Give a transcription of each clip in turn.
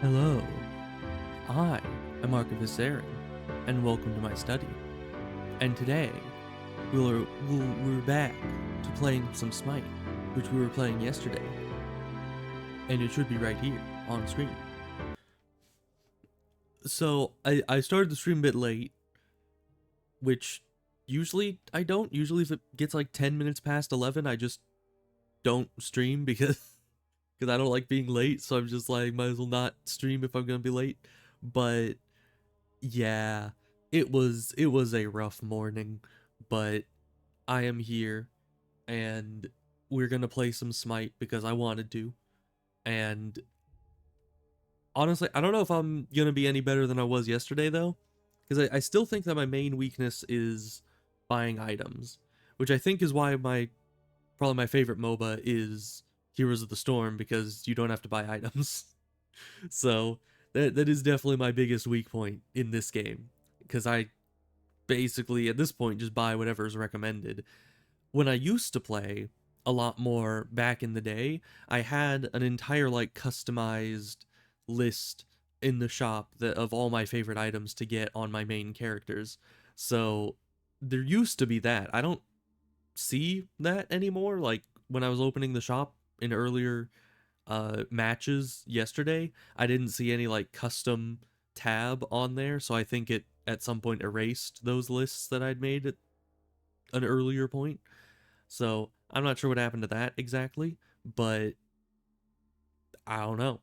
Hello, I am Archivist Aaron, and welcome to my study. And today, we're back to playing some Smite, which we were playing yesterday. And it should be right here, on screen. So, I started the stream a bit late, which usually I don't. Usually if it gets like 10 minutes past 11, I just don't stream because I don't like being late, so I'm just like, might as well not stream if I'm gonna be late. But yeah, it was a rough morning, but I am here and we're gonna play some Smite because I wanted to. And honestly, I don't know if I'm gonna be any better than I was yesterday though, because I still think that my main weakness is buying items, which I think is why probably my favorite MOBA is Heroes of the Storm, because you don't have to buy items. So that is definitely my biggest weak point in this game, because I basically at this point just buy whatever is recommended. When I used to play a lot more back in the day, I had an entire like customized list in the shop of all my favorite items to get on my main characters. So there used to be that. I don't see that anymore. Like when I was opening the shop in earlier matches yesterday, I didn't see any like custom tab on there, so I think it at some point erased those lists that I'd made at an earlier point. So I'm not sure what happened to that exactly, but I don't know.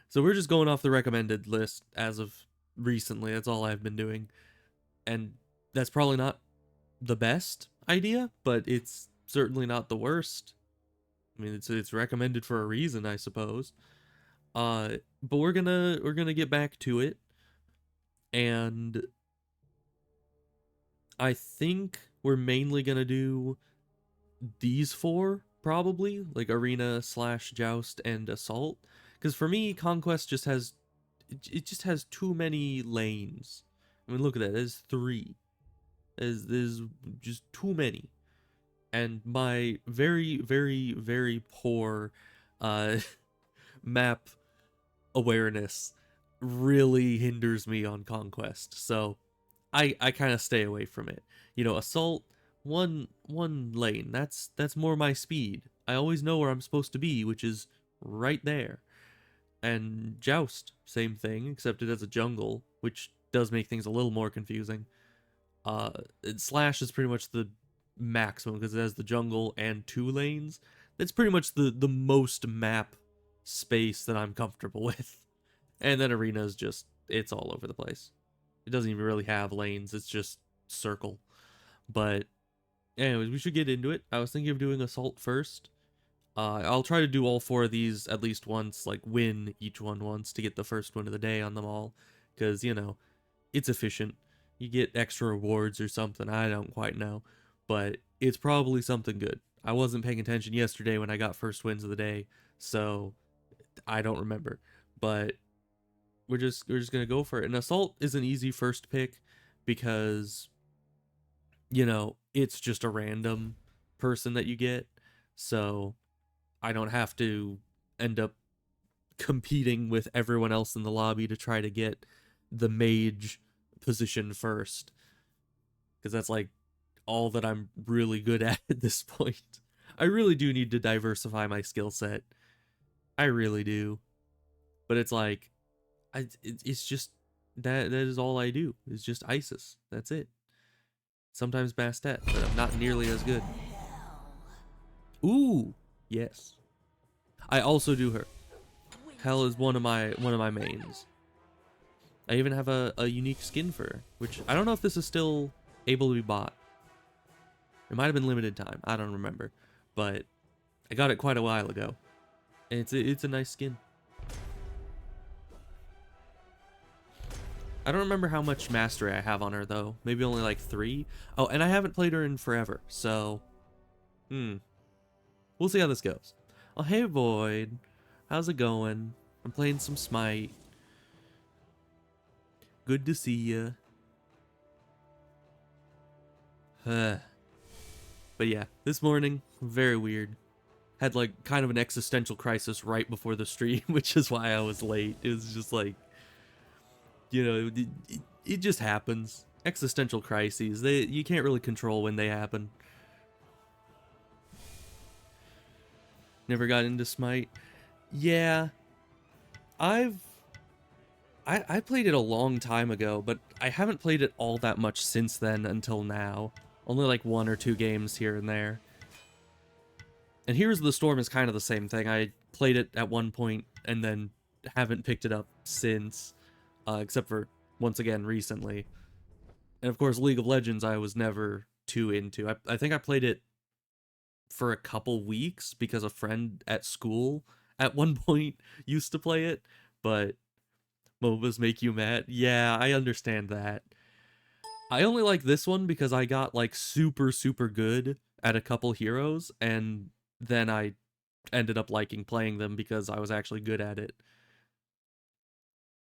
So we're just going off the recommended list as of recently. That's all I've been doing. And that's probably not the best idea, but it's certainly not the worst. I mean, it's recommended for a reason, I suppose. But we're gonna get back to it, and I think we're mainly gonna do these four, probably, like arena slash joust and assault, because for me conquest just has it just has too many lanes. I mean, look at that, there's three. There's just too many, and my very poor uh map awareness really hinders me on conquest, so I kind of stay away from it. You know, assault, one lane. That's more my speed. I always know where I'm supposed to be, which is right there. And joust, same thing, except it has a jungle, which does make things a little more confusing. Uh, slash is pretty much the maximum because it has the jungle and two lanes. That's pretty much the most map space that I'm comfortable with. And then arena is just it's all over the place. It doesn't even really have lanes. It's just circle. But anyways, we should get into it. I was thinking of doing assault first. I'll try to do all four of these at least once, like win each one once to get the first win of the day on them all. Because, you know, it's efficient. You get extra rewards or something. I don't quite know. But it's probably something good. I wasn't paying attention yesterday when I got first wins of the day, so I don't remember. But we're just gonna go for it. And assault is an easy first pick because, you know, it's just a random person that you get, so I don't have to end up competing with everyone else in the lobby to try to get the mage position first, because that's like all that I'm really good at this point. I really do need to diversify my skill set. I really do. But it's like it's just that is all I do. It's just ISIS. That's it. Sometimes Bastet, but I'm not nearly as good. Ooh, yes. I also do her. Hell is one of my mains. I even have a unique skin for her, which I don't know if this is still able to be bought. It might have been limited time. I don't remember, but I got it quite a while ago, and it's a nice skin. I don't remember how much mastery I have on her though. Maybe only like 3. Oh, and I haven't played her in forever, so we'll see how this goes. Oh, hey Void, how's it going? I'm playing some Smite. Good to see ya. But yeah, this morning, very weird. had like kind of an existential crisis right before the stream, which is why I was late. It was just like, you know, it just happens. Existential crises, you can't really control when they happen. Never got into Smite. Yeah, I played it a long time ago, but I haven't played it all that much since then until now. Only like 1 or 2 games here and there. And Heroes of the Storm is kind of the same thing. I played it at one point and then haven't picked it up since, except for, once again, recently. And of course, League of Legends I was never too into. I think I played it for a couple weeks because a friend at school at one point used to play it, but MOBAs make you mad. Yeah, I understand that. I only like this one because I got like super good at a couple heroes, and then I ended up liking playing them because I was actually good at it.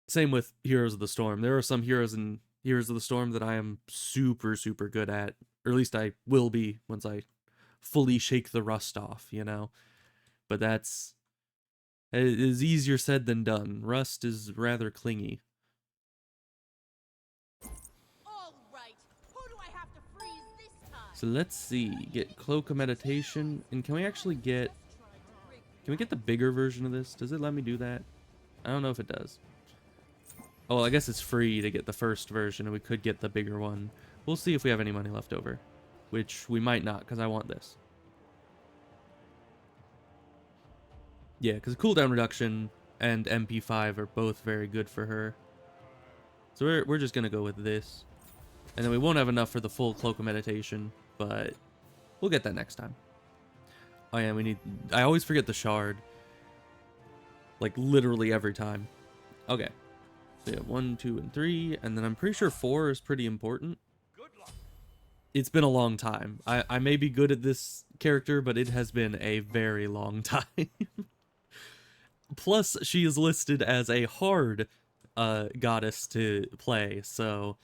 Same with Heroes of the Storm. There are some heroes in Heroes of the Storm that I am super good at, or at least I will be once I fully shake the rust off, you know? But it is easier said than done. Rust is rather clingy. So let's see, get Cloak of Meditation, and can we get the bigger version of this? Does it let me do that? I don't know if it does. Oh, I guess it's free to get the first version, and we could get the bigger one. We'll see if we have any money left over, which we might not, because I want this. Yeah, because cooldown reduction and MP5 are both very good for her. So we're just going to go with this. And then we won't have enough for the full Cloak of Meditation, but we'll get that next time. Oh yeah, I always forget the shard. Like, literally every time. Okay. So yeah, 1, 2, and 3, and then I'm pretty sure 4 is pretty important. It's been a long time. I may be good at this character, but it has been a very long time. Plus, she is listed as a hard goddess to play, so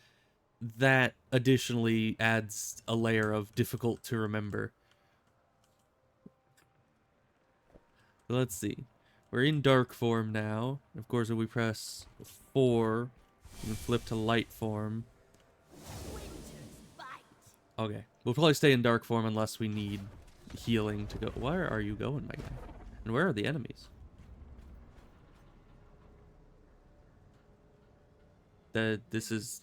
that additionally adds a layer of difficult to remember. Let's see. We're in dark form now. Of course, if we press 4, we can flip to light form. Okay. We'll probably stay in dark form unless we need healing to go. Where are you going, my guy? And where are the enemies? This is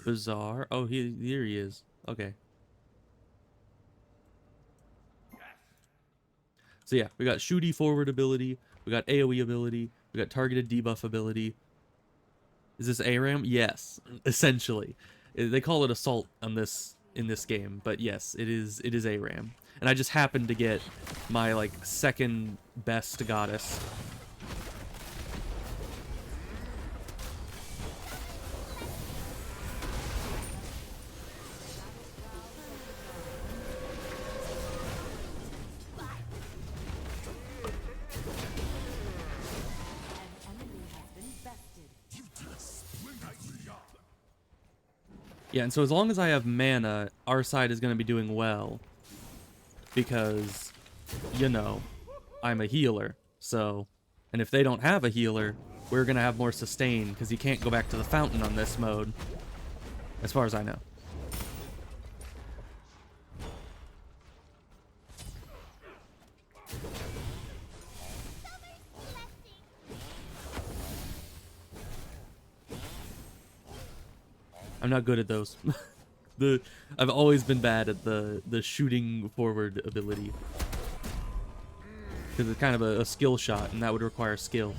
bizarre. Oh, here he is. Okay. So yeah, we got shooty forward ability, we got AoE ability, we got targeted debuff ability. Is this ARAM? Yes, essentially. They call it assault on this in this game, but yes, it is ARAM. And I just happened to get my like second best goddess. Yeah, and so as long as I have mana, our side is going to be doing well. Because, you know, I'm a healer. So, and if they don't have a healer, we're going to have more sustain. Because you can't go back to the fountain on this mode. As far as I know. I'm not good at those. I've always been bad at the shooting forward ability. Because it's kind of a skill shot, and that would require skill.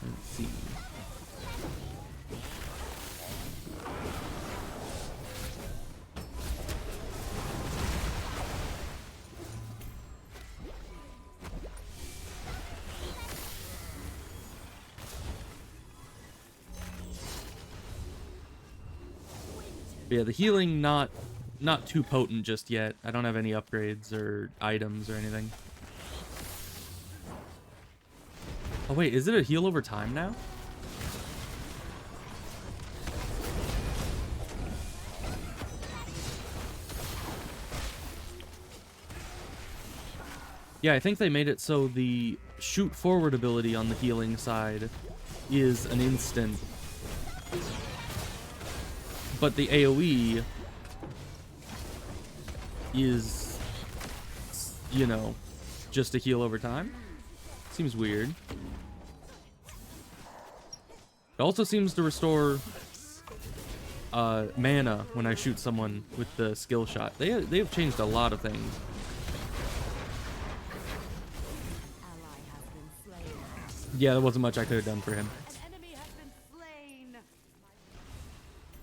Let's see. But yeah, the healing not too potent just yet. I don't have any upgrades or items or anything. Oh wait, is it a heal over time now? Yeah, I think they made it so the shoot forward ability on the healing side is an instant, but the AoE is, you know, just a heal over time. Seems weird. It also seems to restore mana when I shoot someone with the skill shot. They have changed a lot of things. Yeah, there wasn't much I could have done for him.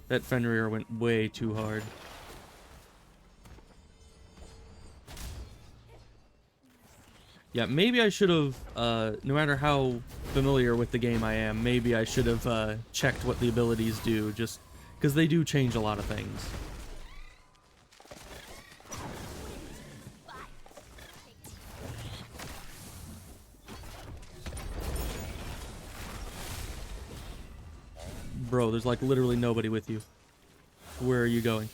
That Fenrir went way too hard. Yeah, maybe I should have, no matter how familiar with the game I am, maybe I should have checked what the abilities do, just because they do change a lot of things. Bro, there's like literally nobody with you. Where are you going?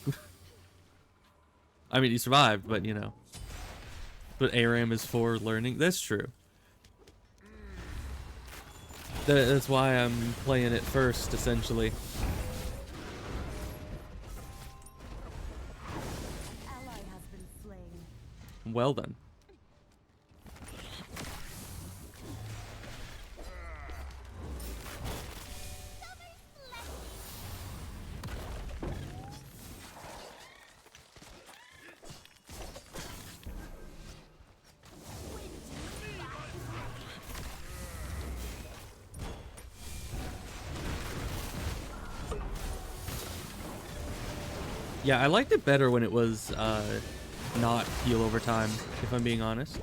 I mean, you survived, but you know. But ARAM is for learning. That's true. That's why I'm playing it first, essentially. Well done. Yeah, I liked it better when it was not heal over time, if I'm being honest.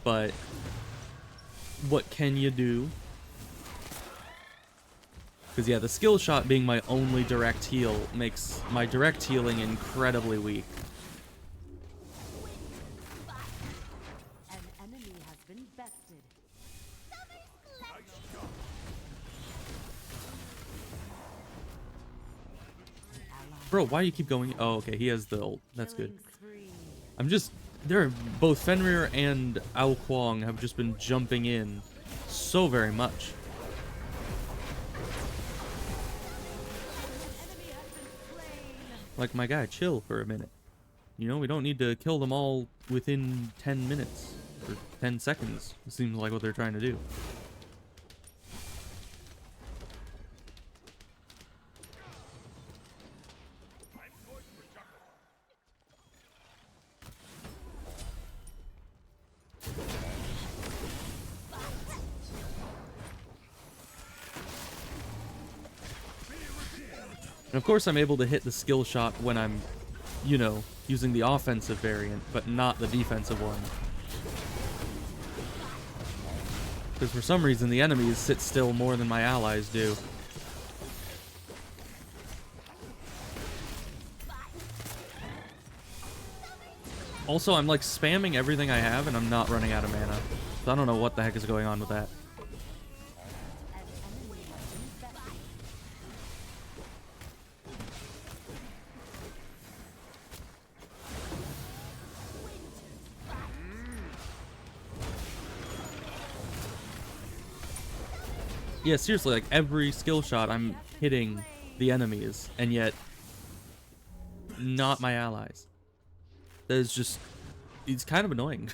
But what can you do? Because yeah, the skill shot being my only direct heal makes my direct healing incredibly weak. Bro, why do you keep going? Oh, okay, he has the ult. That's good. I'm just... both Fenrir and Ao Kuang have just been jumping in so very much. Like, my guy, chill for a minute. You know, we don't need to kill them all within 10 minutes. Or 10 seconds. It seems like what they're trying to do. And of course I'm able to hit the skill shot when I'm, you know, using the offensive variant, but not the defensive one. Because for some reason the enemies sit still more than my allies do. Also, I'm like spamming everything I have and I'm not running out of mana. So I don't know what the heck is going on with that. Yeah, seriously, like every skill shot I'm hitting the enemies, and yet not my allies. That is just, it's kind of annoying.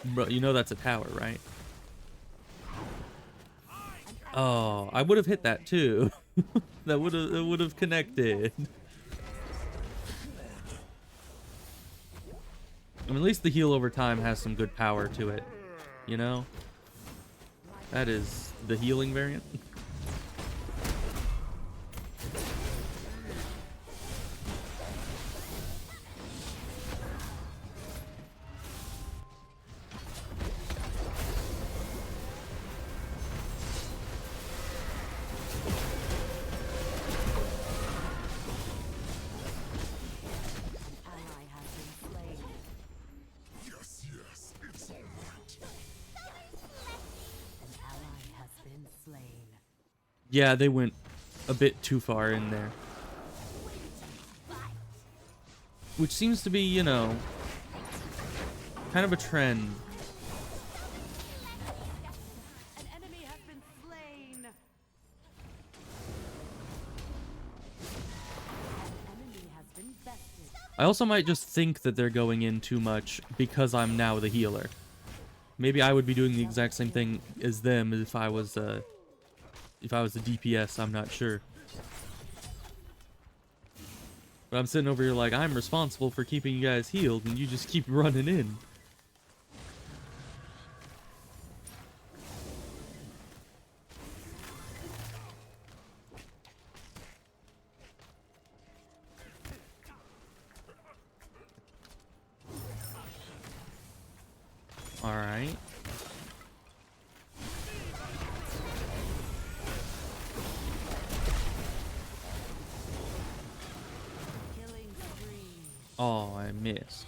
Bro, you know that's a tower, right? Oh, I would have hit that too. That would have connected. I mean, at least the heal over time has some good power to it, you know? That is the healing variant. Yeah, they went a bit too far in there. Which seems to be, you know, kind of a trend. An enemy has been slain. An enemy has been bested. I also might just think that they're going in too much because I'm now the healer. Maybe I would be doing the exact same thing as them if I was the DPS. I'm not sure. But I'm sitting over here like, I'm responsible for keeping you guys healed, and you just keep running in. Alright. Killing spree. Oh, I missed.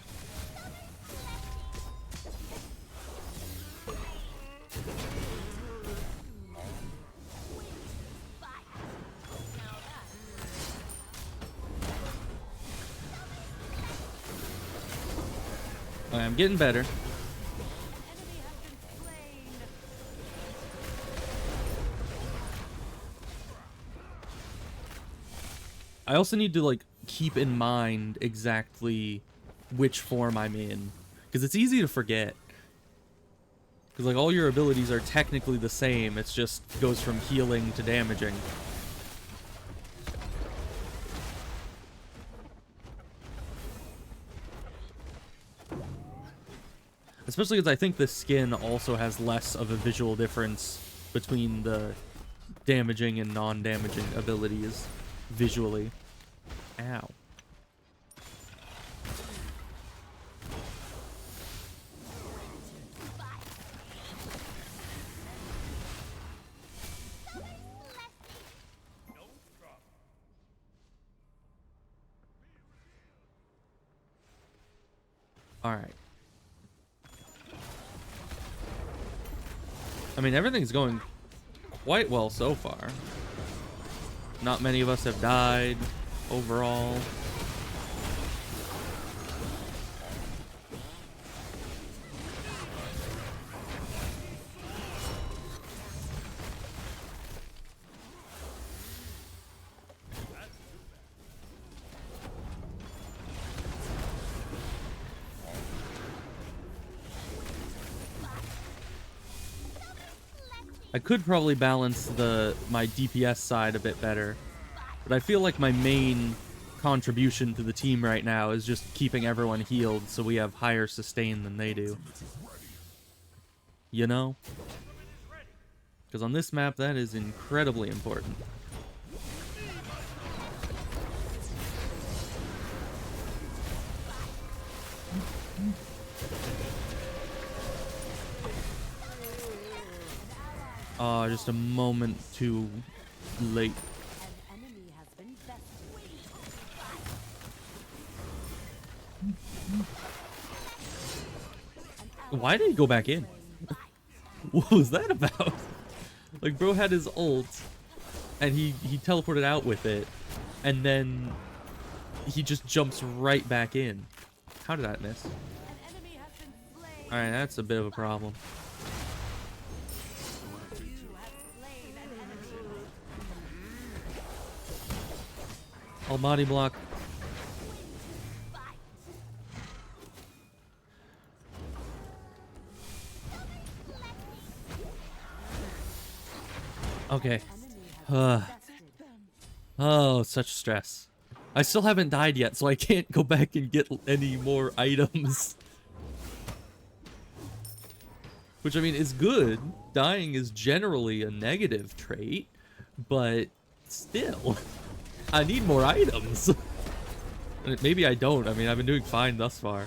Okay, I'm getting better. An enemy has been slain. I also need to, like, keep in mind exactly which form I'm in, because it's easy to forget. Because, like, all your abilities are technically the same, it's just goes from healing to damaging. Especially because I think the skin also has less of a visual difference between the damaging and non-damaging abilities visually. Ow. Alright. I mean, everything's going quite well so far. Not many of us have died overall. I could probably balance my DPS side a bit better, but I feel like my main contribution to the team right now is just keeping everyone healed so we have higher sustain than they do. You know? Because on this map, that is incredibly important. Oh, just a moment too late. An enemy has been bested. Why did he go back in? What was that about? Like, bro had his ult, and he teleported out with it, and then he just jumps right back in. How did that miss? An enemy has been slain. Alright, that's a bit of a problem. You have slain an enemy. I'll body block. Okay. Oh, such stress. I still haven't died yet, so I can't go back and get any more items. Which, I mean, is good. Dying is generally a negative trait, but still, I need more items. Maybe I don't. I mean, I've been doing fine thus far.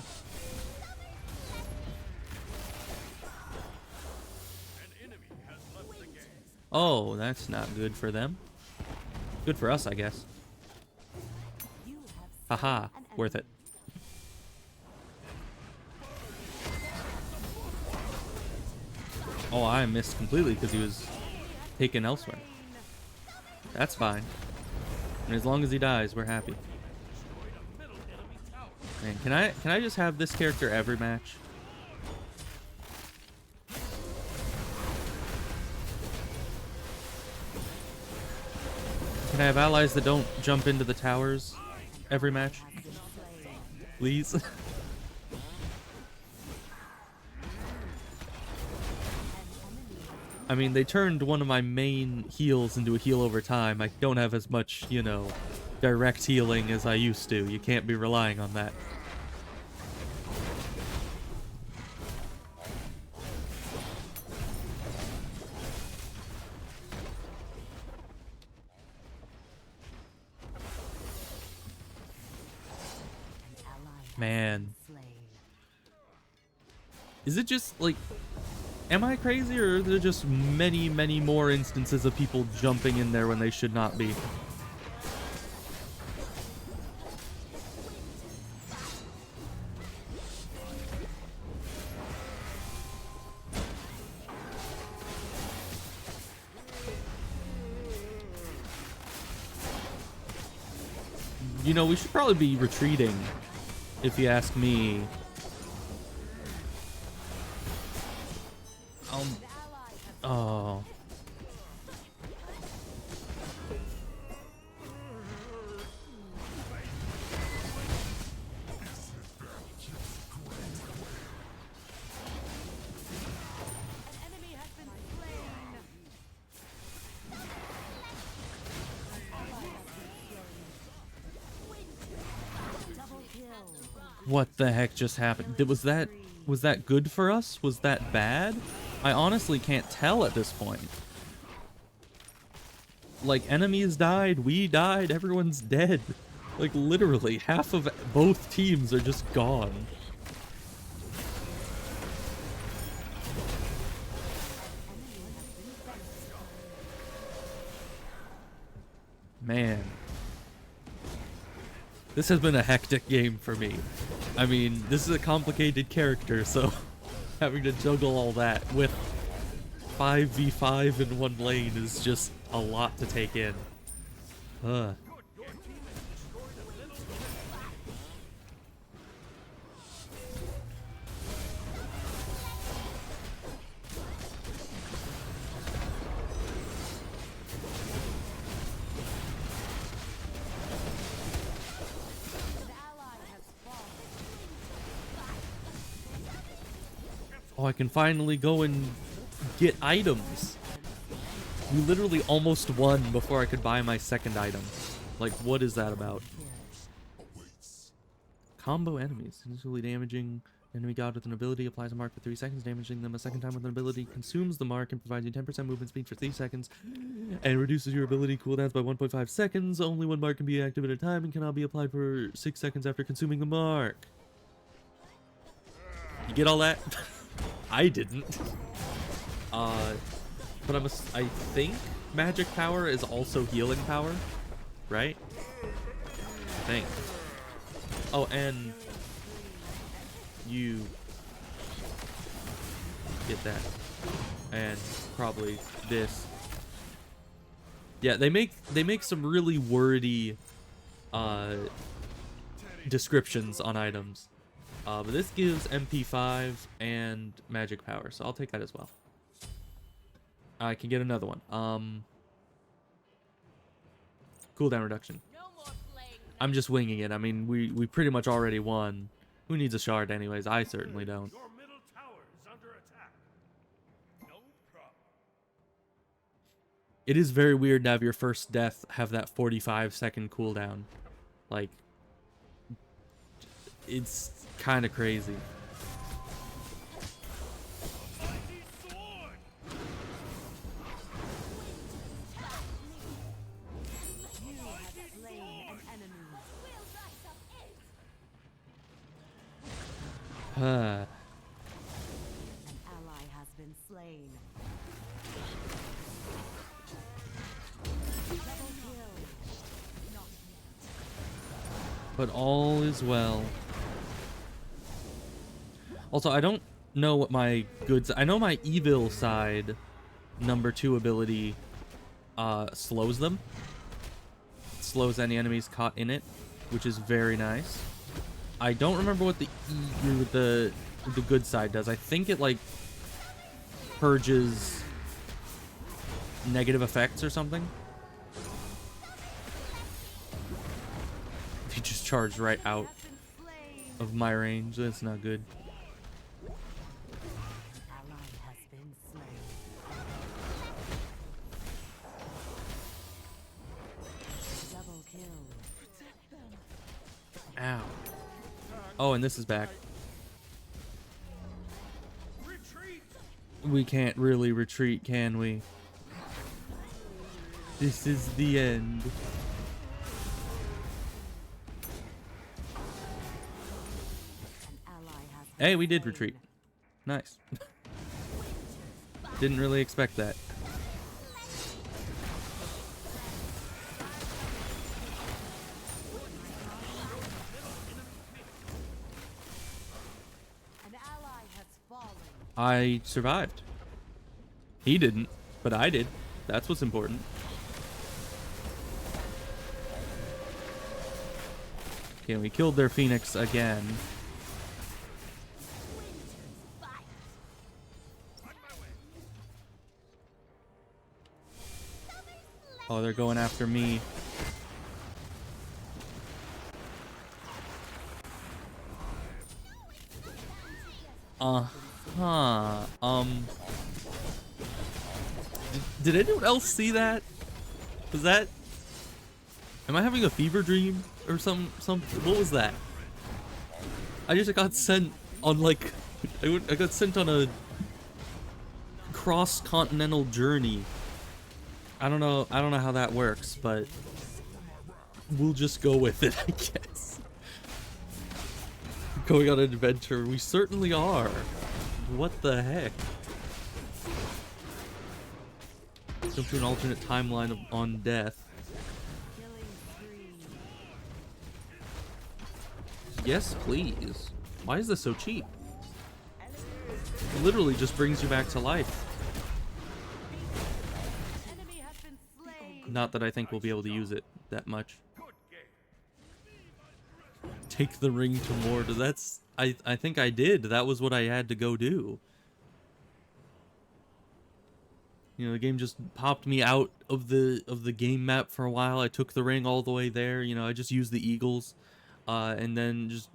Oh, that's not good for them. Good for us, I guess. Haha, worth it. Oh, I missed completely because he was taken elsewhere. That's fine. And as long as he dies, we're happy. Man, can I just have this character every match? Can I have allies that don't jump into the towers every match? Please? I mean, they turned one of my main heals into a heal over time. I don't have as much, you know, direct healing as I used to. You can't be relying on that. Man. Is it just, like... Am I crazy, or are there just many, many more instances of people jumping in there when they should not be? You know, we should probably be retreating, if you ask me. Oh. What the heck just happened? Was that good for us? Was that bad? I honestly can't tell at this point. Like, enemies died, we died, everyone's dead. Like, literally, half of both teams are just gone. Man. This has been a hectic game for me. I mean, this is a complicated character, so having to juggle all that with 5v5 in one lane is just a lot to take in. Ugh. Oh, I can finally go and get items. We literally almost won before I could buy my second item. Like, what is that about? Combo enemies. Initially damaging enemy god with an ability. Applies a mark for 3 seconds. Damaging them a second time with an ability. Consumes the mark and provides you 10% movement speed for 3 seconds. And reduces your ability cooldowns by 1.5 seconds. Only one mark can be active at a time and cannot be applied for 6 seconds after consuming the mark. You get all that? I didn't. But I think magic power is also healing power, right? I think. Oh, and you get that, and probably this. Yeah, they make some really wordy descriptions on items. But this gives MP5 and magic power, so I'll take that as well. I can get another one. Cooldown reduction. I'm just winging it. I mean, we pretty much already won. Who needs a shard anyways? I certainly don't. It is very weird to have your first death have that 45-second cooldown. Like, it's kind of crazy. An ally has been slain. But all is well. Also, I don't know what my goods... I know my evil side #2 ability slows them. It slows any enemies caught in it, which is very nice. I don't remember what the good side does. I think it, like, purges negative effects or something. charged right out of my range. That's not good. Ally has been slain. Double kill. Ow. Oh, and this is back. We can't really retreat, can we? This is the end. An ally has Hey, been we did slain. retreat. Nice. Didn't really expect that. An ally has fallen. I survived. He didn't, but I did. That's what's important. Okay, we killed their Phoenix again. Oh, they're going after me. Uh-huh. Did anyone else see that? Was that... Am I having a fever dream or some what was that? I just got sent on like I got sent on a cross-continental journey. I don't know how that works, but we'll just go with it, I guess. Going on an adventure, we certainly are. What the heck? Jump to an alternate timeline on death. Killing spree. Yes, please. Why is this so cheap? It literally just brings you back to life. Enemy has been slain. Not that I think we'll be able to use it that much. Take the ring to Mortar. That's... I think I did. That was what I had to go do. You know, the game just popped me out of the game map for a while. I took the ring all the way there. You know, I just used the eagles. And then just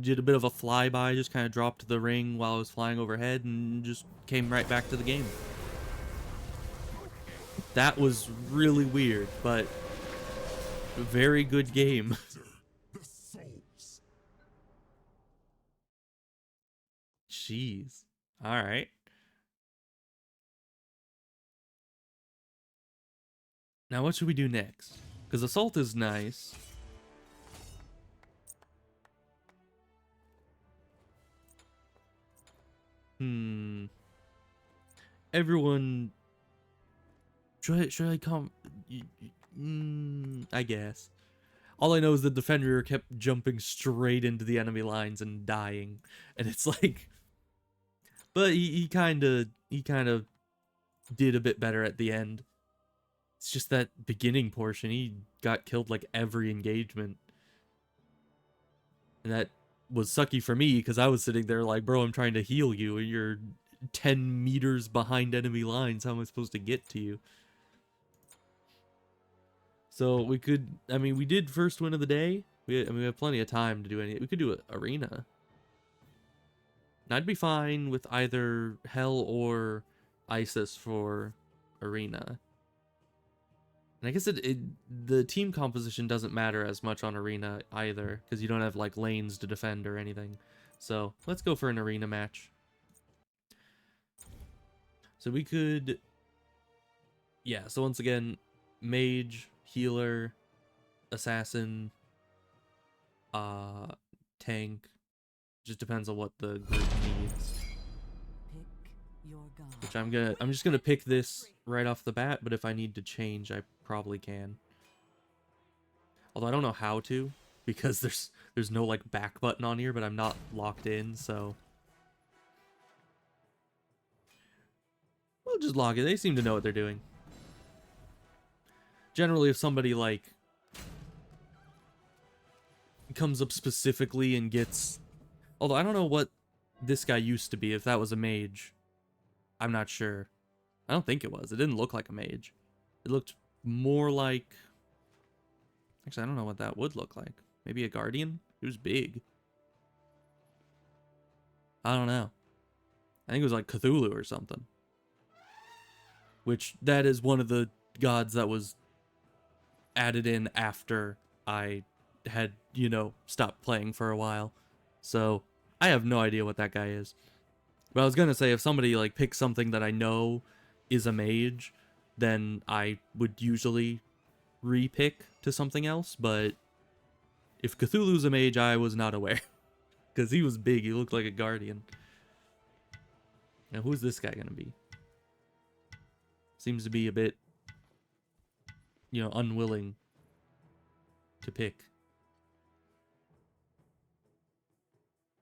did a bit of a flyby. Just kind of dropped the ring while I was flying overhead and just came right back to the game. That was really weird, but a very good game. Jeez. All right. Now what should we do next? Because Assault is nice. Everyone... Should I come... I guess. All I know is the Defender kept jumping straight into the enemy lines and dying. And it's like... But he kind of did a bit better at the end. It's just that beginning portion, he got killed like every engagement. And that was sucky for me because I was sitting there like, bro, I'm trying to heal you and you're 10 meters behind enemy lines. How am I supposed to get to you? So we could, I mean, we did first win of the day. We have plenty of time to do anything. We could do an arena. And I'd be fine with either Hell or Isis for arena. And I guess the team composition doesn't matter as much on arena either, because you don't have like lanes to defend or anything. So let's go for an arena match. So we could, yeah. So once again, mage, healer, assassin, tank. Just depends on what the group needs. Pick your god. Which I'm just gonna pick this right off the bat, but if I need to change, I probably can. Although I don't know how to, because there's no like back button on here, but I'm not locked in, so we'll just log it. They seem to know what they're doing. Generally, if somebody like comes up specifically and gets, although I don't know what this guy used to be, if that was a mage. I'm not sure. I don't think it was. It didn't look like a mage. It looked more like... Actually, I don't know what that would look like. Maybe a guardian? He was big. I don't know. I think it was like Cthulhu or something. Which, that is one of the gods that was added in after I had, you know, stopped playing for a while. So, I have no idea what that guy is. But I was gonna say, if somebody, like, picks something that I know is a mage, then I would usually re-pick to something else, but if Cthulhu's a mage, I was not aware. Because he was big, he looked like a guardian. Now, who's this guy gonna be? Seems to be a bit, you know, unwilling to pick.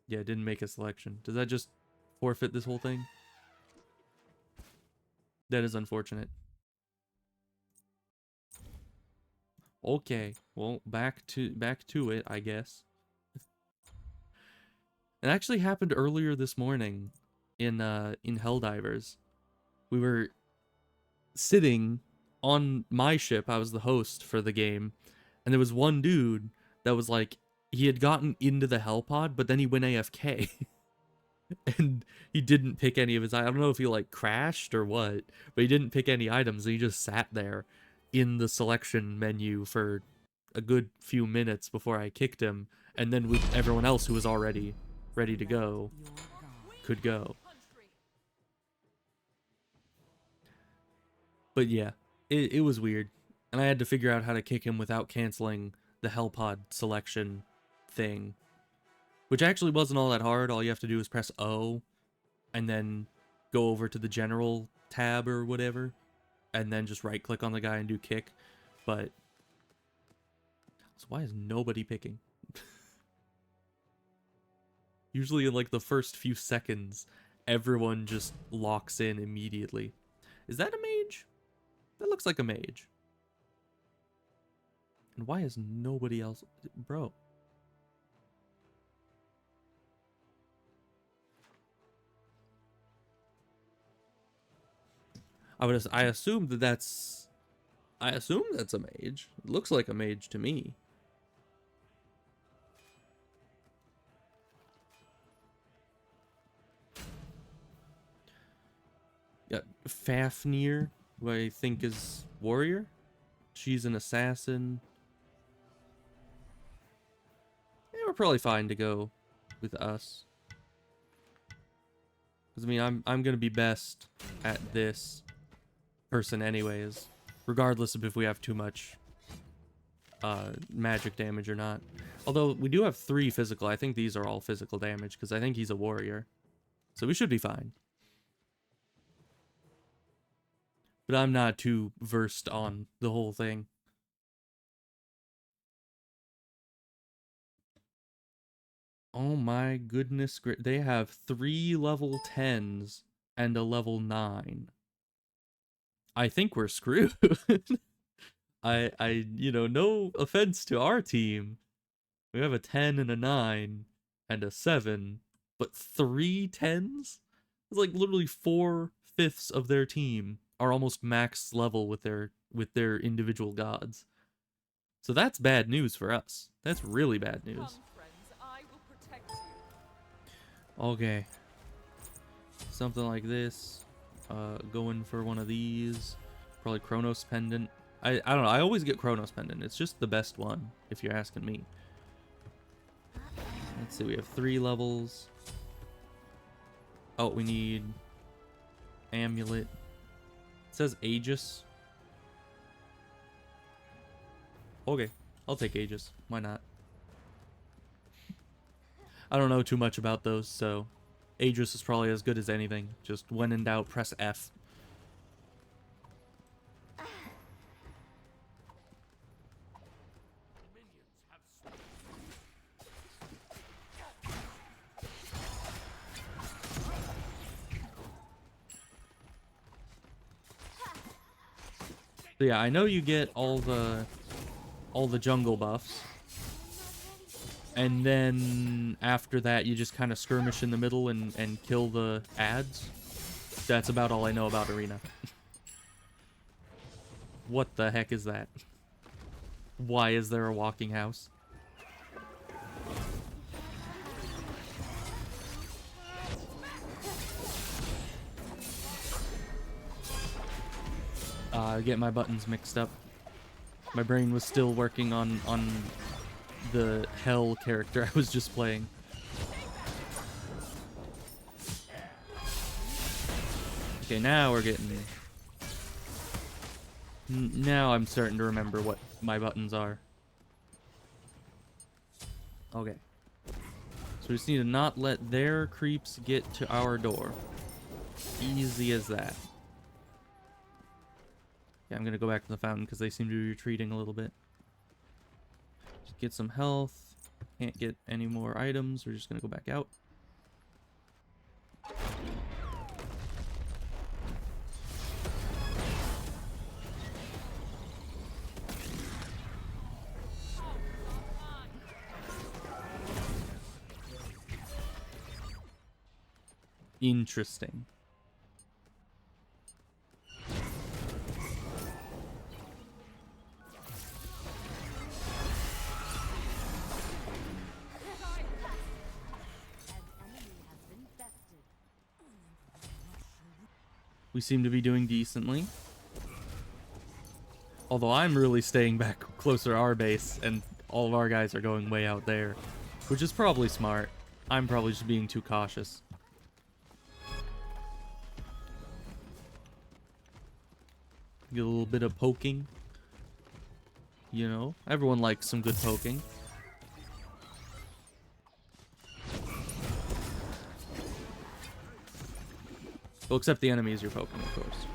Yeah, didn't make a selection. Does that just forfeit this whole thing? That is unfortunate. Okay, well, back to it, I guess. It actually happened earlier this morning in Helldivers. We were sitting on my ship. I was the host for the game, and there was one dude that was like, he had gotten into the hell pod, but then he went AFK. And he didn't pick any of his, I don't know if he like crashed or what, but he didn't pick any items, and he just sat there in the selection menu for a good few minutes before I kicked him, and then with everyone else who was already ready to go could go. But yeah, it was weird, and I had to figure out how to kick him without canceling the Hellpod selection thing, which actually wasn't all that hard. All you have to do is press O, and then go over to the general tab or whatever, and then just right click on the guy and do kick. But so why is nobody picking? Usually in like the first few seconds, everyone just locks in immediately. Is that a mage? That looks like a mage. And why is nobody else? Bro. I assume that's a mage. It looks like a mage to me. Got Fafnir, who I think is warrior. She's an assassin. Yeah, we're probably fine to go with us. Cause I mean, I'm gonna be best at this person anyways, regardless of if we have too much magic damage or not. Although we do have 3 physical. I think these are all physical damage because I think he's a warrior, so we should be fine. But I'm not too versed on the whole thing. Oh my goodness, they have 3 level 10s and a level 9. I think we're screwed. You know, no offense to our team. We have a 10 and a 9 and a 7, but 3 10s? It's like literally 4/5 of their team are almost max level with their individual gods. So that's bad news for us. That's really bad news. Okay. Something like this. Going for one of these. Probably Chronos Pendant. I don't know. I always get Chronos Pendant. It's just the best one, if you're asking me. Let's see. We have 3 levels. Oh, we need Amulet. It says Aegis. Okay. I'll take Aegis. Why not? I don't know too much about those, so Aegis is probably as good as anything. Just when in doubt, press F. So yeah, I know you get all the jungle buffs. And then after that, you just kind of skirmish in the middle and kill the ads. That's about all I know about Arena. What the heck is that? Why is there a walking house? I get my buttons mixed up. My brain was still working on the hell character I was just playing. Okay, now we're getting... Now I'm starting to remember what my buttons are. Okay. So we just need to not let their creeps get to our door. Easy as that. Yeah, I'm gonna go back to the fountain because they seem to be retreating a little bit. Just get some health. Can't get any more items. We're just gonna go back out. Interesting. We seem to be doing decently. Although I'm really staying back closer to our base, and all of our guys are going way out there. Which is probably smart. I'm probably just being too cautious. Get a little bit of poking. You know, everyone likes some good poking. Well, except the enemies you're poking, of course.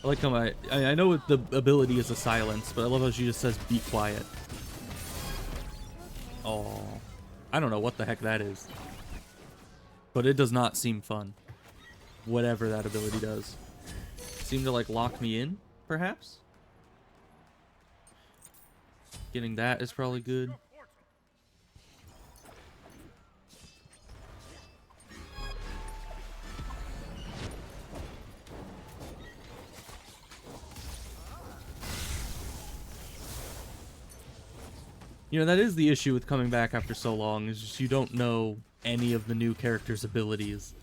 I like how I know the ability is a silence, but I love how she just says, be quiet. Oh, I don't know what the heck that is. But it does not seem fun. Whatever that ability does. Seem to, like, lock me in, perhaps? Getting that is probably good. You know, that is the issue with coming back after so long, is just you don't know any of the new characters' abilities.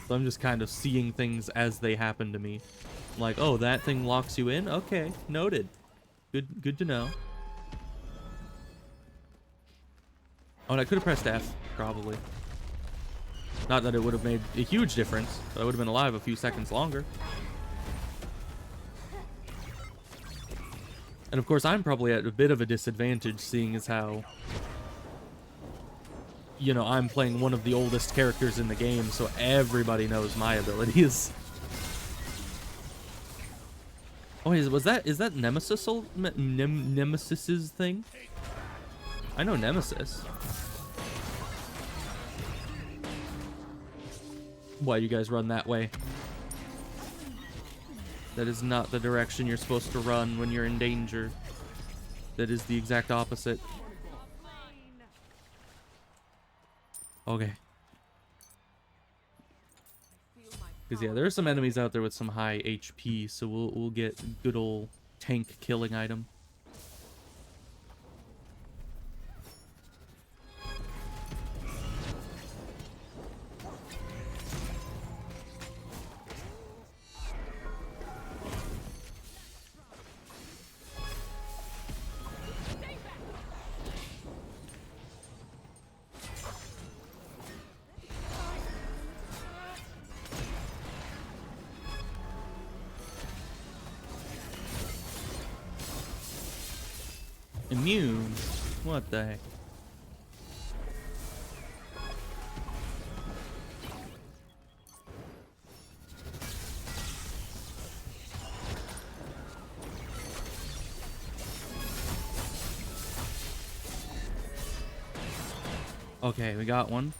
So I'm just kind of seeing things as they happen to me. Like, oh, that thing locks you in? Okay, noted. Good to know. Oh, and I could have pressed F, probably. Not that it would have made a huge difference, but I would have been alive a few seconds longer. And of course, I'm probably at a bit of a disadvantage, seeing as how, you know, I'm playing one of the oldest characters in the game, so everybody knows my abilities. Oh, is that Nemesis's thing? I know Nemesis. Why you guys run that way? That is not the direction you're supposed to run when you're in danger. That is the exact opposite. Okay. Because yeah, there are some enemies out there with some high HP, so we'll get good old tank killing item. Immune? What the heck? Okay, we got one.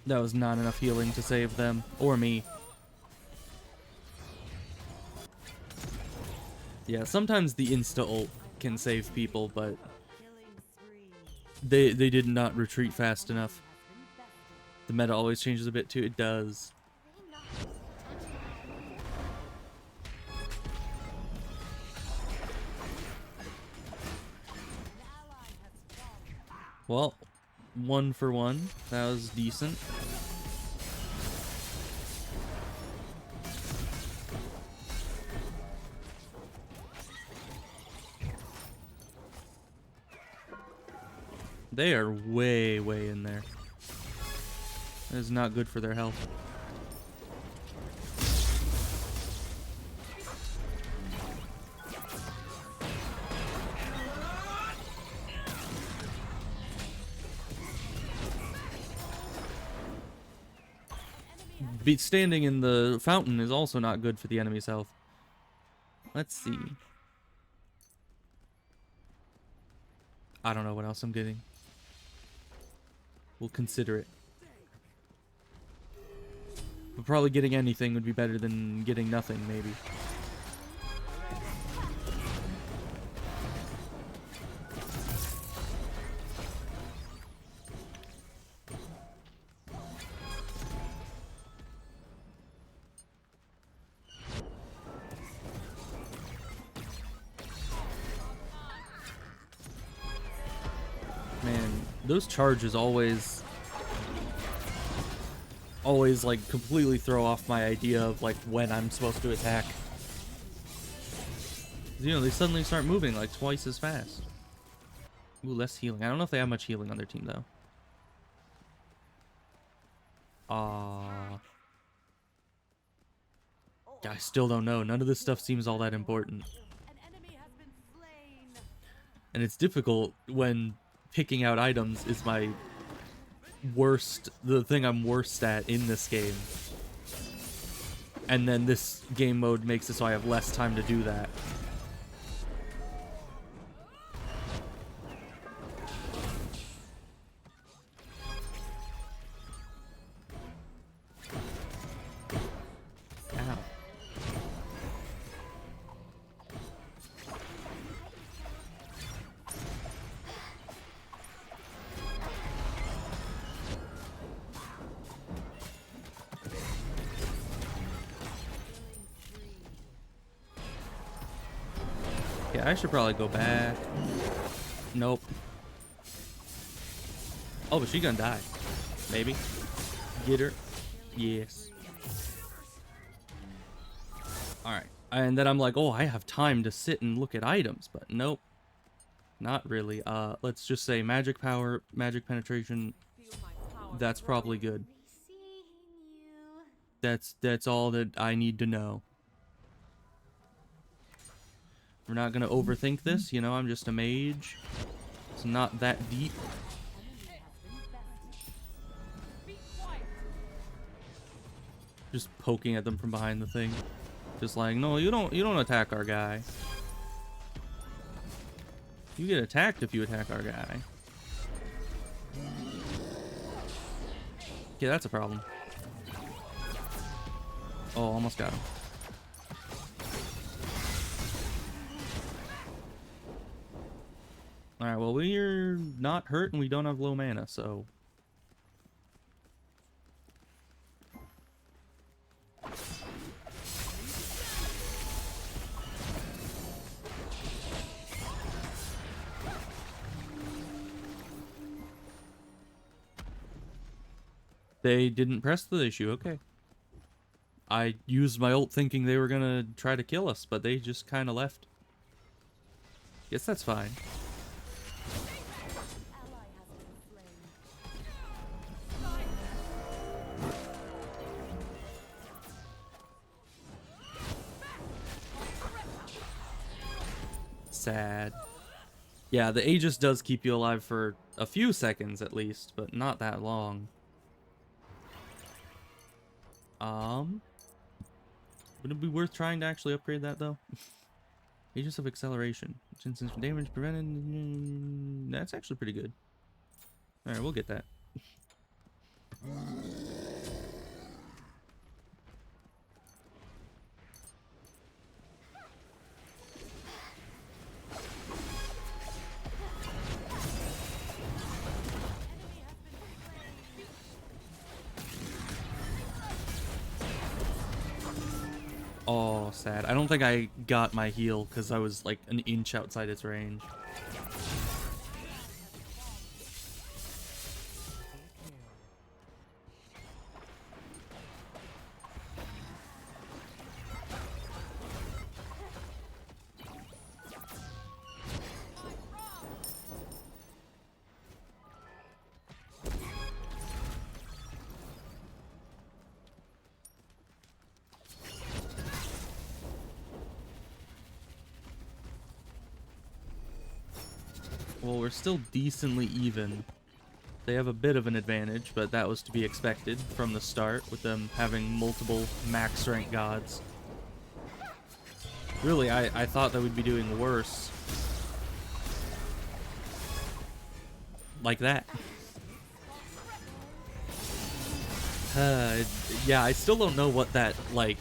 That was not enough healing to save them, or me. Yeah, sometimes the insta-ult can save people, but they did not retreat fast enough. The meta always changes a bit too. It does. Well, 1 for 1. That was decent. They are way in there. That is not good for their health. Standing in the fountain is also not good for the enemy's health. Let's see. I don't know what else I'm getting. We'll consider it. But probably getting anything would be better than getting nothing, maybe. Man, those charges always like completely throw off my idea of like when I'm supposed to attack. You know, they suddenly start moving like twice as fast. Ooh, less healing. I don't know if they have much healing on their team though. I still don't know. None of this stuff seems all that important. An enemy has been slain. And it's difficult when picking out items is my the thing I'm worst at in this game. And then this game mode makes it so I have less time to do that. Ow. Yeah, I should probably go back. Nope. Oh, but she gonna die. Maybe. Get her. Yes. Alright. And then I'm like, oh, I have time to sit and look at items. But nope. Not really. Let's just say magic power, magic penetration. That's probably good. That's all that I need to know. We're not gonna overthink this, you know, I'm just a mage. It's not that deep. Just poking at them from behind the thing. Just like, no, you don't attack our guy. You get attacked if you attack our guy. Yeah, that's a problem. Oh, almost got him. Alright, well, we're not hurt and we don't have low mana, so... They didn't press the issue, okay. I used my ult thinking they were gonna try to kill us, but they just kinda left. Guess that's fine. Sad. Yeah, the Aegis does keep you alive for a few seconds at least, but not that long. Would it be worth trying to actually upgrade that though? Aegis of Acceleration. Instance damage prevented. That's actually pretty good. Alright, we'll get that. Oh, sad. I don't think I got my heal because I was like an inch outside its range. Well, we're still decently even. They have a bit of an advantage, but that was to be expected from the start with them having multiple max rank gods. Really, I thought that we'd be doing worse. Like that. Yeah, I still don't know what that, like,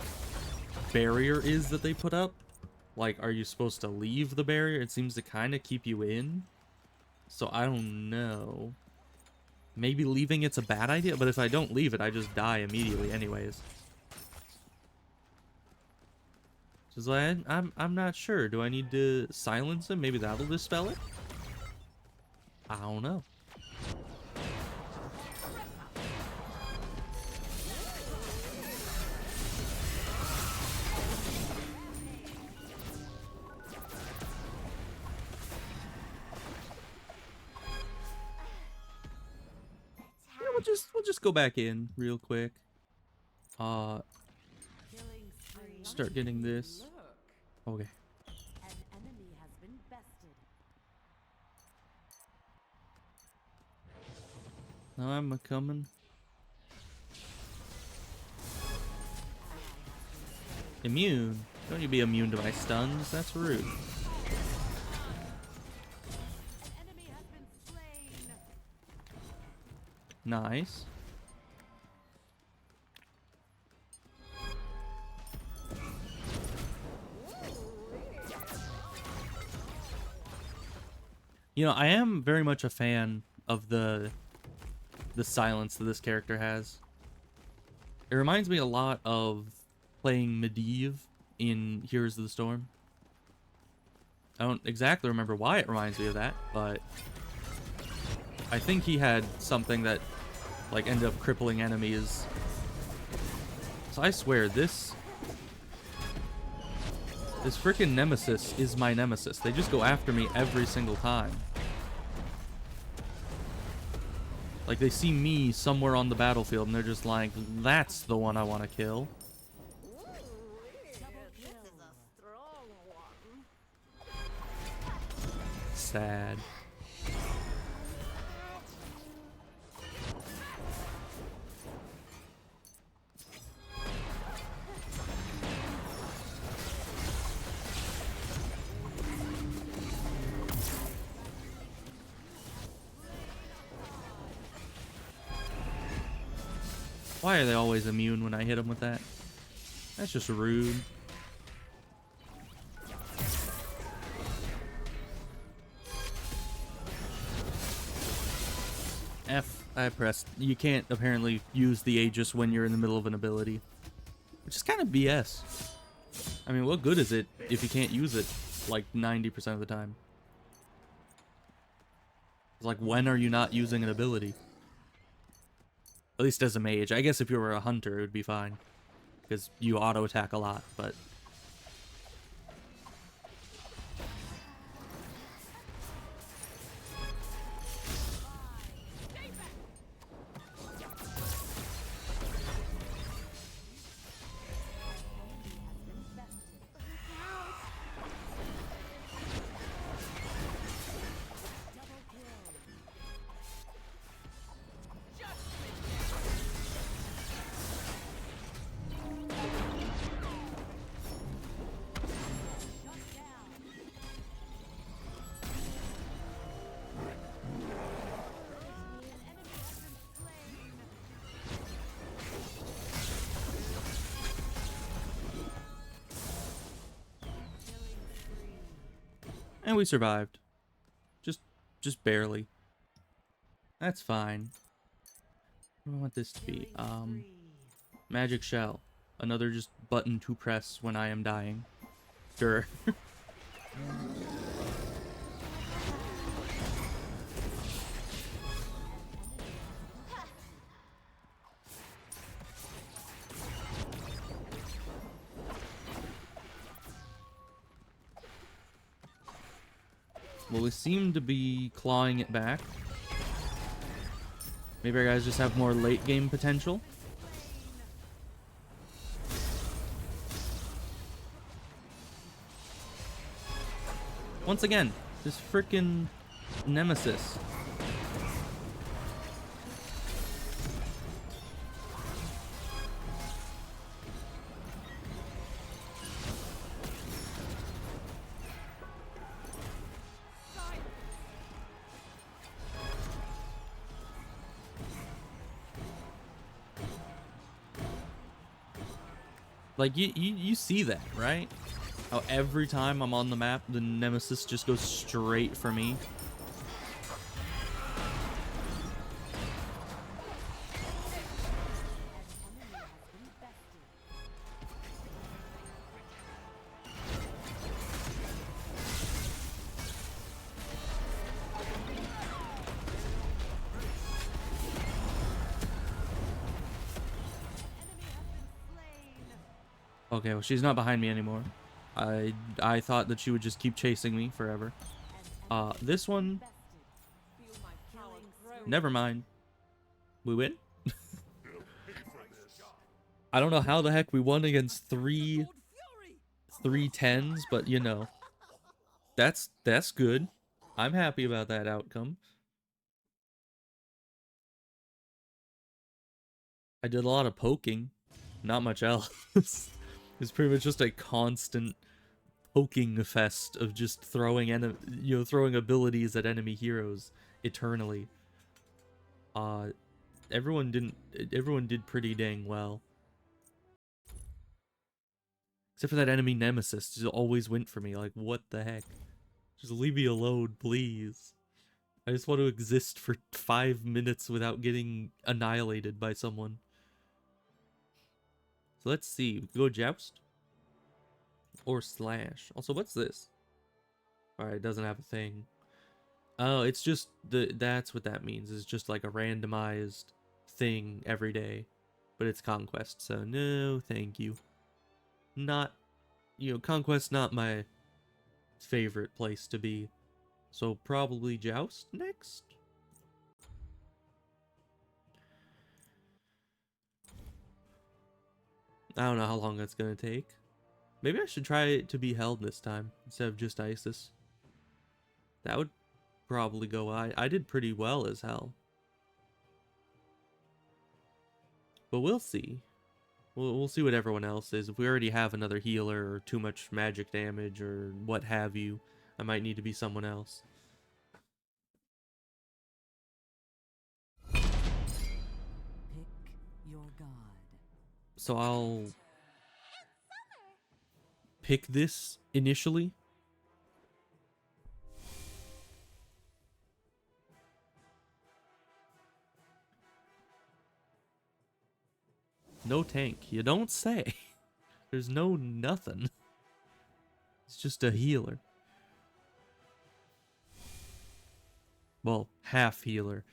barrier is that they put up. Like, are you supposed to leave the barrier? It seems to kind of keep you in. So I don't know. Maybe leaving it's a bad idea, but if I don't leave it, I just die immediately anyways. Just like, I'm not sure. Do I need to silence him? Maybe that'll dispel it? I don't know. Yeah, we'll just go back in real quick. Start getting this. Okay. An enemy has been bested. Now I'm a-coming. Immune? Don't you be immune to my stuns? That's rude. An enemy has been slain. Nice. You know, I am very much a fan of the silence that this character has. It reminds me a lot of playing Medivh in Heroes of the Storm. I don't exactly remember why it reminds me of that, but I think he had something that like ended up crippling enemies. So I swear this freaking nemesis is my nemesis. They just go after me every single time. Like, they see me somewhere on the battlefield, and they're just like, that's the one I want to kill. Sad. Why are they always immune when I hit them with that? That's just rude. F, I pressed. You can't apparently use the Aegis when you're in the middle of an ability. Which is kind of BS. I mean, what good is it if you can't use it like 90% of the time? It's like, when are you not using an ability? At least as a mage. I guess if you were a hunter, it would be fine. Because you auto-attack a lot, but... And we survived. Just barely. That's fine. What do I want this to be? Magic Shell. Another just button to press when I am dying. Sure. Well, we seem to be clawing it back. Maybe our guys just have more late game potential. Once again, this frickin' Nemesis. Like you see that, right? How every time I'm on the map, the Nemesis just goes straight for me. Okay, well, she's not behind me anymore. I thought that she would just keep chasing me forever. This one, never mind. We win? I don't know how the heck we won against three 10s, but you know, that's good. I'm happy about that outcome. I did a lot of poking, not much else. It's pretty much just a constant poking fest of just throwing throwing abilities at enemy heroes eternally. Everyone did pretty dang well. Except for that enemy Nemesis, just always went for me. Like, what the heck? Just leave me alone, please. I just want to exist for 5 minutes without getting annihilated by someone. So let's see. We can go Joust. Or Slash. Also, what's this? Alright, it doesn't have a thing. Oh, it's just that's what that means. It's just like a randomized thing every day. But it's Conquest, so no, thank you. Not, Conquest not my favorite place to be. So probably Joust next? I don't know how long that's gonna take. Maybe I should try it to be Held this time instead of just Isis. That would probably go. I did pretty well as Hell. But we'll see. We'll see what everyone else is. If we already have another healer or too much magic damage or what have you, I might need to be someone else. Pick your god. So I'll pick this initially. No tank. You don't say. There's no nothing. It's just a healer. Well, half healer.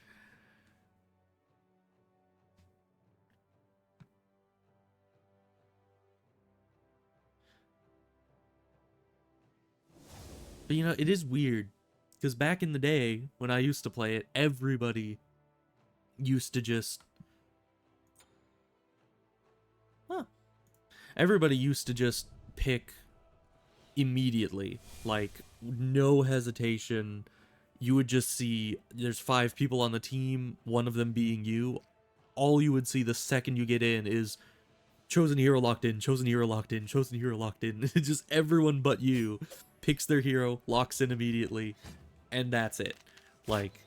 But it is weird. Because back in the day, when I used to play it, everybody used to just... Huh. Everybody used to just pick immediately. Like, no hesitation. You would just see there's 5 people on the team, one of them being you. All you would see the second you get in is chosen hero locked in, chosen hero locked in, chosen hero locked in. Just everyone but you picks their hero, locks in immediately, and that's it. Like,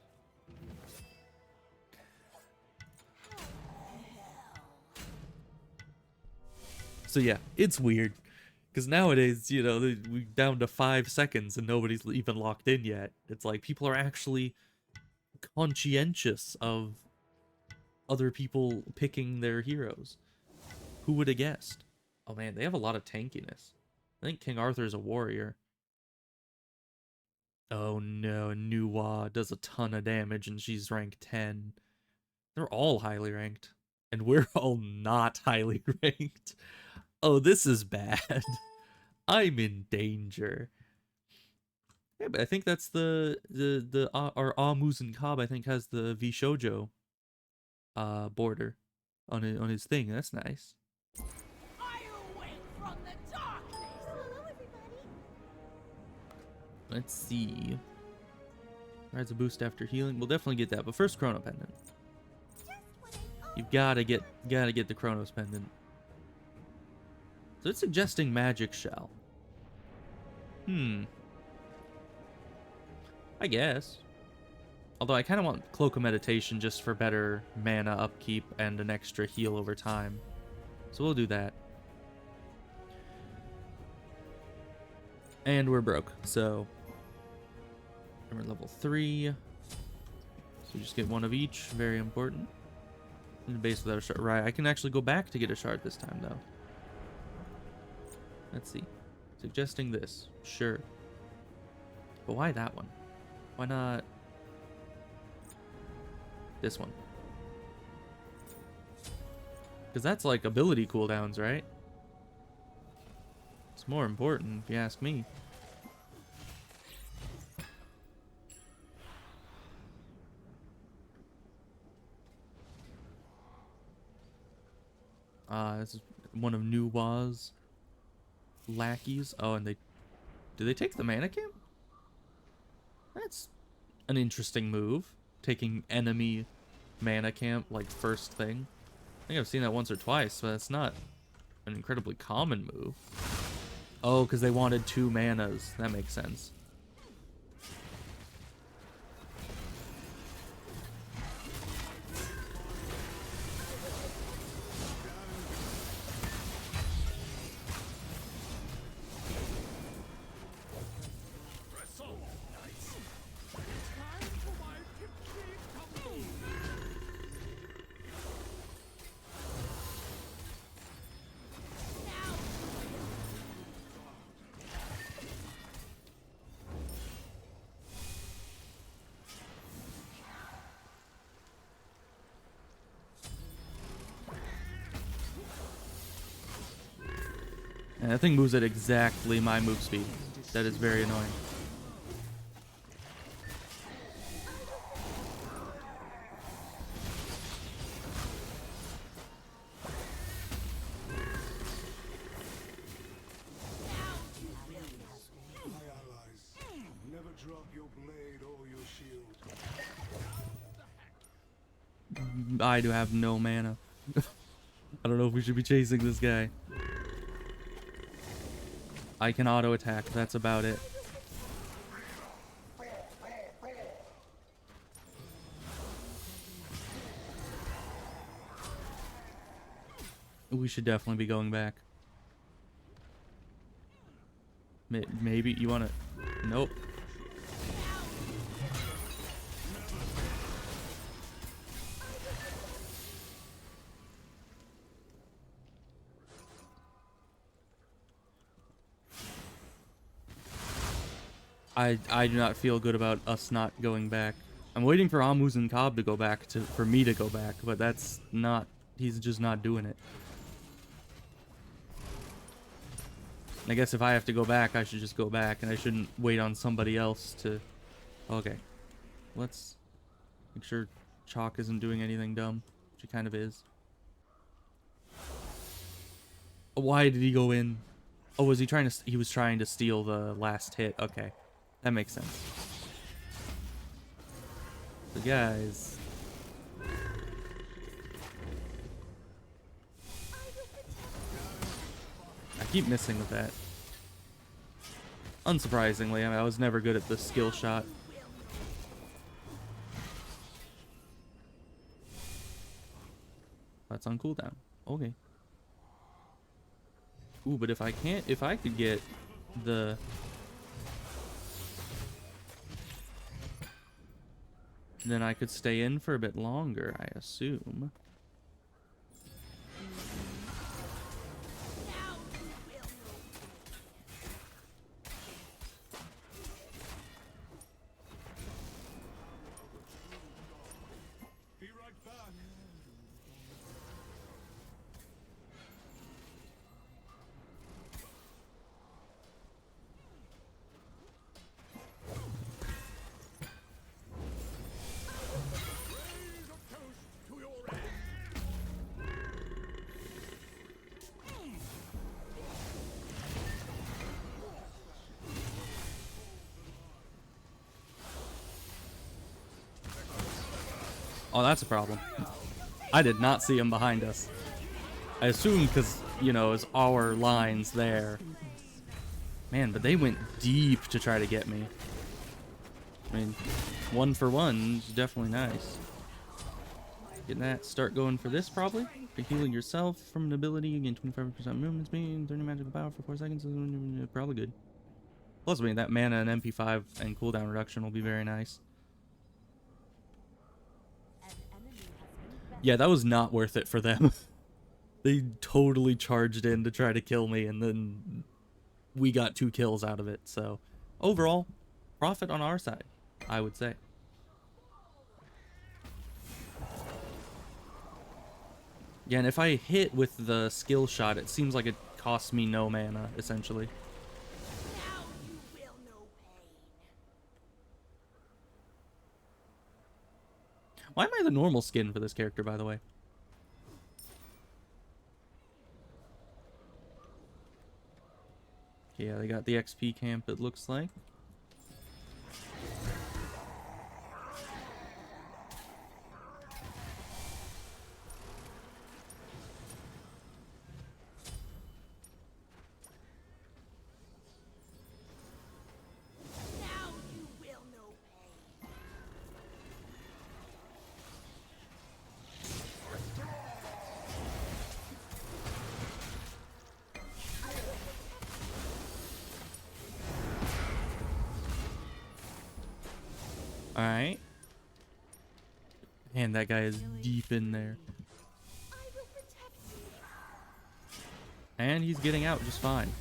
so yeah, it's weird. Because nowadays, we're down to 5 seconds and nobody's even locked in yet. It's like people are actually conscientious of other people picking their heroes. Who would have guessed? Oh man, they have a lot of tankiness. I think King Arthur is a warrior. Oh no, Nuwa does a ton of damage and she's rank 10. They're all highly ranked. And we're all not highly ranked. Oh, this is bad. I'm in danger. Yeah, but I think that's our Muzen Cobb, I think, has the Vishojo border on his thing. That's nice. I awake from the darkness. Hello, everybody. Let's see. Rides a boost after healing. We'll definitely get that, but first Chrono Pendant. You've gotta get the Chronos Pendant. So it's suggesting Magic Shell. I guess. Although I kind of want Cloak of Meditation just for better mana upkeep and an extra heal over time. So we'll do that. And we're broke, so... And we're level 3. So we just get one of each, very important. And base without a shard. Right, I can actually go back to get a shard this time, though. Let's see. Suggesting this. Sure. But why that one? Why not this one? Because that's like ability cooldowns, right? It's more important, if you ask me. This is one of New Wa's lackeys. Oh, and do they take the mana camp? That's an interesting move. Taking enemy mana camp like first thing. I think I've seen that once or twice, but it's not an incredibly common move. Oh, because they wanted 2 manas. That makes sense. And that thing moves at exactly my move speed. That is very annoying. Never drop your blade or your shield. I do have no mana. I don't know if we should be chasing this guy. I can auto attack, that's about it. We should definitely be going back. Maybe you want to... Nope. I do not feel good about us not going back. I'm waiting for Amuz and Cobb to go back for me to go back, but that's not... He's just not doing it. I guess if I have to go back, I should just go back, and I shouldn't wait on somebody else to... Okay. Let's make sure Chalk isn't doing anything dumb, which he kind of is. Why did he go in? Oh, was he trying to... He was trying to steal the last hit. Okay. That makes sense. So guys... I keep missing with that. Unsurprisingly, I was never good at the skill shot. That's on cooldown. Okay. Ooh, but if I could get the... Then I could stay in for a bit longer, I assume. Be right back. Raise a toast to your end. Oh, that's a problem. I did not see him behind us. I assume because, you know, it's our lines there. Man, but they went deep to try to get me. I mean, 1 for 1 is definitely nice. Getting that. Start going for this, probably. For healing yourself from an ability. You gain 25% movement speed, 30 magical power for 4 seconds. Probably good. Plus, I mean, that mana and MP5 and cooldown reduction will be very nice. Yeah, that was not worth it for them. They totally charged in to try to kill me, and then we got 2 kills out of it. So, overall, profit on our side, I would say. Yeah, and if I hit with the skill shot, it seems like it costs me no mana, essentially. Now you will know pain. Why am I the normal skin for this character, by the way? Yeah, they got the XP camp, it looks like. Now you will know pain. Alright. Man, that guy is deep in there. I will protect you. And he's getting out just fine.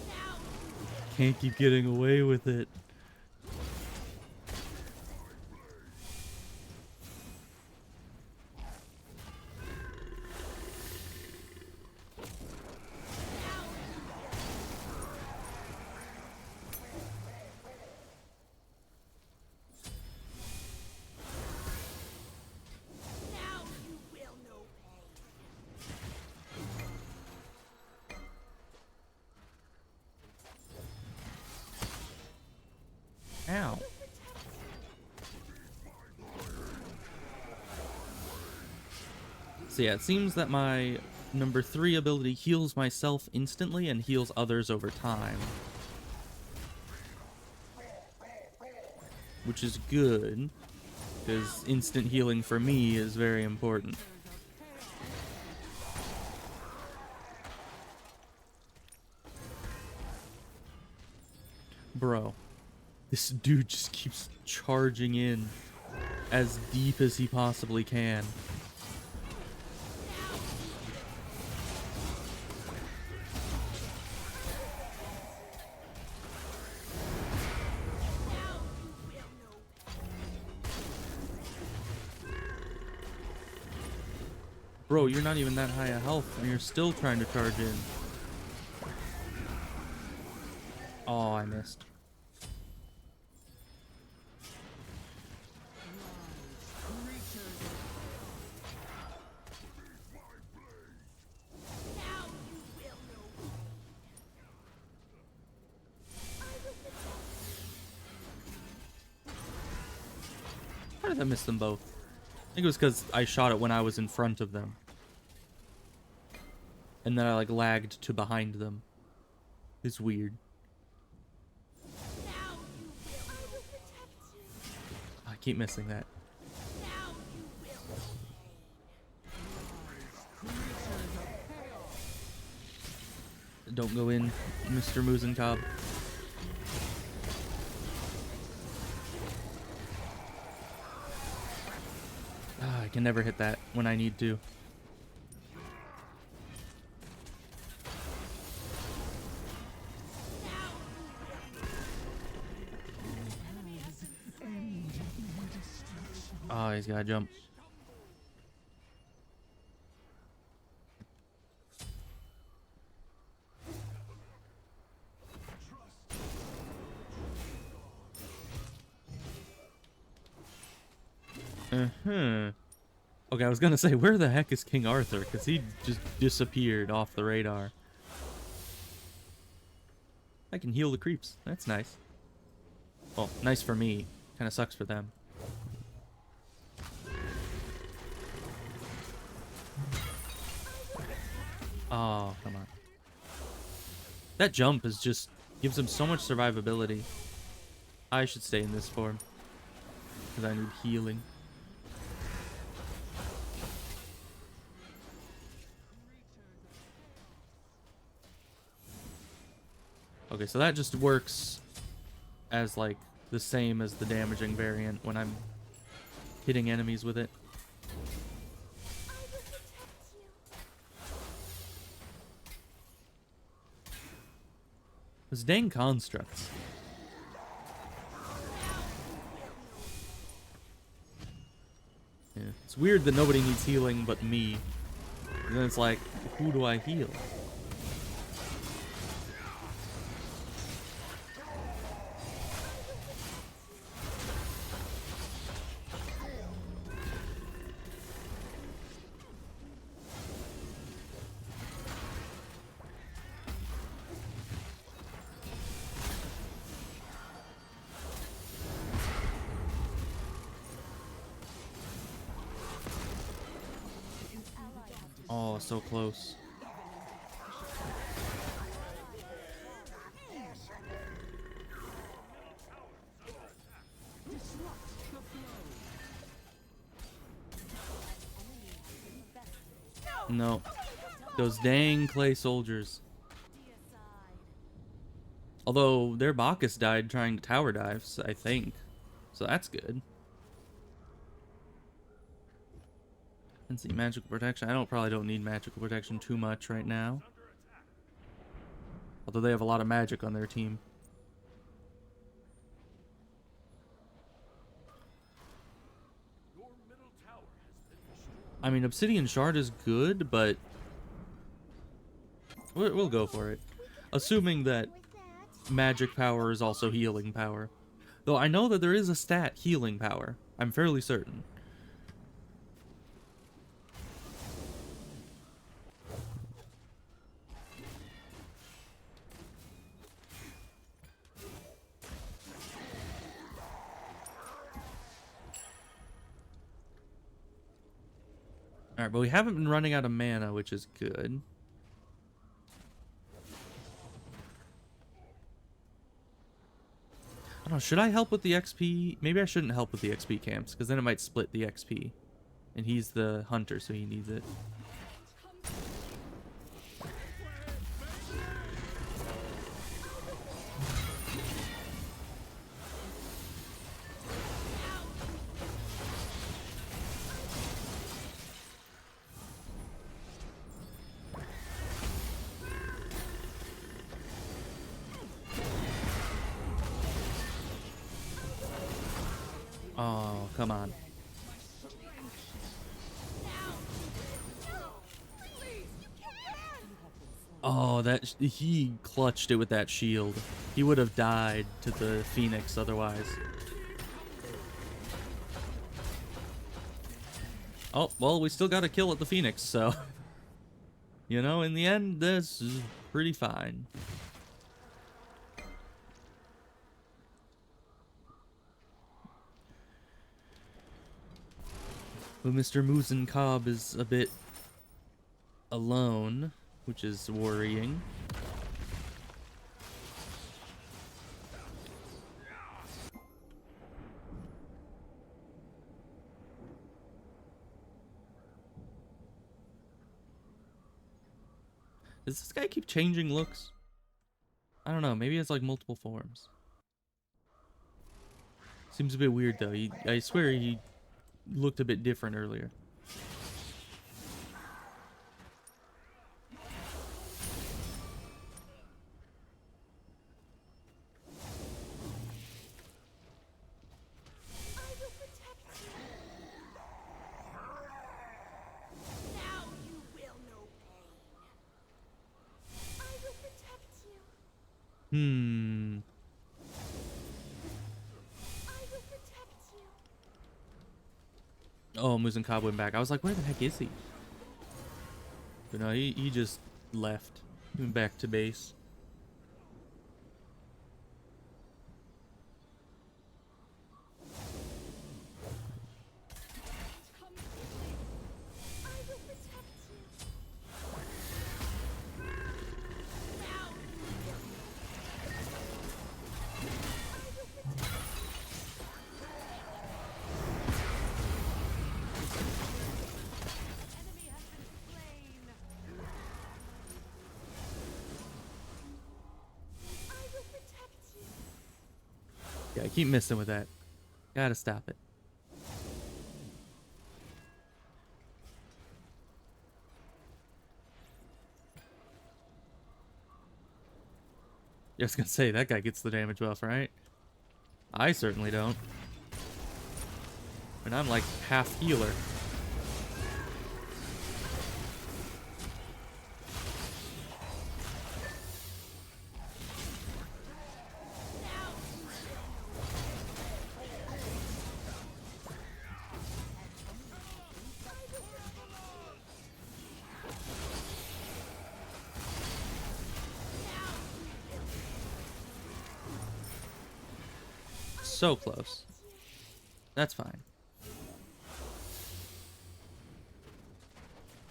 Now Can't keep getting away with it. Now you will know pain. Ow. So yeah, it seems that my number 3 ability heals myself instantly and heals others over time. Which is good, because instant healing for me is very important. Bro, this dude just keeps charging in as deep as he possibly can. Bro, you're not even that high a health, and you're still trying to charge in. Oh, I missed. Now you will know pain. I will protect you. How did I miss them both? I think it was because I shot it when I was in front of them. And then I like lagged to behind them. It's weird. Now you will. I will protect you. I keep missing that. Now you will know pain. Don't go in, Mr. Muzenkob. Ah, I can never hit that when I need to. Oh, he's gotta jump. Uh-huh. Okay, I was gonna say, where the heck is King Arthur? Because he just disappeared off the radar. I can heal the creeps. That's nice. Well, nice for me. Kind of sucks for them. Oh, come on. That jump is just gives him so much survivability. I should stay in this form because I need healing. Okay, so that just works as like the same as the damaging variant when I'm hitting enemies with it. I will protect you. Those dang constructs. Yeah, it's weird that nobody needs healing but me. And then it's like, who do I heal? Oh, so close. No. Those dang clay soldiers. Although their Bacchus died trying to tower dives, I think. So that's good. Let's see, magical protection. Probably don't need magical protection too much right now. Although they have a lot of magic on their team. I mean, Obsidian Shard is good, but we'll go for it. Assuming that magic power is also healing power. Though I know that there is a stat healing power. I'm fairly certain. Alright, but we haven't been running out of mana, which is good. I don't know, should I help with the XP? Maybe I shouldn't help with the XP camps, because then it might split the XP. And he's the hunter, so he needs it. Oh, come on. Oh, he clutched it with that shield. He would have died to the Phoenix otherwise. Oh, well, we still got a kill at the Phoenix, so... You know, in the end, this is pretty fine. But Mr. Muzen Cobb is a bit alone, which is worrying. Does this guy keep changing looks? I don't know, maybe it's like multiple forms. Seems a bit weird though. I swear he looked a bit different earlier. Hmm. Oh, Muzen Cobb went back. I was like, where the heck is he? But no, he just left. He went back to base. Yeah, I keep missing with that. Gotta stop it. I was gonna say, that guy gets the damage buff, right? I certainly don't. And I'm like half healer. So close. That's fine.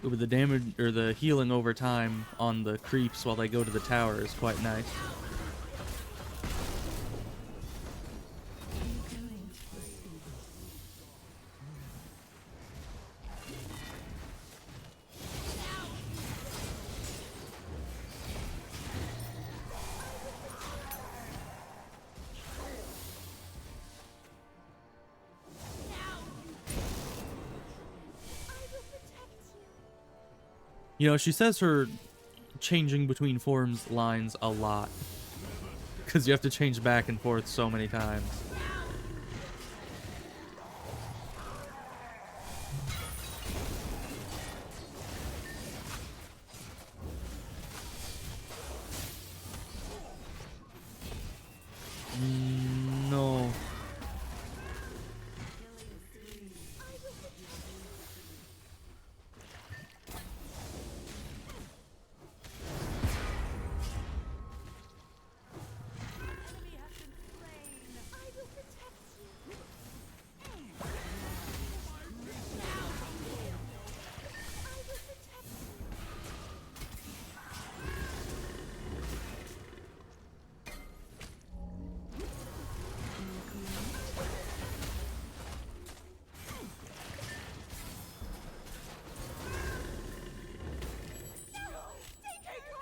With the damage or the healing over time on the creeps while they go to the tower is quite nice. You know, she says her changing between forms lines a lot. Because you have to change back and forth so many times. No.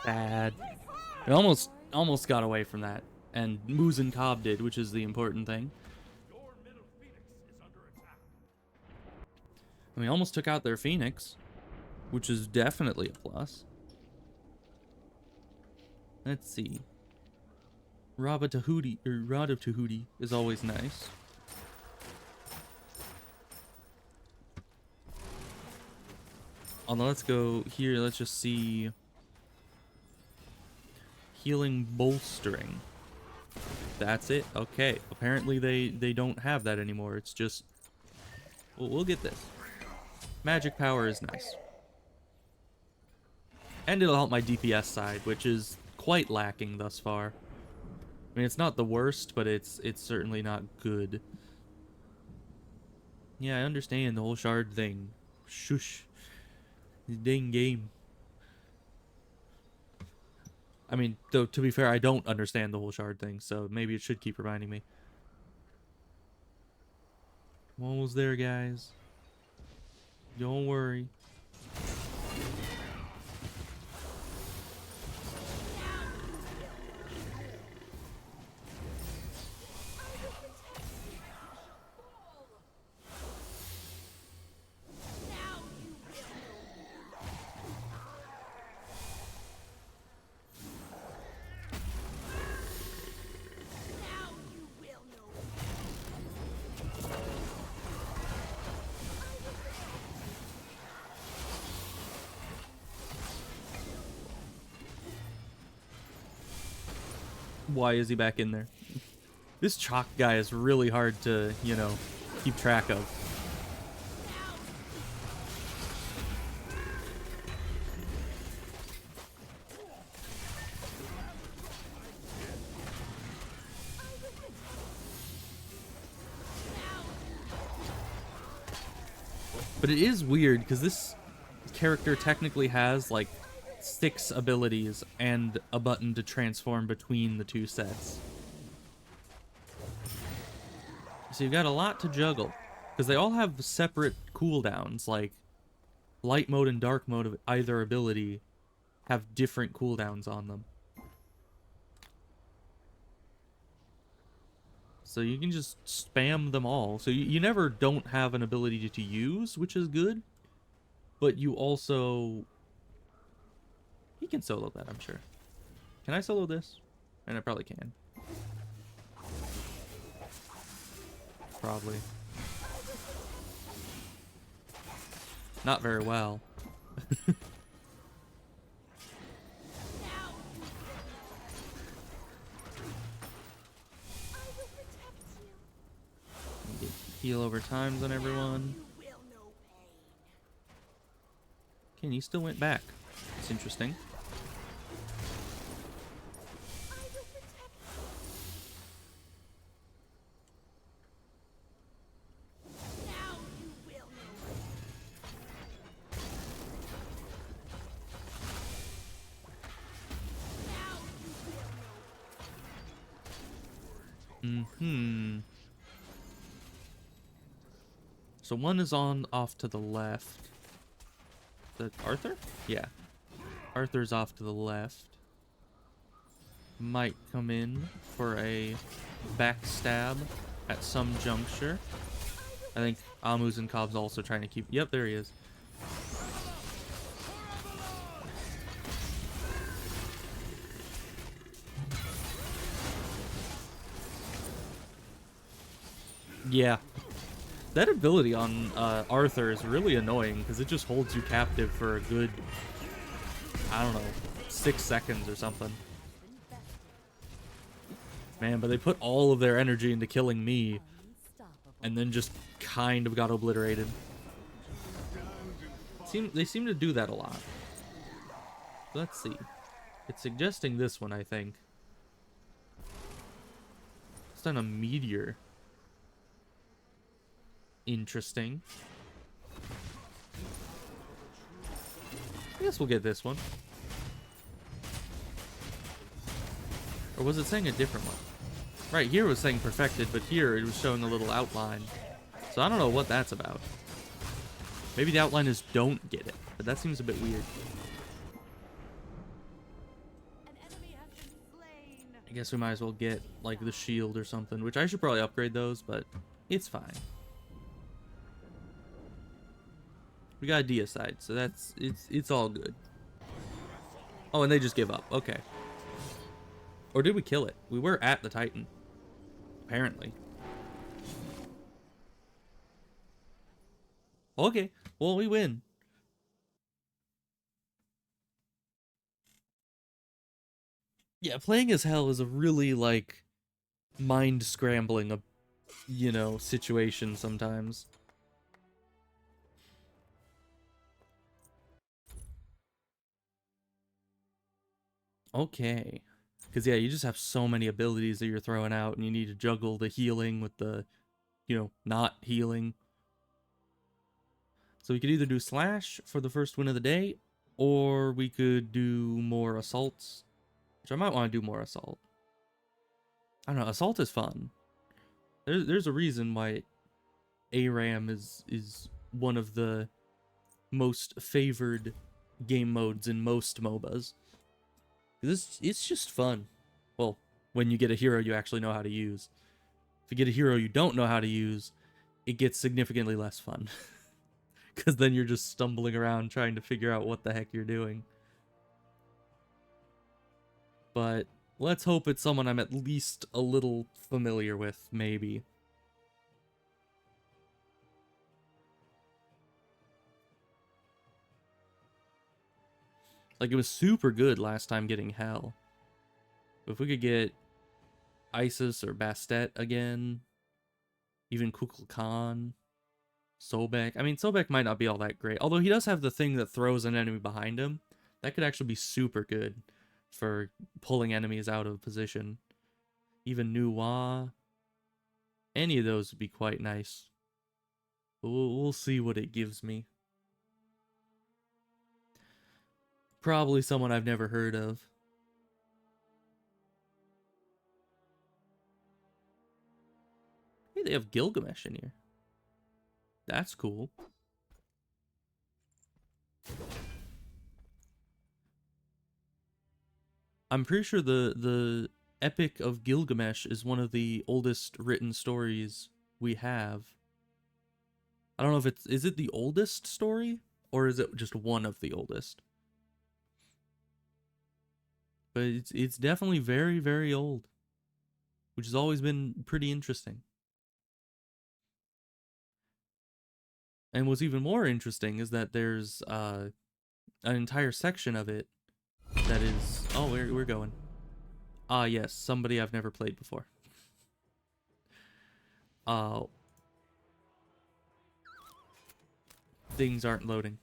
Bad. It almost got away from that. And Moose and Cobb did, which is the important thing. And we almost took out their Phoenix, which is definitely a plus. Let's see. Rod of Tahuti is always nice. Although let's go here, let's just see. Healing bolstering. That's it. Okay. Apparently they don't have that anymore. It's just, well, we'll get this. Magic power is nice. And it'll help my DPS side, which is quite lacking thus far. I mean, it's not the worst, but it's certainly not good. Yeah, I understand the whole shard thing. Shush. The dang game. I mean, though, to be fair, I don't understand the whole shard thing, so maybe it should keep reminding me. I'm almost there, guys. Don't worry. Why is he back in there? This chalk guy is really hard to, you know, keep track of. But it is weird because this character technically has like 6 abilities and a button to transform between the 2 sets. So you've got a lot to juggle because they all have separate cooldowns, like light mode and dark mode of either ability have different cooldowns on them. So you can just spam them all. So you never don't have an ability to use, which is good. But you also... He can solo that, I'm sure. Can I solo this? And I probably can. Probably. Not very well. Get heal over times on everyone. Okay, and he still went back. It's interesting. So one is on off to the left. The Arthur? Yeah. Arthur's off to the left. Might come in for a backstab at some juncture. I think Amu's and Cobb's also trying to keep... Yep, there he is. Yeah. That ability on Arthur is really annoying because it just holds you captive for a good, I don't know, 6 seconds or something. Man, but they put all of their energy into killing me and then just kind of got obliterated. They seem to do that a lot. Let's see. It's suggesting this one, I think. It's done a meteor. Interesting. I guess we'll get this one. Or was it saying a different one? Right, here was saying perfected, but here it was showing a little outline. So I don't know what that's about. Maybe the outline is don't get it, but that seems a bit weird. I guess we might as well get, like, the shield or something, which I should probably upgrade those, but it's fine. We got a deicide, so it's all good. Oh, and they just give up. Okay. Or did we kill it? We were at the Titan. Apparently. Okay. Well, we win. Yeah, playing as hell is a really, like, mind-scrambling, you know, situation sometimes. Okay. Because, yeah, you just have so many abilities that you're throwing out, and you need to juggle the healing with the, you know, not healing. So we could either do Slash for the first win of the day, or we could do more Assaults, which I might want to do more Assault. I don't know, Assault is fun. There's a reason why ARAM is one of the most favored game modes in most MOBAs. It's just fun. Well, when you get a hero you actually know how to use. If you get a hero you don't know how to use, it gets significantly less fun. Because then you're just stumbling around trying to figure out what the heck you're doing. But let's hope it's someone I'm at least a little familiar with, maybe. Like, it was super good last time getting Hell. If we could get Isis or Bastet again, even Kukulkan, Sobek. I mean, Sobek might not be all that great, although he does have the thing that throws an enemy behind him. That could actually be super good for pulling enemies out of position. Even Nuwa. Any of those would be quite nice. But we'll see what it gives me. Probably someone I've never heard of. Hey, they have Gilgamesh in here. That's cool. I'm pretty sure the Epic of Gilgamesh is one of the oldest written stories we have. I don't know if is it the oldest story or is it just one of the oldest? But it's definitely very, very old, which has always been pretty interesting. And what's even more interesting is that there's an entire section of it that is... Oh, we're going. Ah, yes, somebody I've never played before. Things aren't loading.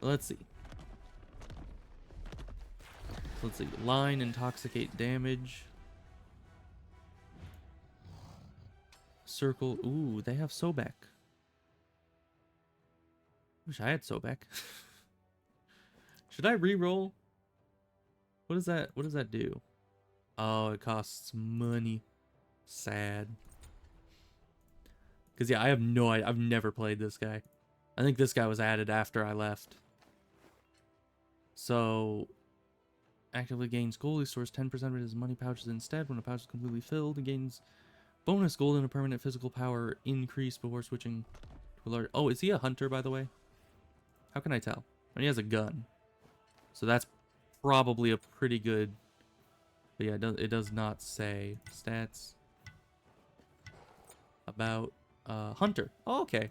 Let's see. Let's see. Line, intoxicate, damage. Circle. Ooh, they have Sobek. Wish I had Sobek. Should I re-roll? What does that do? Oh, it costs money. Sad. Because, yeah, I have no idea. I've never played this guy. I think this guy was added after I left. So, actively gains gold. He stores 10% of his money pouches instead. When a pouch is completely filled, he gains bonus gold and a permanent physical power increase before switching to a large... Oh, is he a hunter, by the way? How can I tell? And he has a gun. So that's probably a pretty good... But yeah, it does not say stats about hunter. Oh, okay.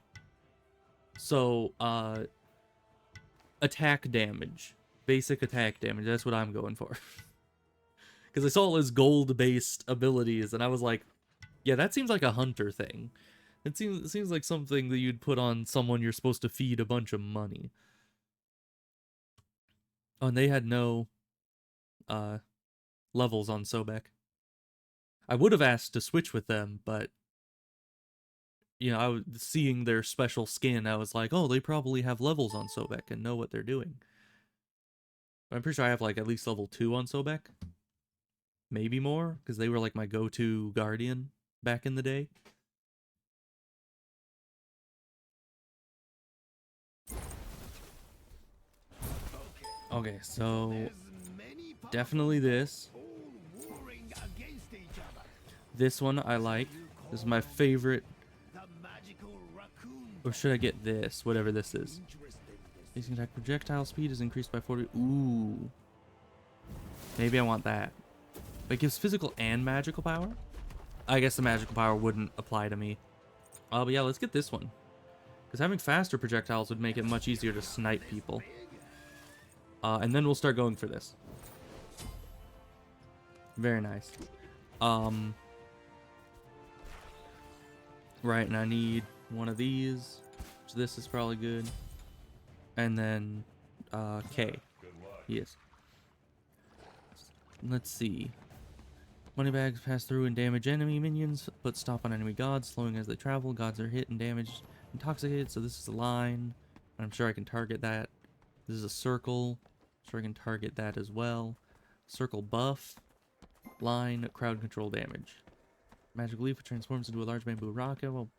So, attack damage. Basic attack damage. That's what I'm going for. Because I saw his gold-based abilities, and I was like, yeah, that seems like a hunter thing. It seems like something that you'd put on someone you're supposed to feed a bunch of money. Oh, and they had no levels on Sobek. I would have asked to switch with them, but you know, I was seeing their special skin. I was like, oh, they probably have levels on Sobek and know what they're doing. But I'm pretty sure I have like at least level 2 on Sobek. Maybe more, because they were like my go-to guardian back in the day. Okay, so definitely this. This one I like. This is my favorite. Or should I get this? Whatever this is. These attack projectile speed is increased by 40. Ooh. Maybe I want that. But it gives physical and magical power? I guess the magical power wouldn't apply to me. But yeah, let's get this one. Because having faster projectiles would make it much easier to snipe people. And then we'll start going for this. Very nice. Right, and I need one of these. So this is probably good. And then, K. Yes. Let's see. Moneybags pass through and damage enemy minions, but stop on enemy gods, slowing as they travel. Gods are hit and damaged, intoxicated, so this is a line. I'm sure I can target that. This is a circle. So I can target that as well. Circle buff. Line, crowd control damage. Magic leaf transforms into a large bamboo rocket while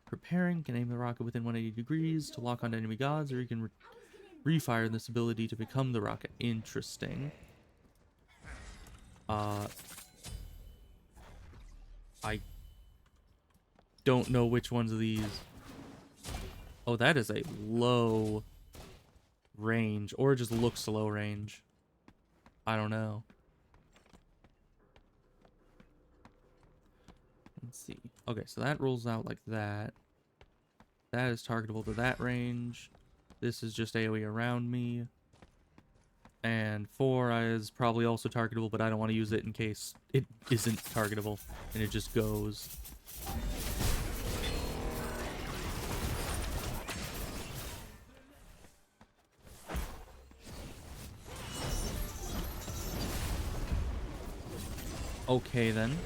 preparing. Can aim the rocket within 180 degrees to lock onto enemy gods, or you can refire this ability to become the rocket. Interesting. I don't know which ones of these. Oh, that is a low range, or it just looks low range. I don't know. Let's see. Okay, so that rolls out like that. That is targetable to that range. This is just AoE around me. And 4 is probably also targetable, but I don't want to use it in case it isn't targetable and it just goes. Okay, then.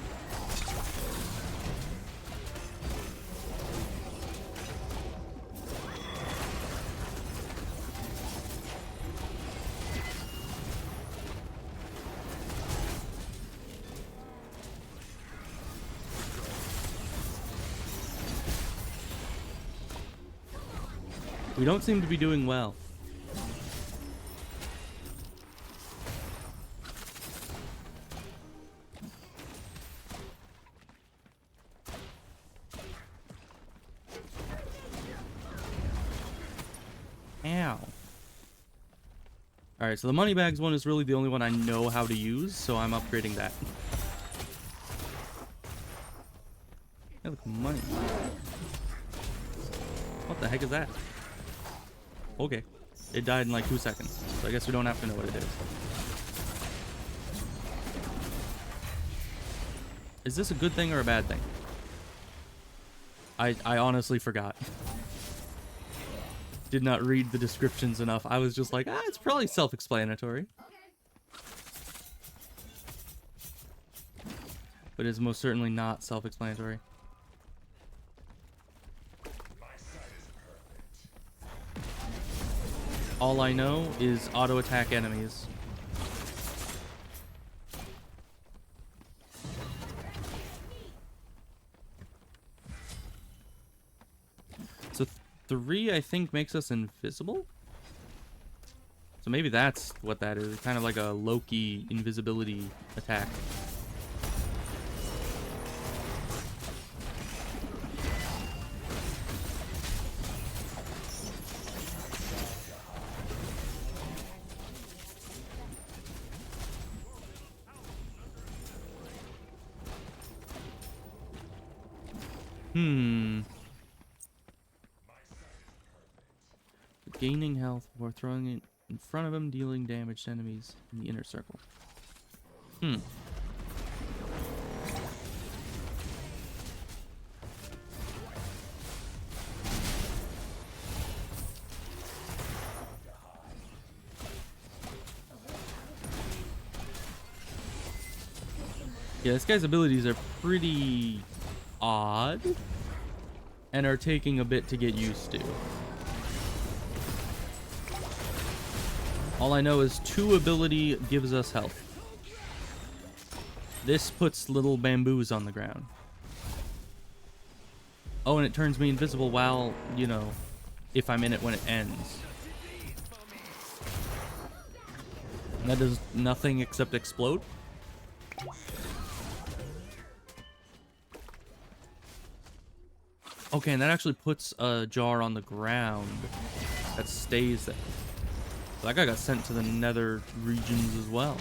We don't seem to be doing well. Ow. Alright, so the money bags one is really the only one I know how to use, so I'm upgrading that. Hey, look, money. What the heck is that? Okay. It died in like 2 seconds, so I guess we don't have to know what it is. Is this a good thing or a bad thing? I honestly forgot. Did not read the descriptions enough. I was just like, it's probably self-explanatory. But it's most certainly not self-explanatory. All I know is auto-attack enemies. So 3, I think, makes us invisible? So maybe that's what that is. Kind of like a Loki invisibility attack. Gaining health before throwing it in front of him, dealing damage to enemies in the inner circle. Yeah, this guy's abilities are pretty odd and are taking a bit to get used to. All I know is 2 ability gives us health. This puts little bamboos on the ground. Oh, and it turns me invisible while, you know, if I'm in it when it ends. And that does nothing except explode. Okay, and that actually puts a jar on the ground that stays there. That guy got sent to the nether regions as well.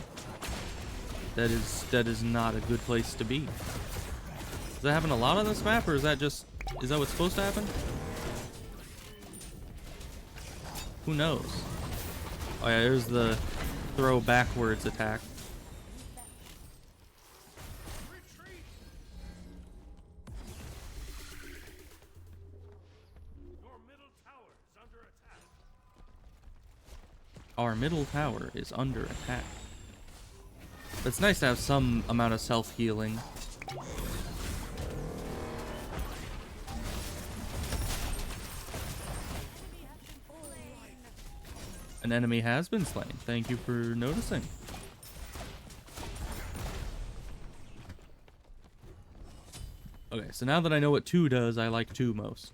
That is not a good place to be. Does that happen a lot on this map, or is that what's supposed to happen? Who knows? Oh yeah, there's the throw backwards attack. Our middle tower is under attack. It's nice to have some amount of self-healing. An enemy has been slain. Thank you for noticing. Okay, so now that I know what 2 does, I like 2 most.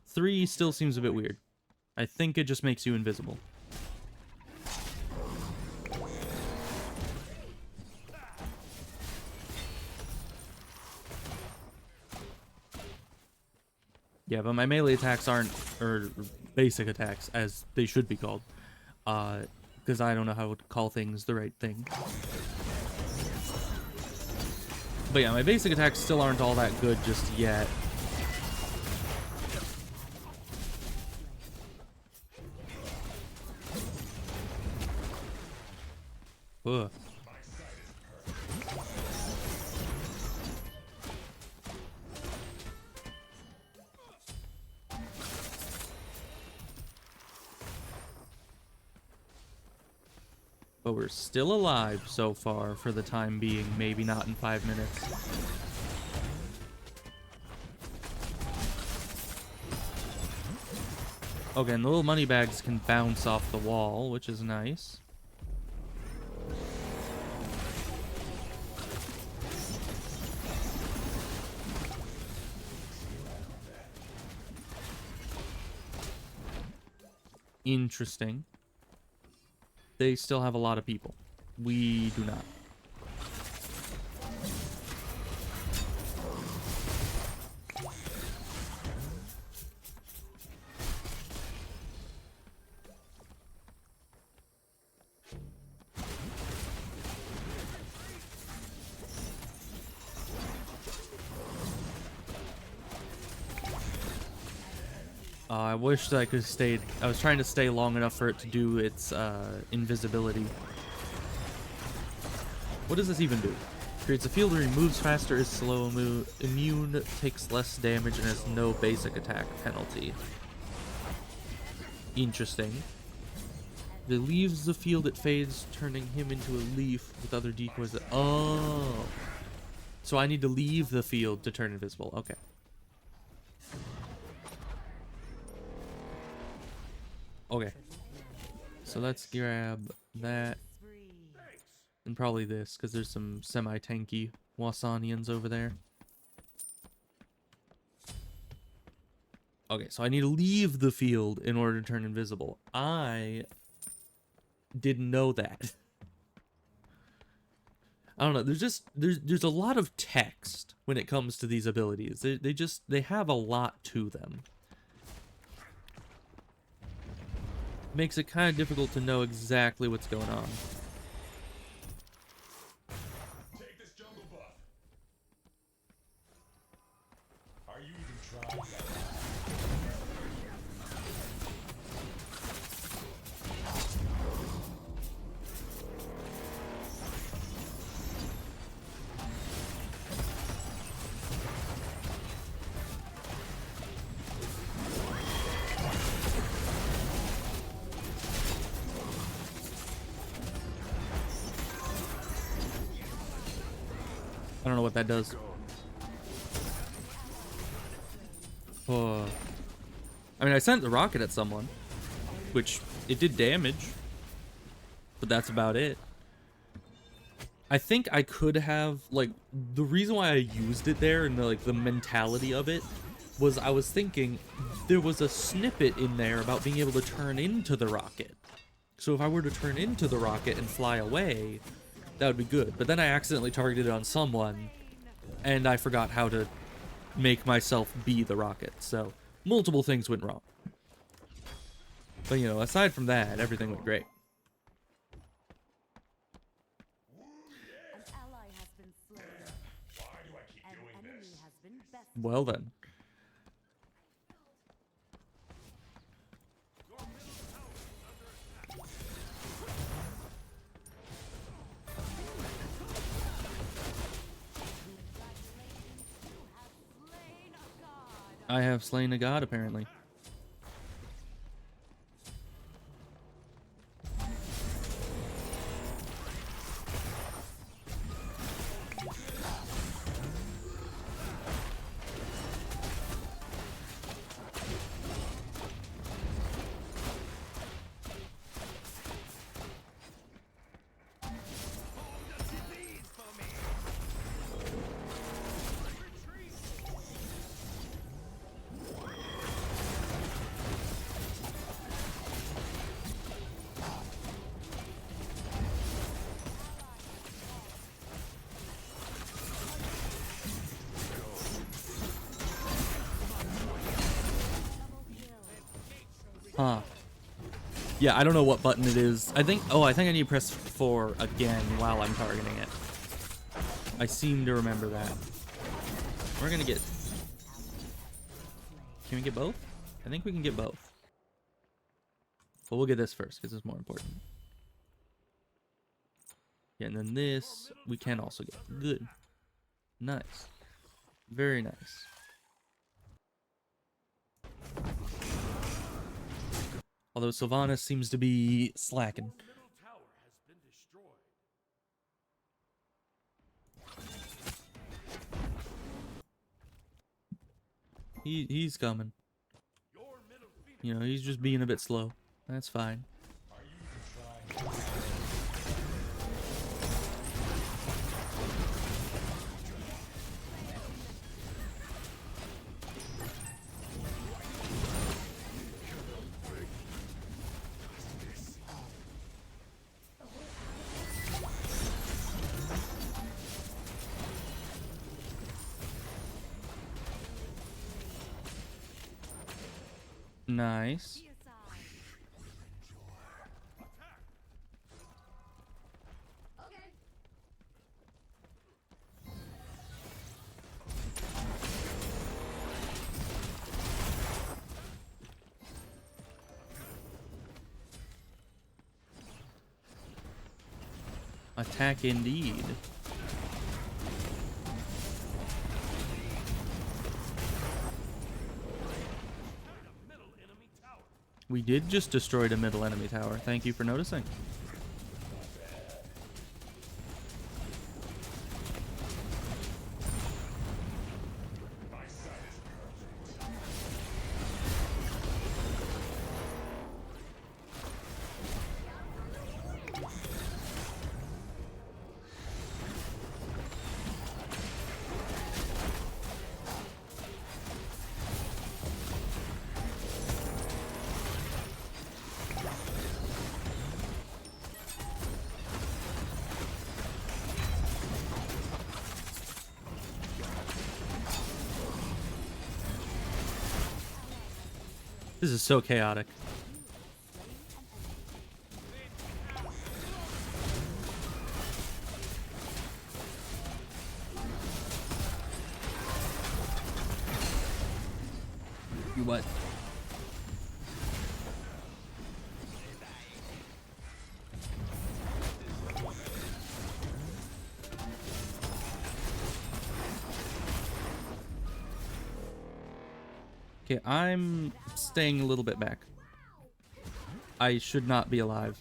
Three still seems a bit weird. I think it just makes you invisible. Yeah, but my melee attacks aren't, or basic attacks, as they should be called. Because I don't know how to call things the right thing. But yeah, my basic attacks still aren't all that good just yet. Ugh. But we're still alive so far for the time being, maybe not in 5 minutes. Okay, and the little money bags can bounce off the wall, which is nice. Interesting. They still have a lot of people. We do not. I wish that I could have stayed. I was trying to stay long enough for it to do its invisibility. What does this even do? Creates a field where he moves faster, is slow, immune, takes less damage, and has no basic attack penalty. Interesting. If it leaves the field, it fades, turning him into a leaf with other decoys that... Oh! So I need to leave the field to turn invisible. Okay. Okay. So let's grab that. And probably this, because there's some semi-tanky Wasanians over there. Okay, so I need to leave the field in order to turn invisible. I didn't know that. I don't know, there's a lot of text when it comes to these abilities. They have a lot to them. Makes it kind of difficult to know exactly what's going on. Take this jungle buff. Are you even trying? I don't know what that does. Oh. I mean, I sent the rocket at someone, which it did damage, but that's about it. I think I could have, like, the reason why I used it there and the mentality of it was I was thinking there was a snippet in there about being able to turn into the rocket. So if I were to turn into the rocket and fly away, that would be good. But then I accidentally targeted it on someone, and I forgot how to make myself be the rocket. So multiple things went wrong. But, you know, aside from that, everything went great. An ally has been slain. Why do I keep An doing enemy this? has been bested. Well then. I have slain a god, apparently. Huh. Yeah, I don't know what button it is. I think I need to press 4 again while I'm targeting it. I seem to remember that. We're gonna get... Can we get both? I think we can get both. But we'll get this first, because it's more important. Yeah, and then this, we can also get. Good. Nice. Very nice. Although Sylvanas seems to be slacking. Middle tower has been destroyed. He's coming. Your middle phoenix. You know, he's just being a bit slow. That's fine. Are you even trying? Nice. Be aside. Okay. Attack indeed. We did just destroy the middle enemy tower. Thank you for noticing. This is so chaotic. You what? Okay, I'm staying a little bit back. I should not be alive.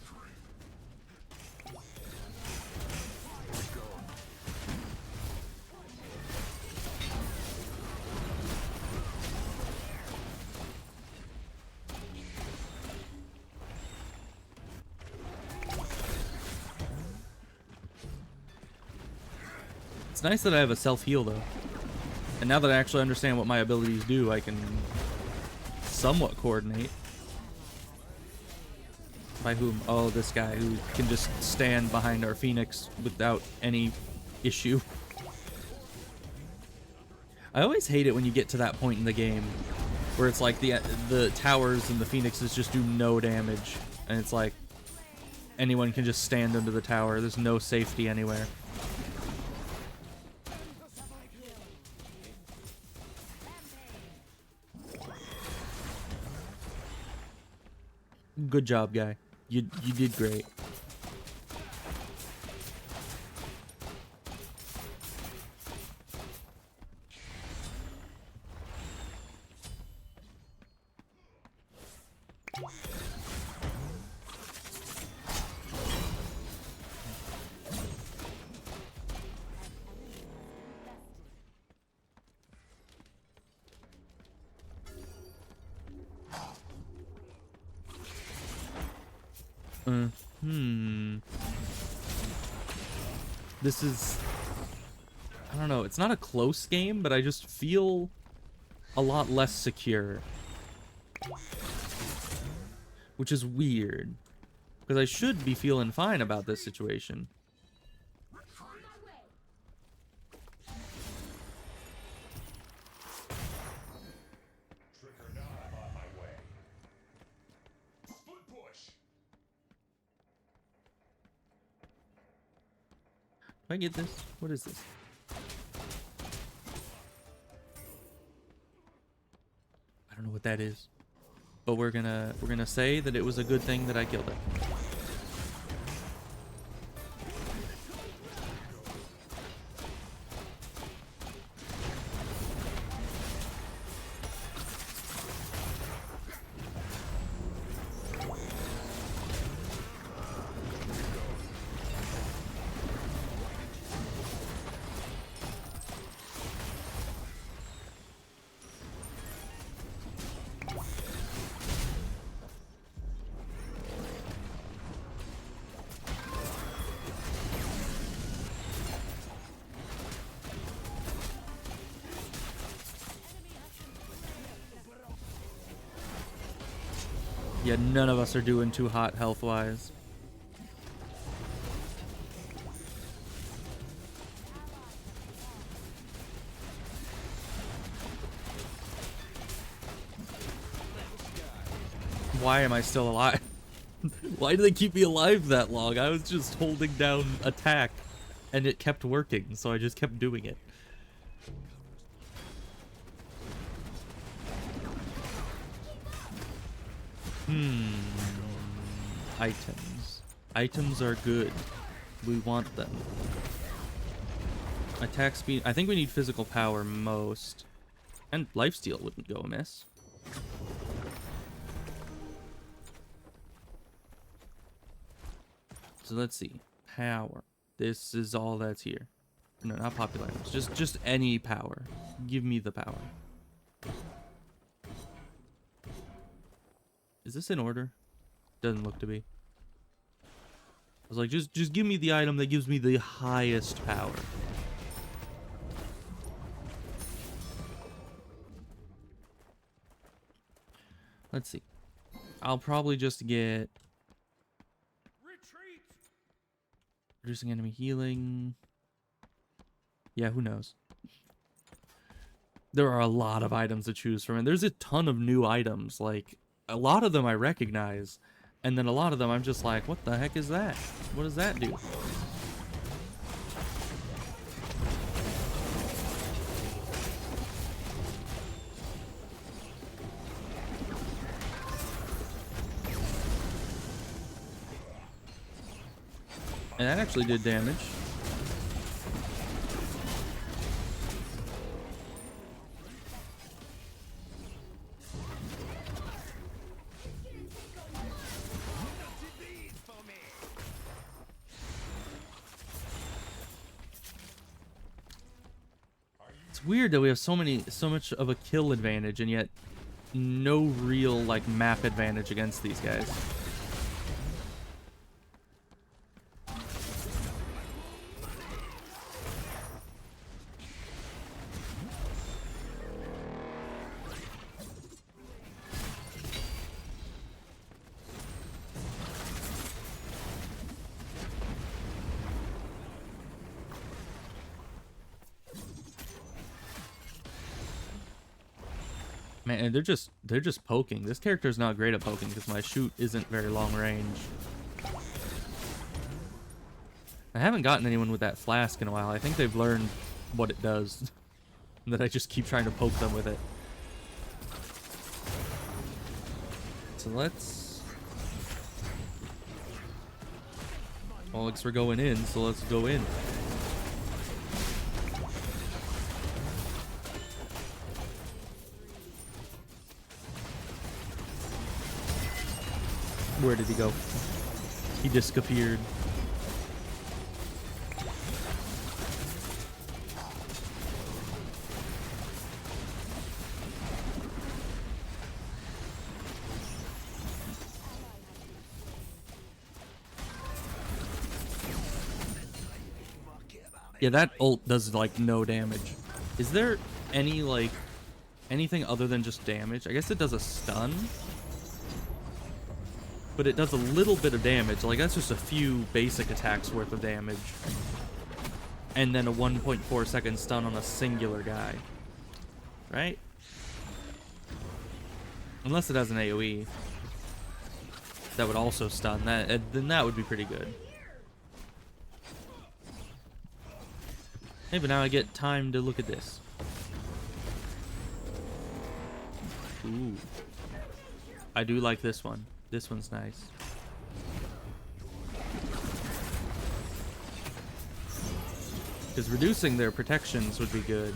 It's nice that I have a self-heal, though. And now that I actually understand what my abilities do, I can somewhat coordinate. By whom? Oh, this guy who can just stand behind our Phoenix without any issue. I always hate it when you get to that point in the game where it's like the towers and the Phoenixes just do no damage. And it's like anyone can just stand under the tower. There's no safety anywhere. Good job, guy. You did great. This is, I don't know, it's not a close game, but I just feel a lot less secure. Which is weird, because I should be feeling fine about this situation. Do I get this? What is this? I don't know what that is. But we're gonna say that it was a good thing that I killed it. Yeah, none of us are doing too hot health-wise. Why am I still alive? Why do they keep me alive that long? I was just holding down attack and it kept working, so I just kept doing it. Items. Items are good. We want them. Attack speed. I think we need physical power most. And lifesteal wouldn't go amiss. So let's see. Power. This is all that's here. No, not popular items. Just any power. Give me the power. Is this in order? Doesn't look to be. I was like, just give me the item that gives me the highest power. Let's see. I'll probably just get Retreat! reducing enemy healing. Yeah, who knows? There are a lot of items to choose from, and there's a ton of new items. Like, a lot of them I recognize, and then a lot of them I'm just like, what the heck is that? What does that do? And that actually did damage. It's weird that we have so much of a kill advantage and yet no real like map advantage against these guys. Man, they're just poking. This character's not great at poking because my shoot isn't very long range. I haven't gotten anyone with that flask in a while. I think they've learned what it does. And that I just keep trying to poke them with it. So let's... Well, we're going in, so let's go in. Where did he go? He disappeared. Yeah, that ult does like no damage. Is there any like anything other than just damage? I guess it does a stun. But it does a little bit of damage. Like, that's just a few basic attacks worth of damage. And then a 1.4 second stun on a singular guy. Right? Unless it has an AoE. That would also stun. Then that would be pretty good. Hey, but now I get time to look at this. Ooh. I do like this one. This one's nice. Because reducing their protections would be good.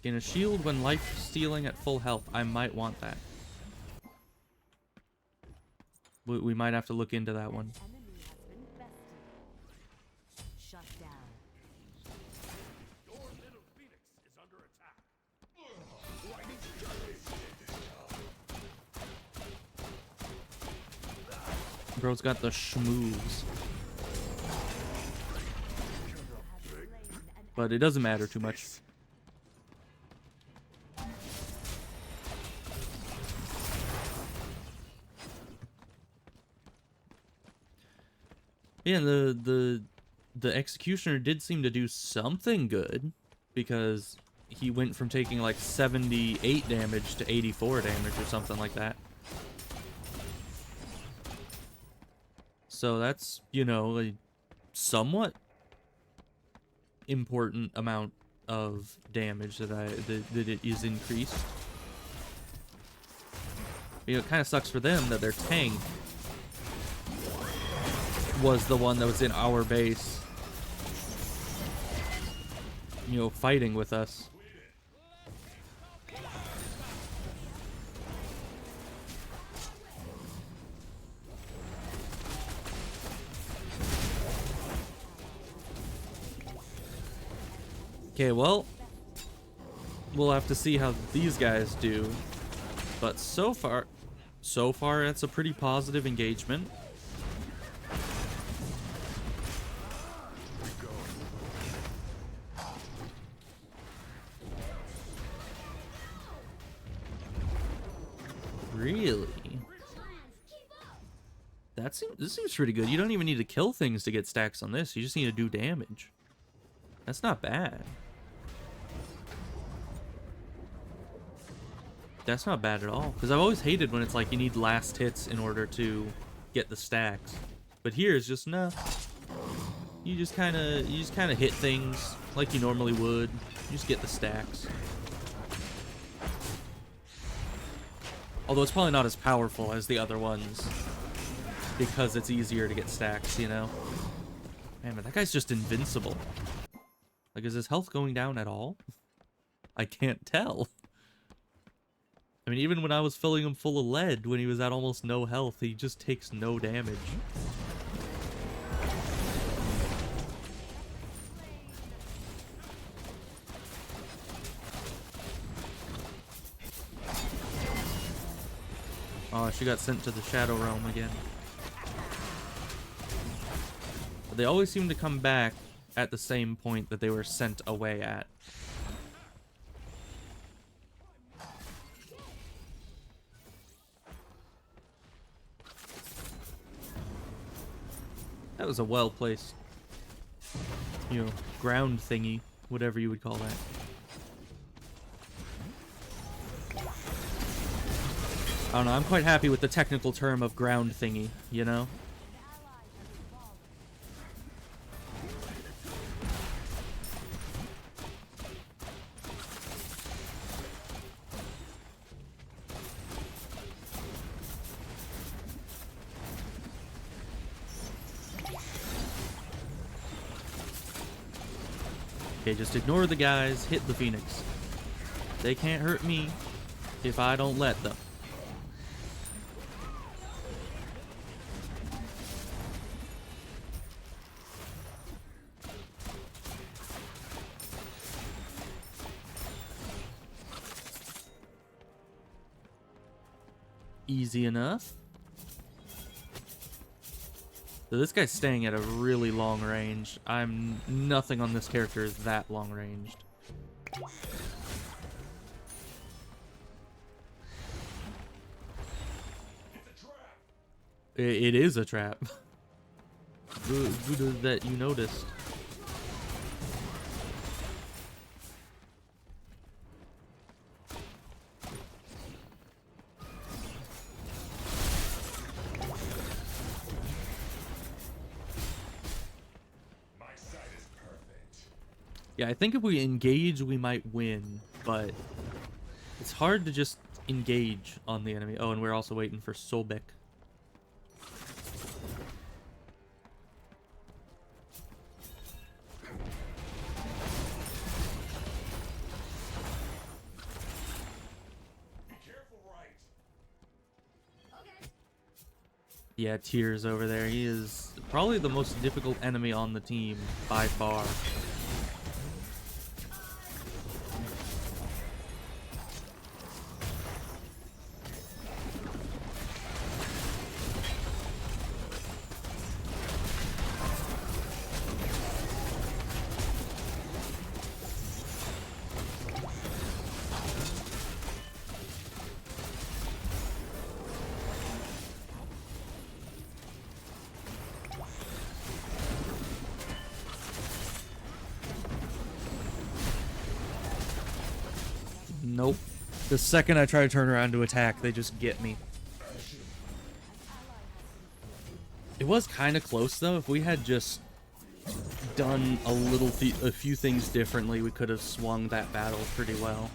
Gain a shield when life stealing at full health. I might want that. We might have to look into that one. Bro's got the schmooves. But it doesn't matter too much. Yeah, the executioner did seem to do something good. because he went from taking like 78 damage to 84 damage or something like that. So that's, you know, a somewhat important amount of damage that that it is increased. You know, it kind of sucks for them that their tank was the one that was in our base, you know, fighting with us. Okay, well, we'll have to see how these guys do. But so far, that's a pretty positive engagement. Really? This seems pretty good. You don't even need to kill things to get stacks on this. You just need to do damage. That's not bad. That's not bad at all. Because I've always hated when it's like you need last hits in order to get the stacks. But here it's just no. You just kind of hit things like you normally would. You just get the stacks. Although it's probably not as powerful as the other ones, because it's easier to get stacks, you know? Man, but that guy's just invincible. Like, is his health going down at all? I can't tell. I mean, even when I was filling him full of lead, when he was at almost no health, he just takes no damage. Oh, she got sent to the Shadow Realm again. But they always seem to come back at the same point that they were sent away at. That was a well-placed, you know, ground thingy, whatever you would call that. I don't know, I'm quite happy with the technical term of ground thingy, you know? Okay, just ignore the guys, hit the Phoenix. They can't hurt me if I don't let them. Easy enough. So this guy's staying at a really long range. Nothing on this character is that long ranged. It is a trap. Good that you noticed. Yeah, I think if we engage, we might win, but it's hard to just engage on the enemy. Oh, and we're also waiting for Sobek. Yeah, Tears over there. He is probably the most difficult enemy on the team by far. Nope. The second I try to turn around to attack, they just get me. It was kind of close though. If we had just done a few things differently, we could have swung that battle pretty well.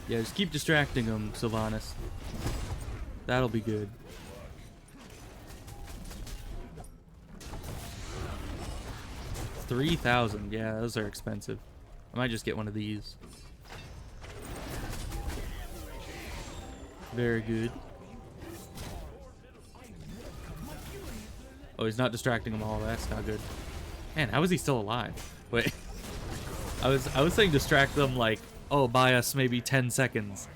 Yeah, just keep distracting him, Sylvanas. That'll be good. $3,000. Yeah, those are expensive. I might just get one of these. Very good. Oh, he's not distracting them all. That's not good. Man, how is he still alive? Wait. I was saying distract them like, oh, buy us maybe 10 seconds.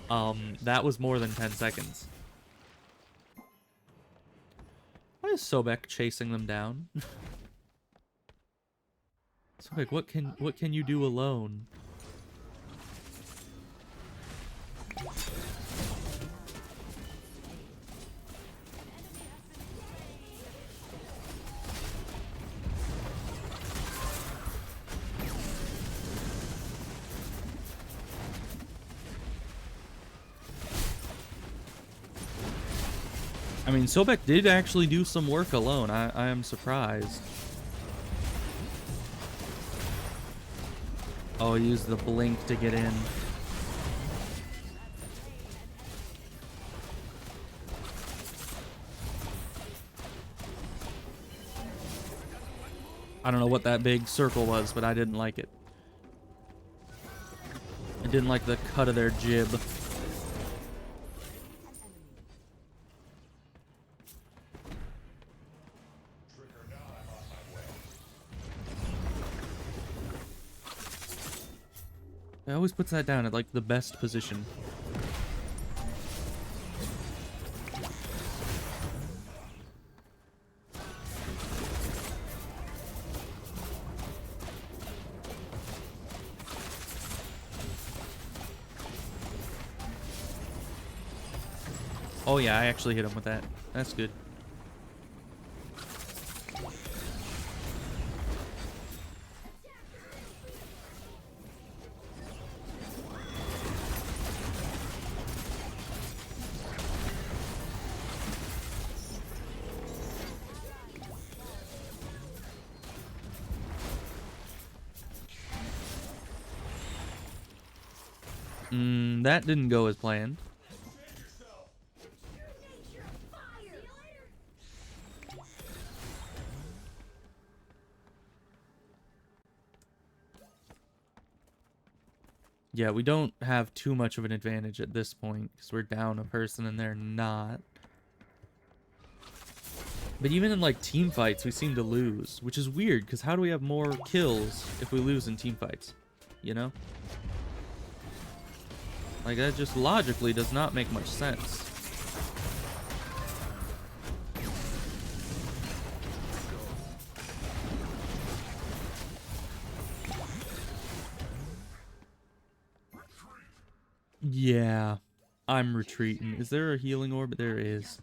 That was more than 10 seconds. Why is Sobek chasing them down? Sobek, what can you do alone? I mean, Sobek did actually do some work alone. I am surprised. Oh, use the blink to get in. I don't know what that big circle was, but I didn't like it. I didn't like the cut of their jib. It always puts that down at like the best position. Oh yeah, I actually hit him with that. That's good. That didn't go as planned. Yeah, we don't have too much of an advantage at this point because we're down a person and they're not. But even in like team fights, we seem to lose, which is weird because how do we have more kills if we lose in team fights? You know? Like, that just logically does not make much sense. Yeah, I'm retreating. Is there a healing orb? There is.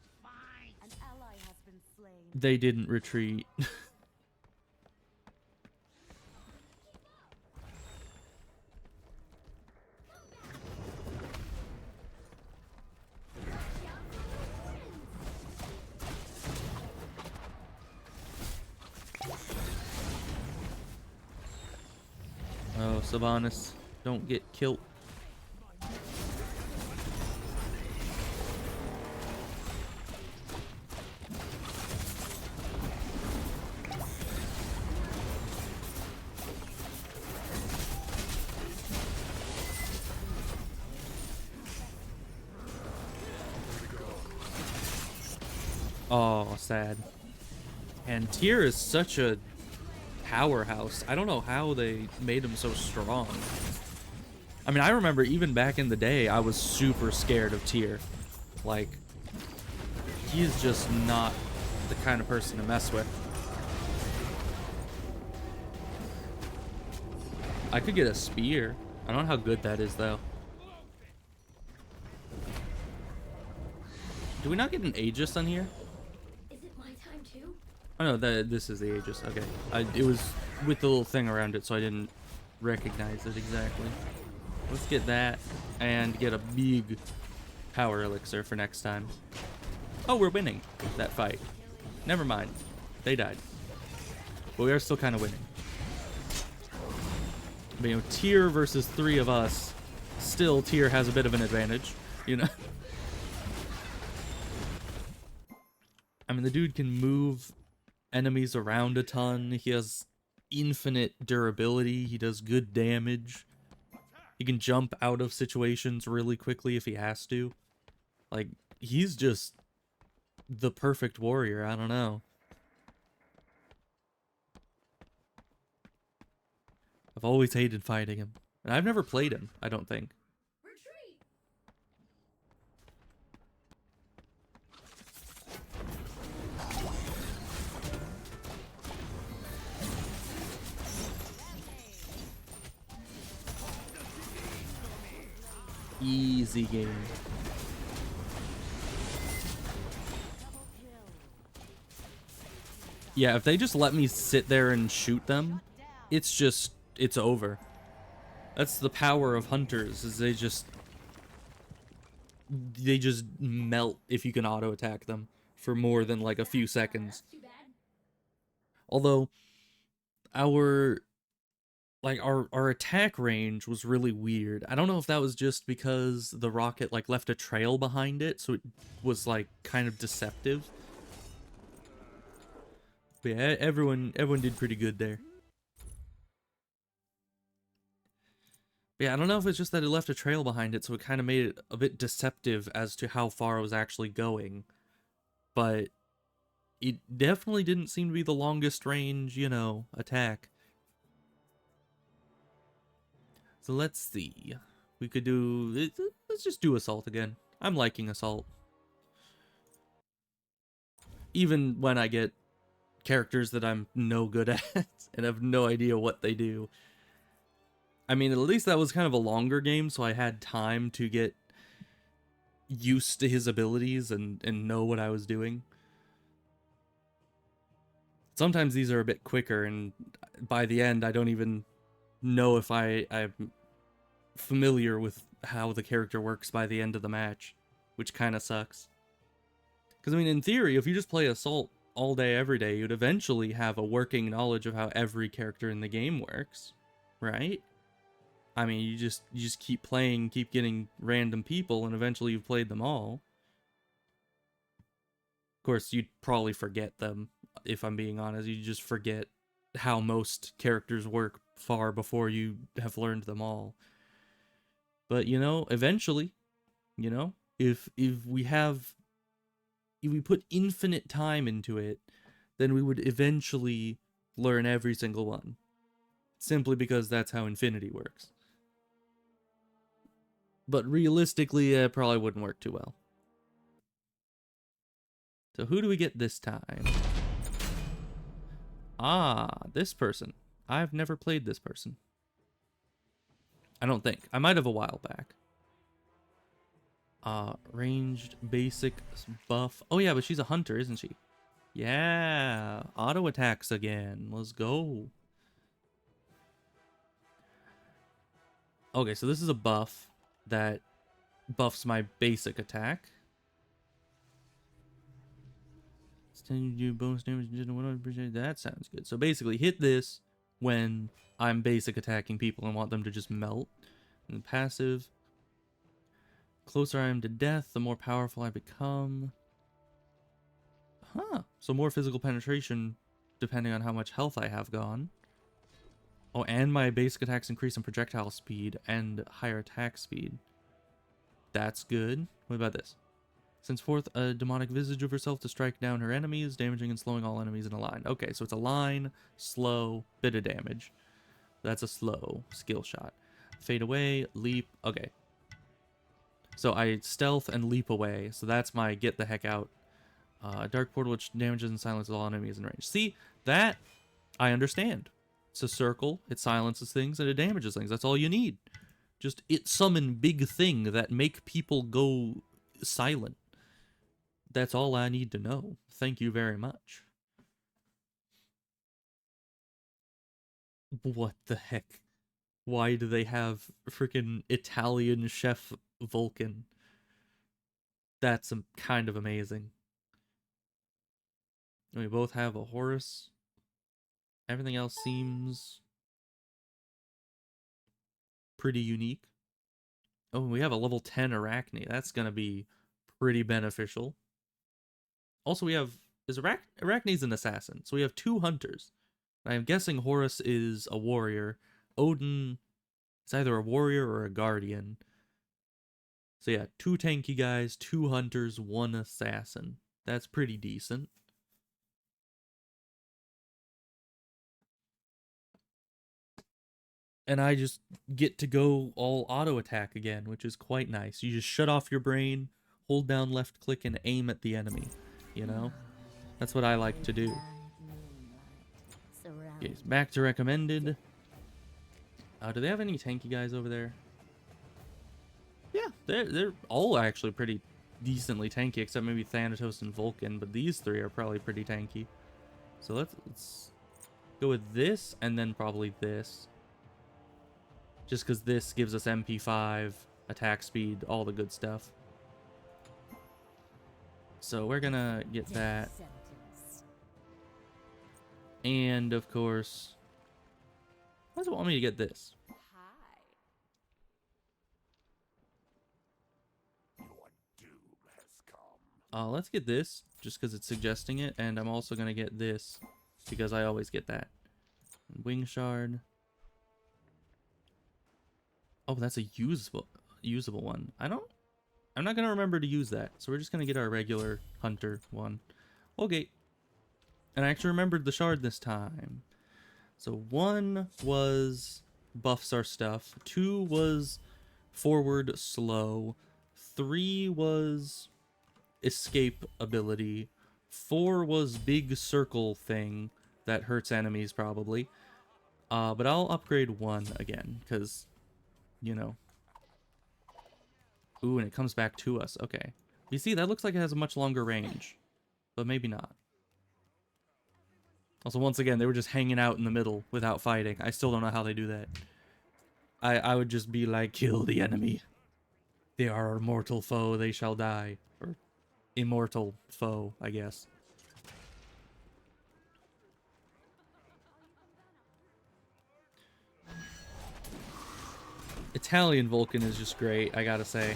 They didn't retreat. Oh, Sylvanas, don't get killed. Oh, sad. And Tyr is such a powerhouse. I don't know how they made him so strong. I mean, I remember even back in the day, I was super scared of Tyr. Like, he is just not the kind of person to mess with. I could get a spear. I don't know how good that is, though. Do we not get an Aegis on here? Oh no, this is the Aegis. Okay, it was with the little thing around it, so I didn't recognize it exactly. Let's get that and get a big power elixir for next time. Oh, we're winning that fight. Never mind, they died, but we are still kind of winning. But, you know, tier versus 3 of us, still tier has a bit of an advantage, you know. I mean, the dude can move enemies around a ton. He has infinite durability. He does good damage. He can jump out of situations really quickly if he has to. Like, he's just the perfect warrior. I don't know. I've always hated fighting him. And I've never played him, I don't think. Retreat. Easy game. Yeah, if they just let me sit there and shoot them, it's over. That's the power of hunters, is they just melt if you can auto attack them for more than like a few seconds. Too bad. Although our attack range was really weird. I don't know if that was just because the rocket like left a trail behind it, so it was like kind of deceptive. But yeah, everyone did pretty good there. But yeah, I don't know if it's just that it left a trail behind it, so it kind of made it a bit deceptive as to how far it was actually going. But it definitely didn't seem to be the longest range, you know, attack. So let's see. We could do... Let's just do Assault again. I'm liking Assault. Even when I get characters that I'm no good at and have no idea what they do. I mean, at least that was kind of a longer game, so I had time to get used to his abilities and know what I was doing. Sometimes these are a bit quicker, and by the end, I don't even know if I'm familiar with how the character works by the end of the match, which kind of sucks. Because, I mean, in theory, if you just play Assault all day, every day, you'd eventually have a working knowledge of how every character in the game works, right? I mean, you just keep playing, keep getting random people, and eventually you've played them all. Of course, you'd probably forget them, if I'm being honest. You just forget how most characters work far before you have learned them all. But, you know, eventually, you know, if we put infinite time into it, then we would eventually learn every single one. Simply because that's how infinity works. But realistically, it probably wouldn't work too well. So who do we get this time? Ah, this person. I've never played this person. I don't think. I might have a while back. Ranged basic buff. Oh yeah, but she's a hunter, isn't she? Yeah, auto attacks again. Let's go. Okay, so this is a buff that buffs my basic attack. You bonus damage. That sounds good. So basically, hit this when I'm basic attacking people and want them to just melt. And passive. Closer I am to death, the more powerful I become. Huh. So more physical penetration depending on how much health I have gone. Oh, and my basic attacks increase in projectile speed and higher attack speed. That's good. What about this? Sends forth a demonic visage of herself to strike down her enemies, damaging and slowing all enemies in a line. Okay, so it's a line, slow, bit of damage. That's a slow skill shot. Fade away, leap. Okay. So I stealth and leap away. So that's my get the heck out. Dark portal which damages and silences all enemies in range. See, that I understand. It's a circle, it silences things, and it damages things. That's all you need. Just it summon big thing that make people go silent. That's all I need to know. Thank you very much. What the heck? Why do they have freaking Italian chef Vulcan? That's kind of amazing. We both have a Horus. Everything else seems pretty unique. Oh, we have a level 10 Arachne. That's going to be pretty beneficial. Also, we have... Arachne's an assassin, so we have 2 hunters. I'm guessing Horus is a warrior. Odin is either a warrior or a guardian. So yeah, 2 tanky guys, 2 hunters, 1 assassin. That's pretty decent. And I just get to go all auto attack again, which is quite nice. You just shut off your brain, hold down left click, and aim at the enemy. You know? That's what I like to do. Okay, back to recommended. Do they have any tanky guys over there? Yeah, they're all actually pretty decently tanky, except maybe Thanatos and Vulcan, but these 3 are probably pretty tanky. So let's go with this, and then probably this. Just because this gives us MP5, attack speed, all the good stuff. So we're gonna get that. And, of course... Why does it want me to get this? Let's get this, just because it's suggesting it, and I'm also going to get this, because I always get that. Wing Shard. Oh, that's a usable one. I'm not going to remember to use that, so we're just going to get our regular Hunter one. Okay. And I actually remembered the shard this time. So 1 was buffs our stuff, 2 was forward slow, 3 was... escape ability, 4 was big circle thing that hurts enemies probably, but I'll upgrade 1 again because, you know. Ooh, and it comes back to us. Okay, you see, that looks like it has a much longer range, but maybe not. Also, once again, they were just hanging out in the middle without fighting. I still don't know how they do that. I would just be like, kill the enemy, they are our mortal foe, they shall die. Or immortal foe, I guess. Italian Vulcan is just great, I gotta say.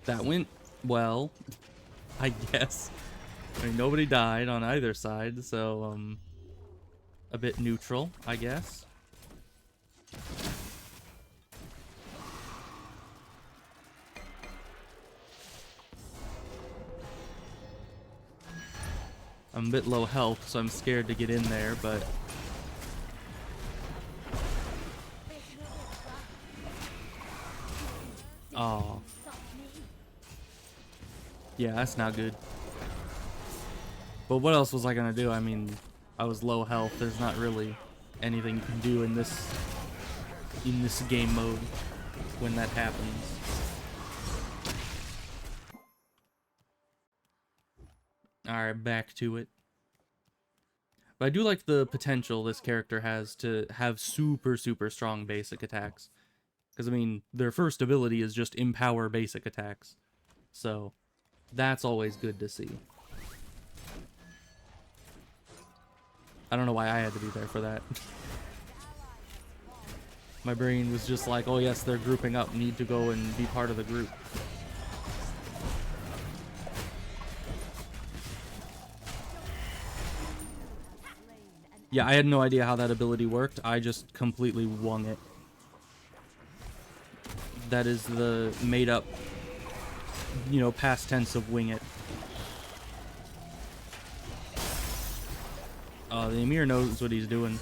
That went well, I guess. I mean, nobody died on either side, so, a bit neutral, I guess. I'm a bit low health, so I'm scared to get in there, but... Oh. Yeah, that's not good. But what else was I gonna do? I mean, I was low health. There's not really anything you can do in this game mode when that happens. Alright, back to it. But I do like the potential this character has to have super, super strong basic attacks. Because, I mean, their first ability is just empower basic attacks. So, that's always good to see. I don't know why I had to be there for that. My brain was just like, oh yes, they're grouping up, need to go and be part of the group. Yeah, I had no idea how that ability worked. I just completely wung it. That is the made up, you know, past tense of wing it. The Emir knows what he's doing.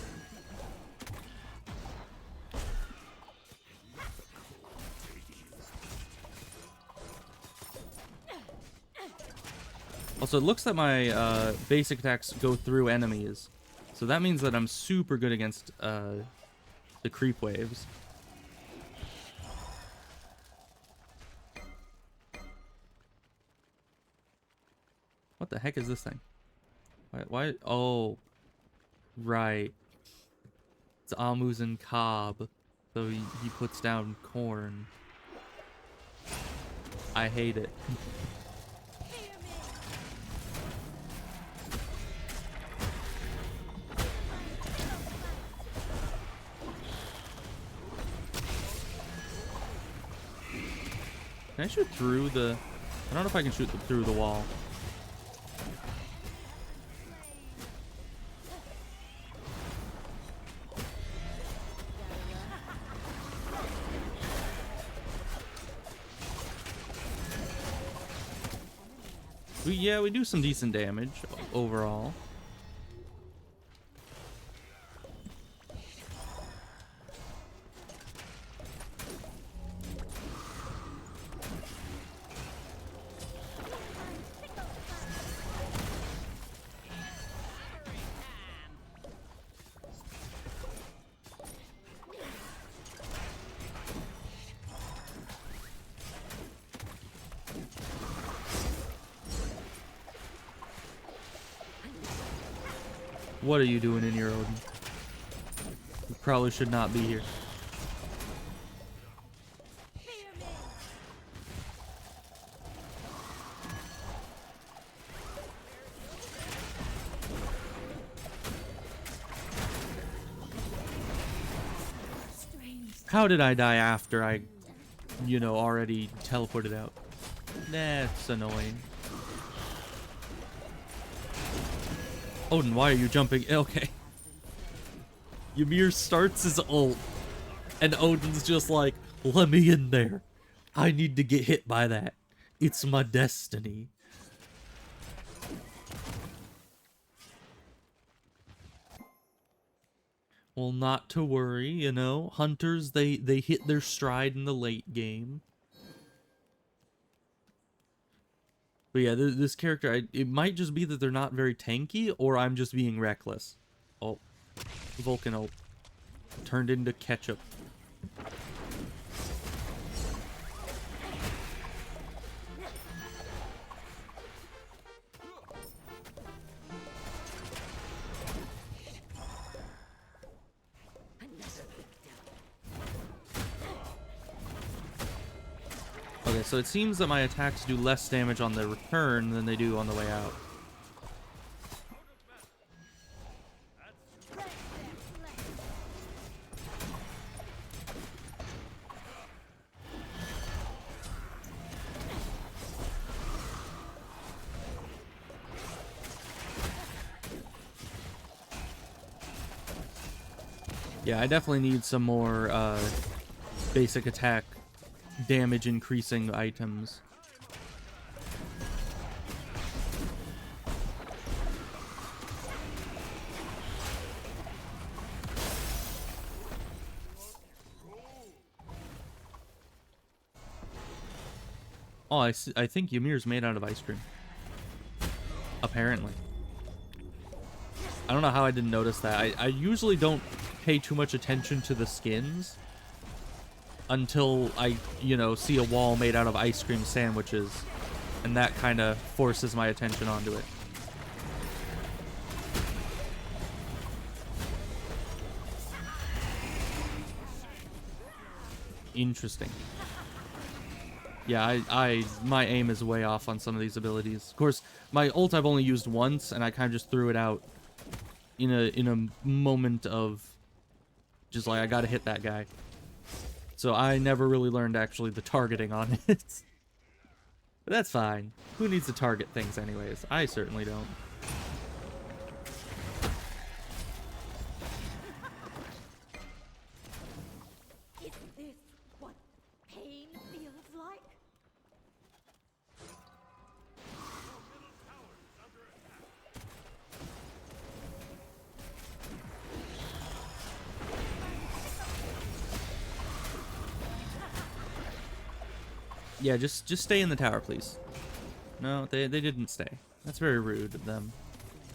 Also, it looks that my basic attacks go through enemies. So that means that I'm super good against the creep waves. What the heck is this thing? Why? Oh, right. It's Amu's and Cobb. So he puts down corn. I hate it. Can I shoot through the... I don't know if I can shoot through the wall. Yeah, we do some decent damage overall. What are you doing in here, Odin? You probably should not be here. How did I die after I, you know, already teleported out? That's annoying. Odin, why are you jumping? Okay. Ymir starts his ult, and Odin's just like, let me in there. I need to get hit by that. It's my destiny. Well, not to worry, you know. Hunters, they hit their stride in the late game. But yeah, this character, it might just be that they're not very tanky, or I'm just being reckless. Oh, Vulcan ult. Turned into ketchup. Okay, so it seems that my attacks do less damage on the return than they do on the way out. Yeah, I definitely need some more basic attack damage increasing items. Oh, I think Ymir's made out of ice cream. Apparently. I don't know how I didn't notice that. I usually don't pay too much attention to the skins until I, you know, see a wall made out of ice cream sandwiches, and that kind of forces my attention onto it. Interesting. Yeah, my aim is way off on some of these abilities. Of course, my ult I've only used once, and I kind of just threw it out in a moment of just like, I gotta hit that guy. So I never really learned actually the targeting on it. But that's fine. Who needs to target things anyways? I certainly don't. Is this what pain feels like? Yeah, just stay in the tower, please. No, they didn't stay. That's very rude of them.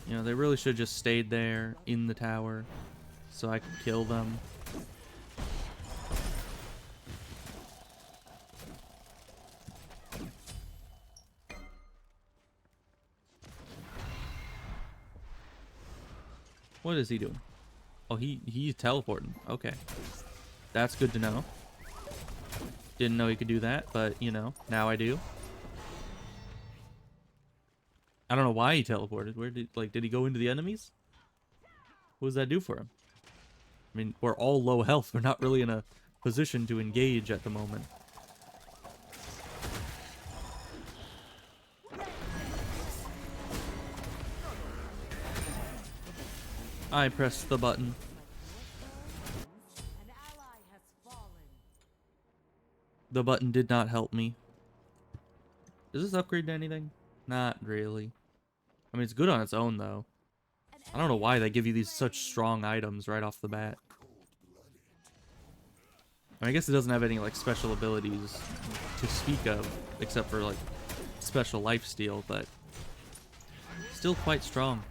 You know, they really should have just stayed there in the tower so I could kill them. What is he doing? Oh, he's teleporting. Okay. That's good to know. Didn't know he could do that, but, you know, now I do. I don't know why he teleported. Where did he go into the enemies? What does that do for him? I mean, we're all low health. We're not really in a position to engage at the moment. I pressed the button. An ally has fallen. The button did not help me. Does this upgrade to anything? Not really. I mean, it's good on its own, though. I don't know why they give you these such strong items right off the bat. I mean, I guess it doesn't have any, like, special abilities to speak of, except for, like, special lifesteal, but still quite strong.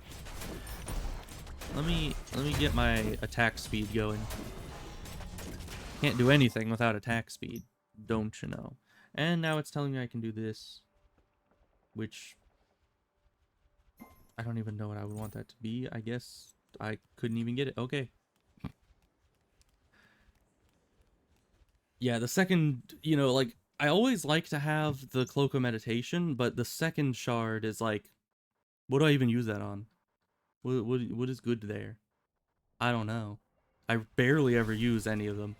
Let me get my attack speed going. Can't do anything without attack speed, don't you know? And now it's telling me I can do this, which I don't even know what I would want that to be. I guess I couldn't even get it. Okay. Yeah, the second, you know, like, I always like to have the Cloak of Meditation, but the second shard is like, what do I even use that on? What is good there? I don't know. I barely ever use any of them.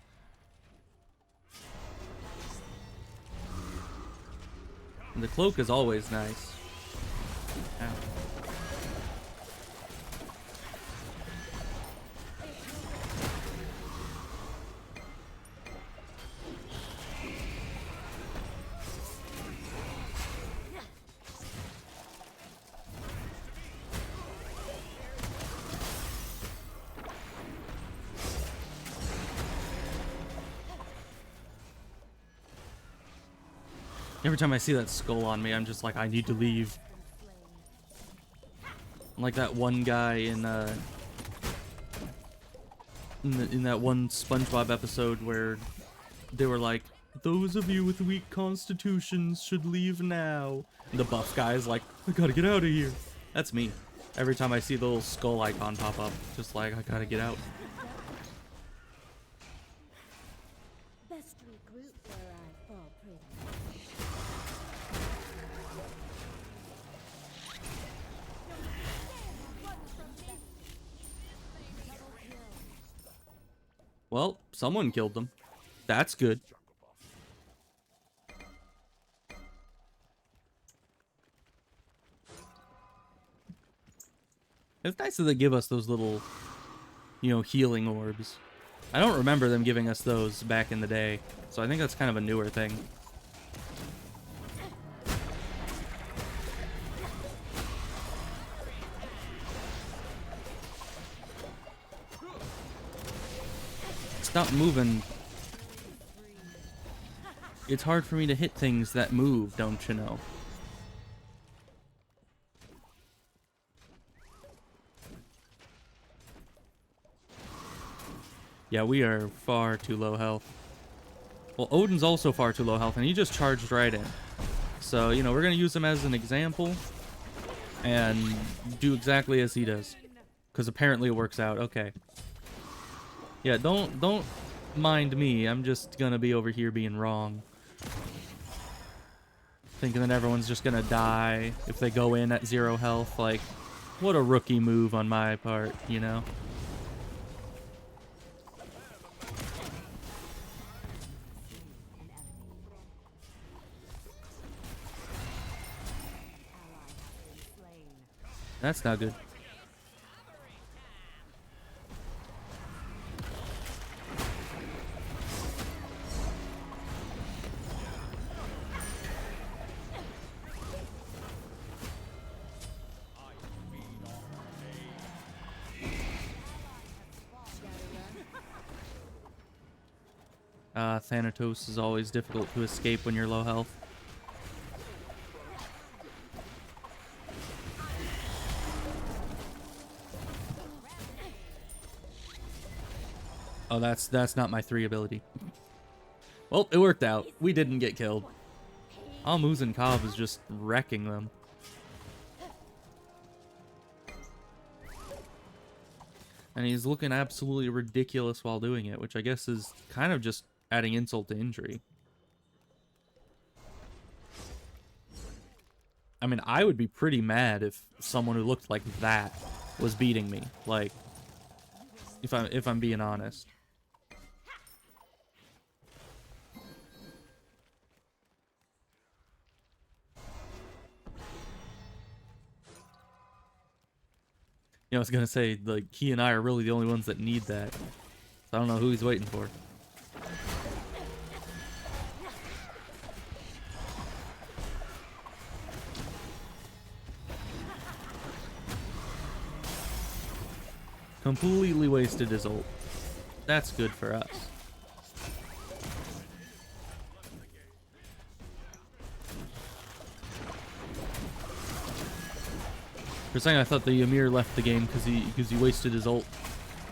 And the cloak is always nice. Ow. Every time I see that skull on me, I'm just like, I need to leave. Like that one guy in that one SpongeBob episode where they were like, those of you with weak constitutions should leave now. And the buff guy's like, I gotta get out of here. That's me. Every time I see the little skull icon pop up, just like, I gotta get out. Best regroup where I fall prey. Well, someone killed them. That's good. It's nice that they give us those little, you know, healing orbs. I don't remember them giving us those back in the day, so I think that's kind of a newer thing. Stop moving. It's hard for me to hit things that move, don't you know? Yeah, we are far too low health. Well, Odin's also far too low health, and he just charged right in. So, you know, we're going to use him as an example and do exactly as he does. Because apparently it works out. Okay. Yeah, don't mind me. I'm just going to be over here being wrong. Thinking that everyone's just going to die if they go in at 0 health. Like, what a rookie move on my part, you know? That's not good. Thanatos is always difficult to escape when you're low health. Oh, that's not my 3 ability. Well, it worked out. We didn't get killed. Almuz Cobb is just wrecking them. And he's looking absolutely ridiculous while doing it, which I guess is kind of just adding insult to injury. I mean, I would be pretty mad if someone who looked like that was beating me. Like, if I'm being honest. You know, I was gonna say, like, he and I are really the only ones that need that. So I don't know who he's waiting for. Completely wasted his ult. That's good for us. For a second I thought the Ymir left the game because he wasted his ult.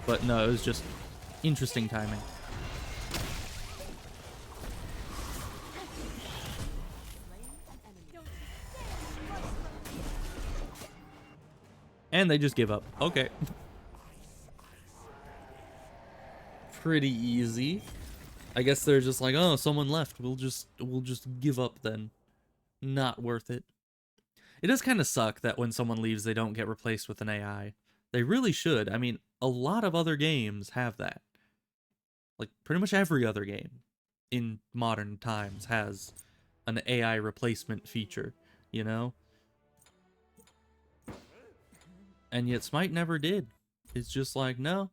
But no, it was just interesting timing. And they just give up. Okay. Pretty easy. I guess they're just like, oh, someone left. We'll just give up then. Not worth it. It does kind of suck that when someone leaves, they don't get replaced with an AI. They really should. I mean, a lot of other games have that. Like, pretty much every other game in modern times has an AI replacement feature, you know? And yet Smite never did. It's just like, no.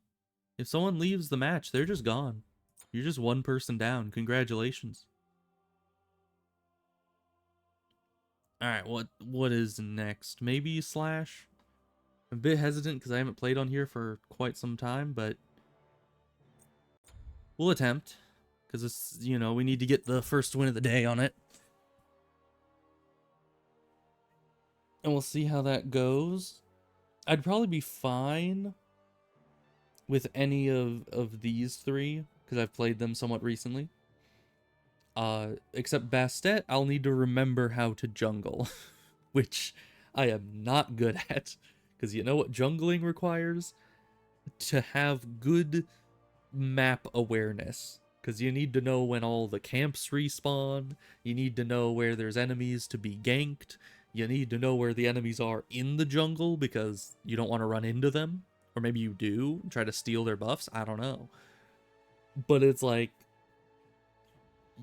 If someone leaves the match, they're just gone. You're just one person down. Congratulations. Alright, what is next? Maybe Slash? I'm a bit hesitant because I haven't played on here for quite some time, but we'll attempt. Because it's, you know, we need to get the first win of the day on it. And we'll see how that goes. I'd probably be fine with any of these 3, because I've played them somewhat recently. Except Bastet, I'll need to remember how to jungle, which I am not good at, because you know what jungling requires? To have good map awareness, because you need to know when all the camps respawn, you need to know where there's enemies to be ganked, you need to know where the enemies are in the jungle, because you don't want to run into them. Or maybe you do, try to steal their buffs, I don't know. But it's like,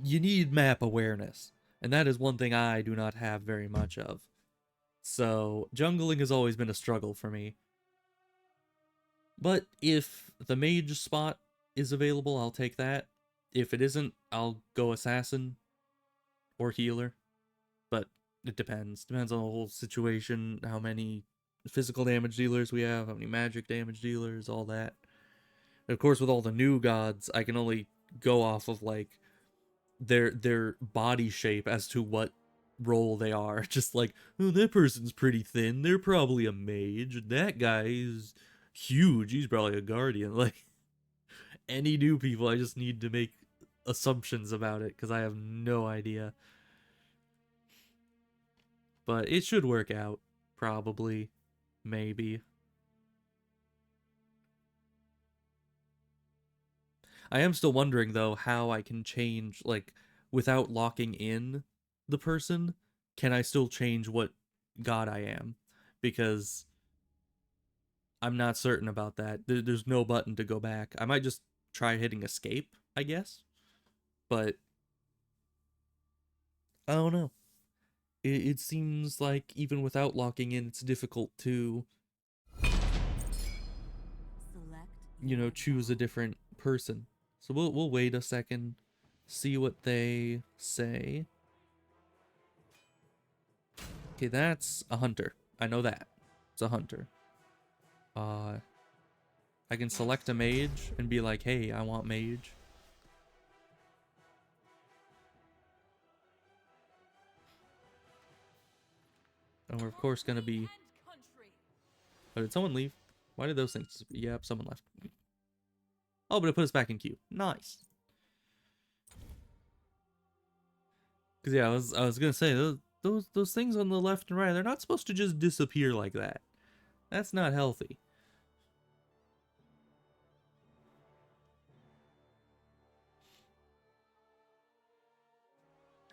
you need map awareness. And that is one thing I do not have very much of. So, jungling has always been a struggle for me. But if the mage spot is available, I'll take that. If it isn't, I'll go assassin or healer. But it depends. Depends on the whole situation, how many physical damage dealers we have, how many magic damage dealers, all that. And of course, with all the new gods, I can only go off of like their body shape as to what role they are. Just like, oh, that person's pretty thin, they're probably a mage. That guy is huge, he's probably a guardian. Like, any new people, I just need to make assumptions about it because I have no idea. But it should work out, probably, maybe. I am still wondering, though, how I can change, like, without locking in the person, can I still change what god I am? Because I'm not certain about that. There's no button to go back. I might just try hitting escape, I guess. But I don't know. It seems like even without locking in, it's difficult to, you know, choose a different person. So we'll wait a second, see what they say. Okay, that's a hunter. I know that. It's a hunter. I can select a mage and be like, hey, I want mage. And we're of course gonna be... Oh, did someone leave? Why did those things... Yep, someone left. Oh, but it put us back in queue. Nice. Because yeah, I was gonna say those things on the left and right, they're not supposed to just disappear like that. That's not healthy.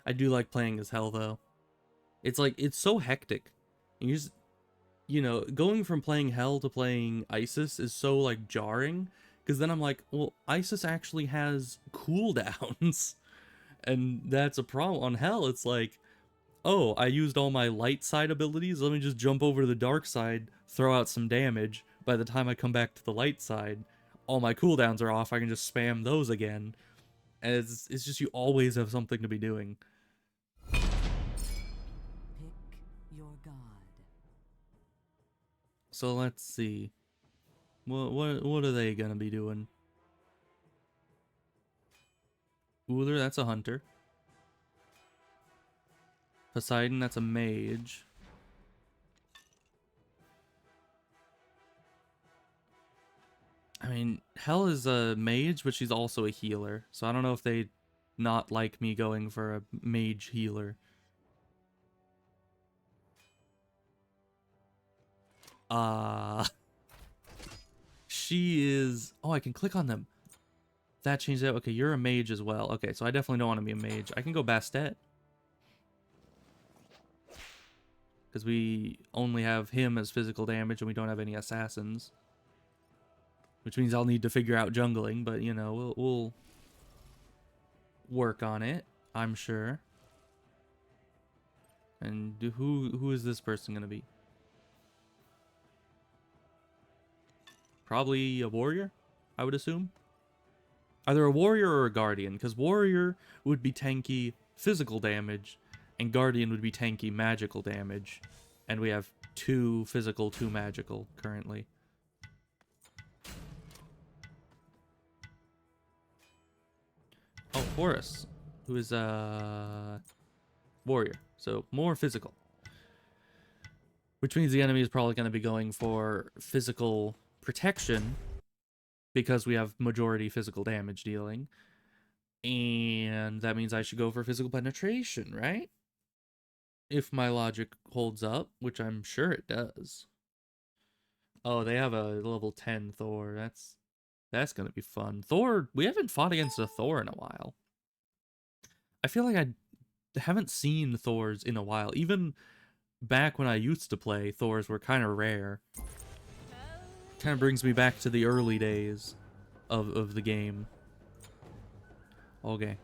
I do like playing as Hell though. It's like it's so hectic. And you just, you know, going from playing Hell to playing Isis is so like jarring, because then I'm like, well, Isis actually has cooldowns. And that's a problem. On Hell, it's like, oh, I used all my light side abilities, let me just jump over to the dark side, throw out some damage. By the time I come back to the light side, all my cooldowns are off, I can just spam those again. And it's just, you always have something to be doing. Pick your god. So let's see. What are they gonna be doing? Uller, that's a hunter. Poseidon, that's a mage. I mean, Hell is a mage, but she's also a healer. So I don't know if they not like me going for a mage healer. She is... Oh, I can click on them. That changed that. Okay, you're a mage as well. Okay, so I definitely don't want to be a mage. I can go Bastet. Because we only have him as physical damage and we don't have any assassins. Which means I'll need to figure out jungling, but you know, we'll work on it, I'm sure. And who is this person gonna be? Probably a warrior, I would assume. Either a warrior or a guardian, because warrior would be tanky physical damage, and guardian would be tanky magical damage. And we have 2 physical, 2 magical currently. Oh, Horus, who is a warrior, so more physical. Which means the enemy is probably going to be going for physical protection, because we have majority physical damage dealing. And that means I should go for physical penetration, right? If my logic holds up, which I'm sure it does. Oh, they have a level 10 Thor. That's gonna be fun. Thor, we haven't fought against a Thor in a while. I feel like I haven't seen Thors in a while. Even back when I used to play, Thors were kind of rare. Kind of brings me back to the early days of the game. Okay.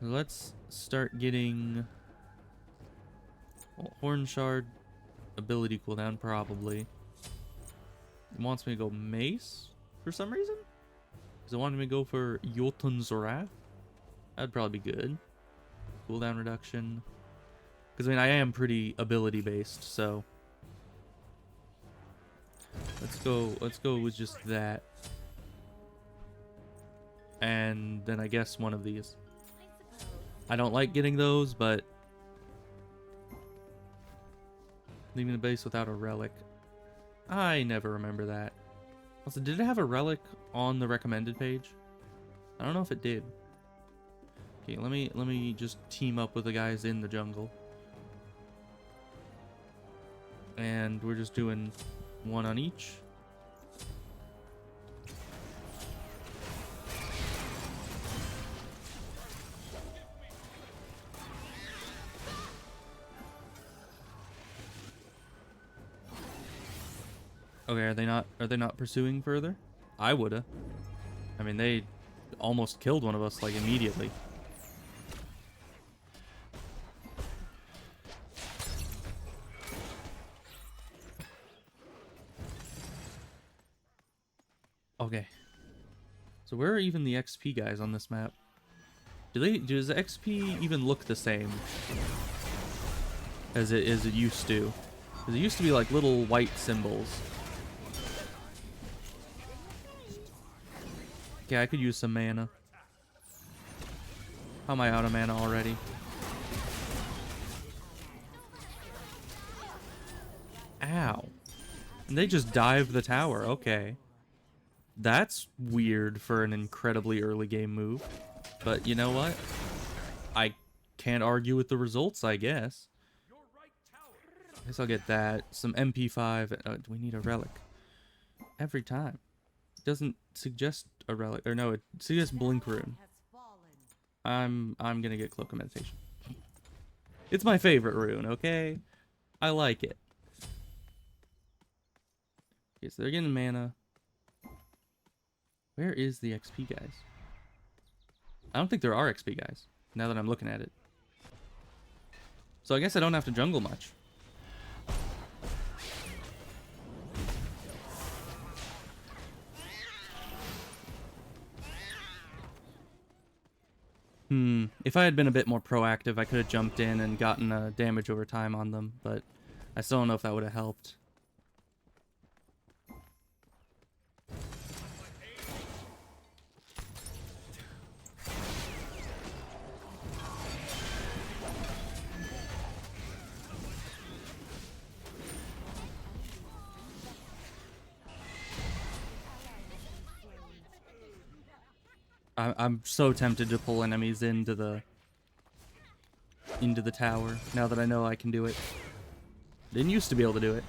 Let's start getting... Well, Horn Shard ability cooldown, probably. It wants me to go Mace for some reason? Because it wanted me to go for Jotun's Wrath. That'd probably be good. Cooldown reduction. Because, I mean, I am pretty ability-based, so... Let's go with just that. And then I guess one of these. I don't like getting those, but... Leaving the base without a relic. I never remember that. Also, did it have a relic on the recommended page? I don't know if it did. Okay, let me just team up with the guys in the jungle. And we're just doing one on each. Okay, are they not pursuing further? I woulda. I mean, they almost killed one of us like immediately. Okay. So where are even the XP guys on this map? Does the XP even look the same as it used to? Because it used to be like little white symbols. Okay, I could use some mana. How am I out of mana already? Ow. And they just dive the tower. Okay. That's weird for an incredibly early game move. But you know what? I can't argue with the results, I guess. I guess I'll get that. Some MP5. We need a relic. Every time. It doesn't suggest a relic. Or no, it suggests Blink Rune. I'm gonna get Cloak of Meditation. It's my favorite rune, okay? I like it. Okay, so they're getting mana. Where is the XP guys? I don't think there are XP guys, now that I'm looking at it. So I guess I don't have to jungle much. If I had been a bit more proactive, I could have jumped in and gotten damage over time on them, but I still don't know if that would have helped. I'm so tempted to pull enemies into the tower now that I know I can do it. Didn't used to be able to do it,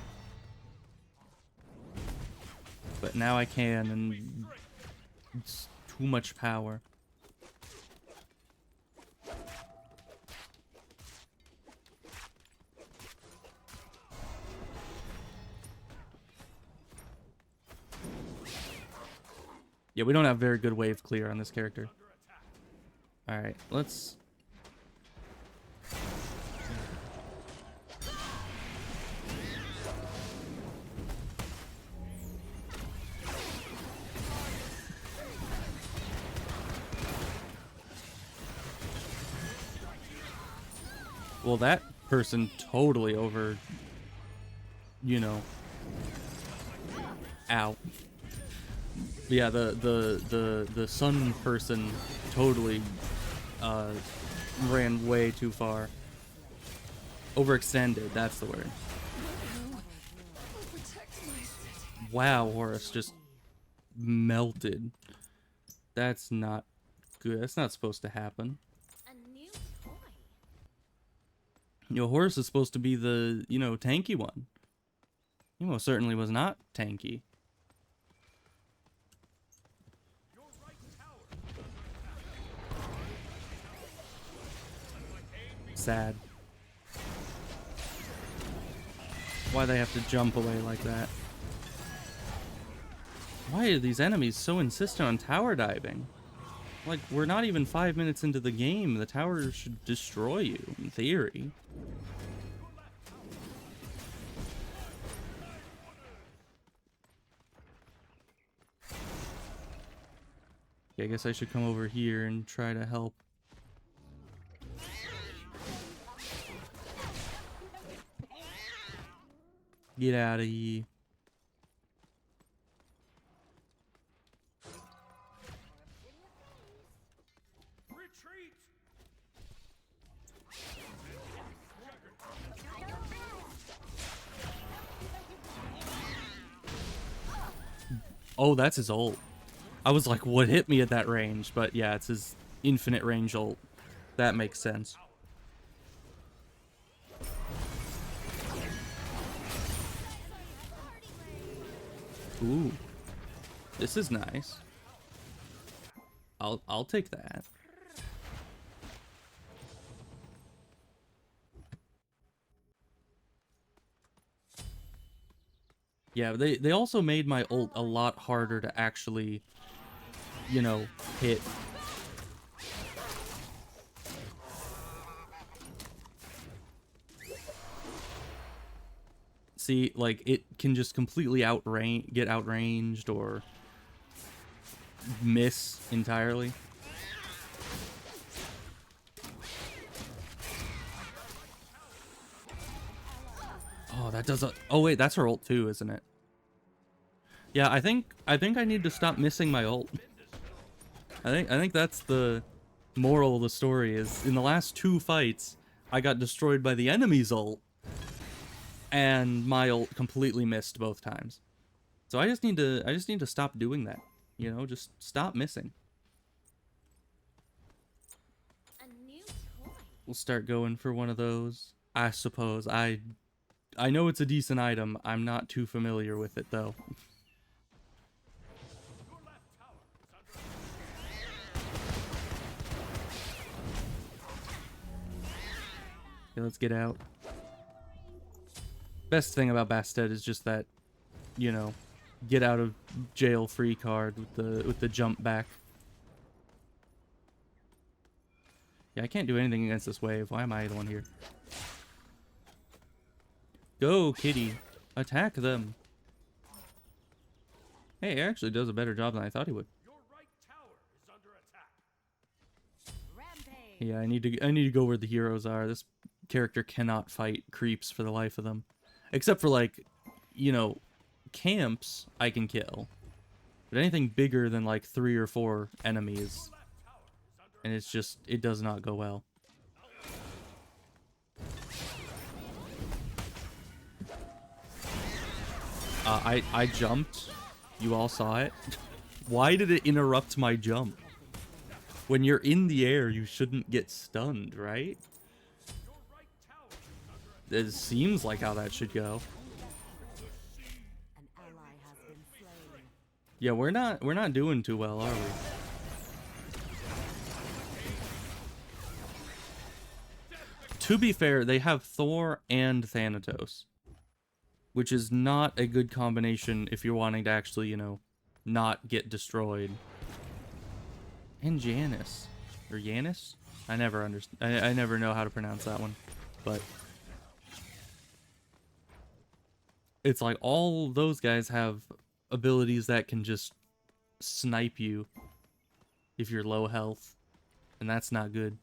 but now I can, and it's too much power. Yeah, we don't have very good wave clear on this character. Alright, let's... Well, that person totally over... You know... Ow. Yeah, the sun person totally ran way too far. Overextended, that's the word. Wow, Horus just melted. That's not good. That's not supposed to happen. A new toy. You know, Horus is supposed to be the, you know, tanky one. He most certainly was not tanky. Sad. Why they have to jump away like that? Why are these enemies so insistent on tower diving? Like, we're not even 5 minutes into the game. The tower should destroy you, in theory. Okay, I guess I should come over here and try to help. Get out of here. Retreat! Oh, that's his ult. I was like, what hit me at that range? But yeah, it's his infinite range ult. That makes sense. Ooh. This is nice. I'll take that. Yeah, they also made my ult a lot harder to actually, you know, hit. See, like, it can just completely get outranged or miss entirely. Oh, that does a... Oh, wait, that's her ult too, isn't it? Yeah, I think I need to stop missing my ult. I think that's the moral of the story, is in the last 2 fights, I got destroyed by the enemy's ult. and my ult completely missed both times. So I just need to stop doing that. You know, just stop missing. A new toy. We'll start going for one of those. I suppose. I know it's a decent item. I'm not too familiar with it though. Okay, let's get out. Best thing about Bastet is just that, you know, get out of jail free card with the jump back. Yeah, I can't do anything against this wave. Why am I the one here? Go, kitty. Attack them. Hey, he actually does a better job than I thought he would. Your right tower is under attack. Rampage. Yeah, I need to go where the heroes are. This character cannot fight creeps for the life of them. Except for, like, you know, camps I can kill. But anything bigger than like 3 or 4 enemies, and it's just, it does not go well. I jumped. You all saw it. Why did it interrupt my jump? When you're in the air, you shouldn't get stunned, right? It seems like how that should go. An ally has been slain. Yeah, we're not doing too well, are we? To be fair, they have Thor and Thanatos, which is not a good combination if you're wanting to actually, you know, not get destroyed. And Janice. Or Yanis? I never understand. I never know how to pronounce that one. But it's like all those guys have abilities that can just snipe you if you're low health. And that's not good.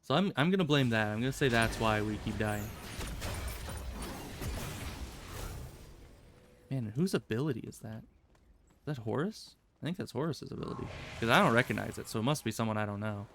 So I'm gonna blame that. I'm gonna say that's why we keep dying. Man, whose ability is that? Is that Horus? I think that's Horus's ability. Because I don't recognize it, so it must be someone I don't know.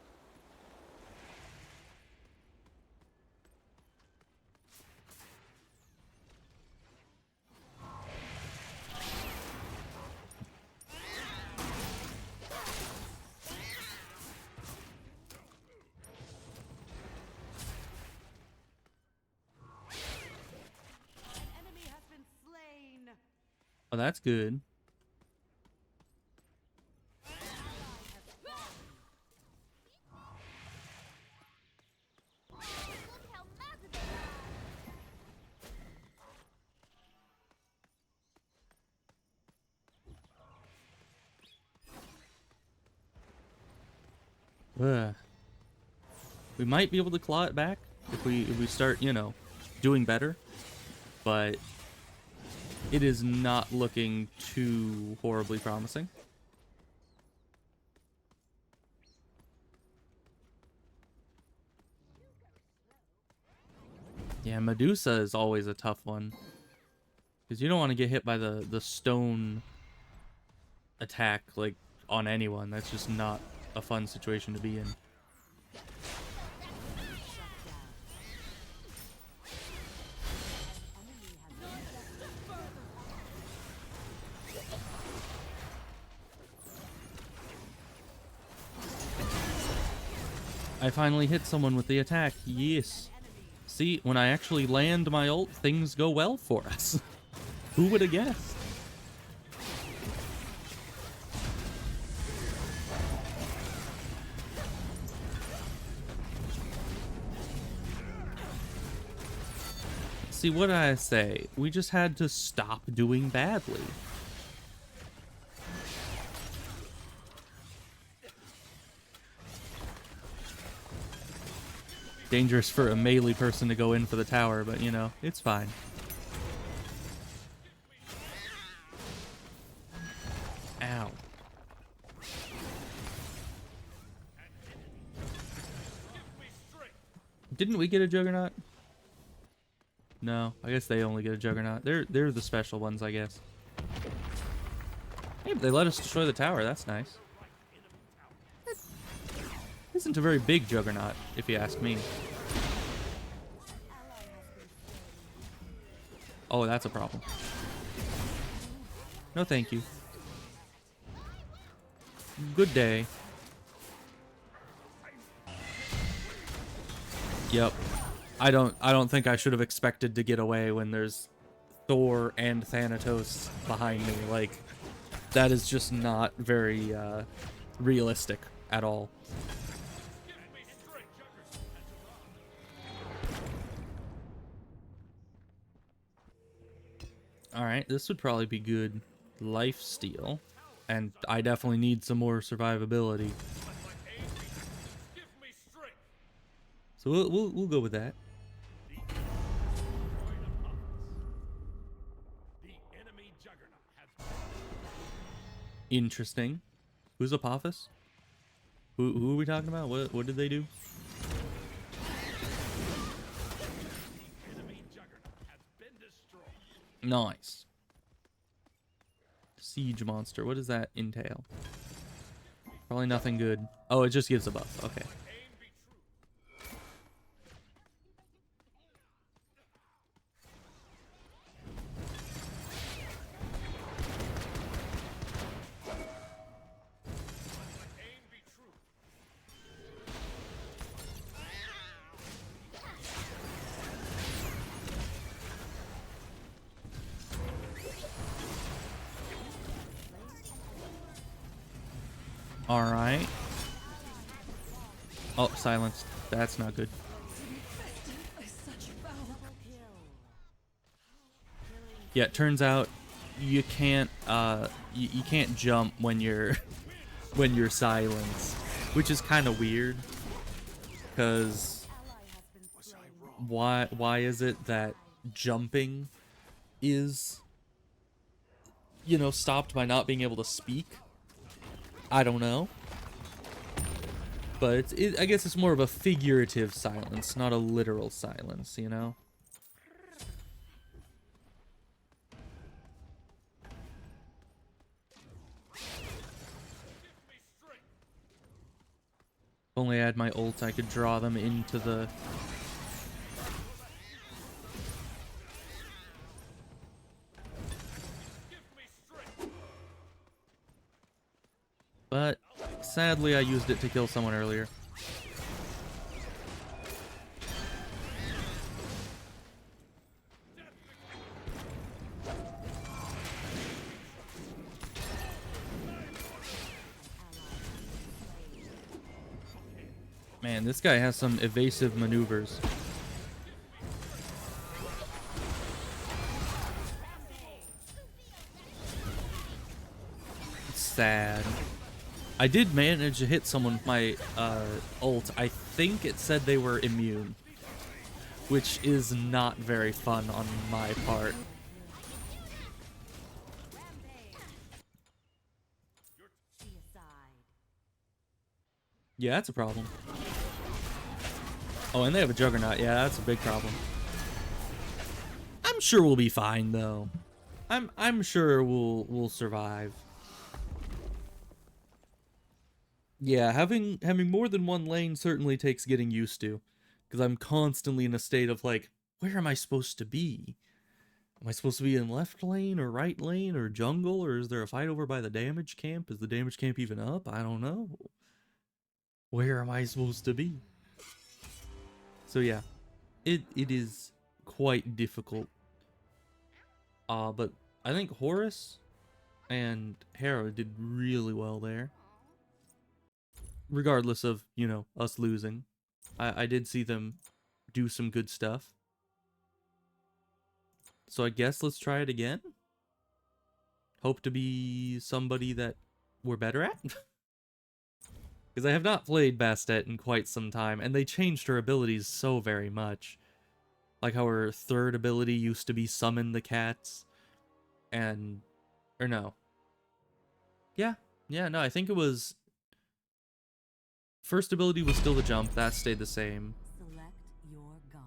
An enemy has been slain. Oh, that's good. Look how massive they are. Ugh. We might be able to claw it back if we start, you know, doing better. But it is not looking too horribly promising. Yeah, Medusa is always a tough one. Because you don't want to get hit by the stone attack, like, on anyone. That's just not a fun situation to be in. I finally hit someone with the attack. Yes. See, when I actually land my ult, things go well for us. Who would have guessed? See, what did I say? We just had to stop doing badly. Dangerous for a melee person to go in for the tower, but you know, it's fine. Ow. Didn't we get a Juggernaut? No, I guess they only get a Juggernaut. They're the special ones, I guess. Hey, but they let us destroy the tower. That's nice. Isn't a very big Juggernaut, if you ask me. Oh, that's a problem. No, thank you. Good day. Yep. I don't think I should have expected to get away when there's Thor and Thanatos behind me. Like, that is just not very realistic at all. Alright, this would probably be good life steal. And I definitely need some more survivability. So we'll go with that. Interesting. Who's Apophis? Who are we talking about? What did they do? Nice. Siege monster. What does that entail? Probably nothing good. Oh, it just gives a buff. Okay. Alright. Oh, silence. That's not good. Yeah, it turns out you can't you can't jump when you're when you're silenced, which is kind of weird. Cause why is it that jumping is, you know, stopped by not being able to speak? I don't know. But I guess it's more of a figurative silence, not a literal silence, you know? If only I had my ult, I could draw them into the... But sadly, I used it to kill someone earlier. Man, this guy has some evasive maneuvers. It's sad. I did manage to hit someone with my ult. I think it said they were immune, which is not very fun on my part. Yeah, that's a problem. Oh, and they have a Juggernaut. Yeah, that's a big problem. I'm sure we'll be fine though. I'm sure we'll survive. Yeah, having more than one lane certainly takes getting used to, because I'm constantly in a state of like, where am I supposed to be? Am I supposed to be in left lane or right lane or jungle, or is there a fight over by the damage camp? Is the damage camp even up? I don't know. Where am I supposed to be? So yeah, it is quite difficult. But I think Horus and Hera did really well there. Regardless of, you know, us losing. I did see them do some good stuff. So I guess let's try it again. Hope to be somebody that we're better at. Because I have not played Bastet in quite some time, and they changed her abilities so very much. Like how her third ability used to be summon the cats. And... or no. Yeah, no, I think it was... First ability was still the jump, that stayed the same. Select your god.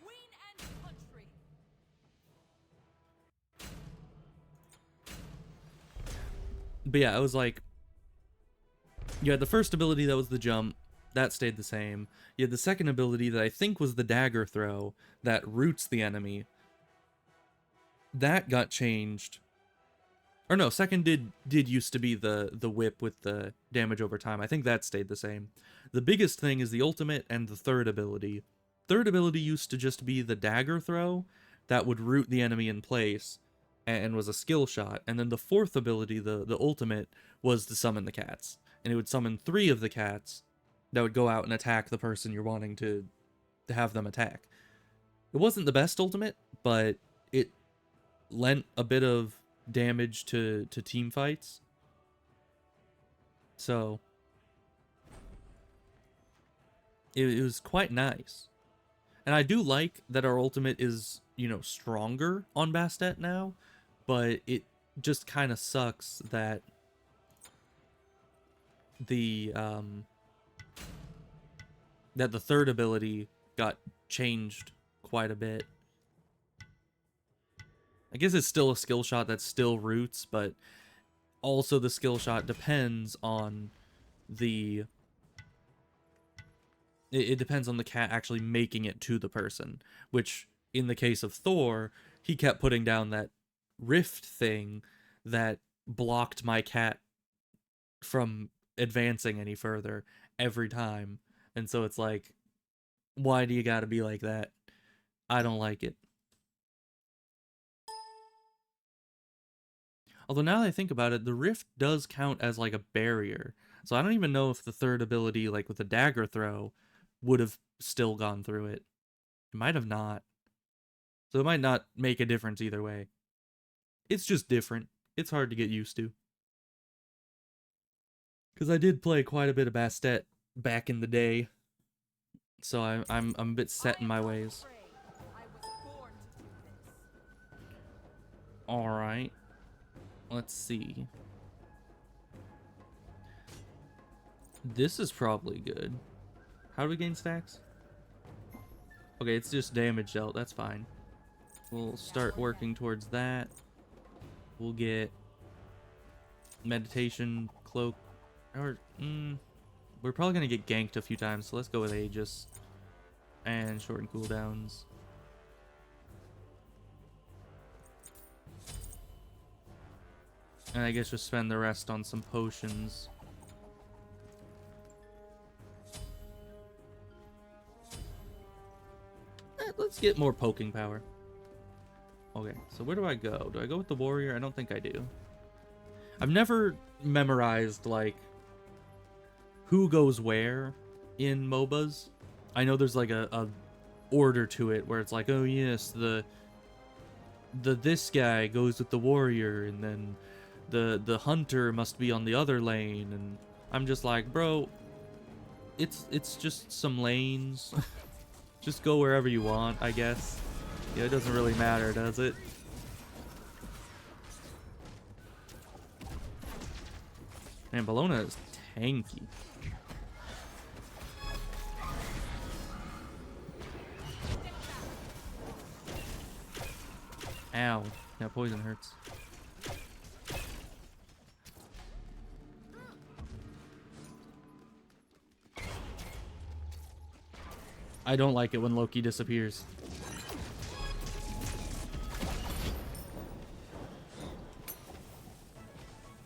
Queen and country. But yeah, it was like... You had the first ability that was the jump, that stayed the same. You had the second ability that I think was the dagger throw, that roots the enemy. that got changed. Or no, second did used to be the whip with the damage over time. I think that stayed the same. The biggest thing is the ultimate and the third ability. Third ability used to just be the dagger throw that would root the enemy in place and was a skill shot. And then the fourth ability, the ultimate, was to summon the cats. And it would summon 3 of the cats that would go out and attack the person you're wanting to have them attack. It wasn't the best ultimate, but it lent a bit of damage to team fights. So it was quite nice. And I do like that our ultimate is, you know, stronger on Bastet now, but it just kind of sucks that the third ability got changed quite a bit. I guess it's still a skill shot that still roots, but also the skill shot depends on the... It depends on the cat actually making it to the person, which in the case of Thor, he kept putting down that rift thing that blocked my cat from advancing any further every time. And so it's like, why do you gotta be like that? I don't like it. Although now that I think about it, the rift does count as like a barrier. So I don't even know if the third ability, like with the dagger throw, would have still gone through it. It might have not. So it might not make a difference either way. It's just different. It's hard to get used to. Because I did play quite a bit of Bastet back in the day. So I'm a bit set in my ways. Alright. Let's see. This is probably good. How do we gain stacks? Okay, it's just damage dealt. That's fine. We'll start working towards that. We'll get meditation, cloak, or we're probably gonna get ganked a few times, so let's go with Aegis and shorten cooldowns. And I guess just spend the rest on some potions. Let's get more poking power. Okay, so where do I go? Do I go with the warrior? I don't think I do. I've never memorized, like, who goes where in MOBAs. I know there's, like, a order to it where it's like, oh, yes, this guy goes with the warrior, and then the hunter must be on the other lane, and I'm just like, bro, it's just some lanes. Just go wherever you want, I guess. Yeah, it doesn't really matter, does it? Man, Bologna is tanky. Ow. That poison hurts. I don't like it when Loki disappears.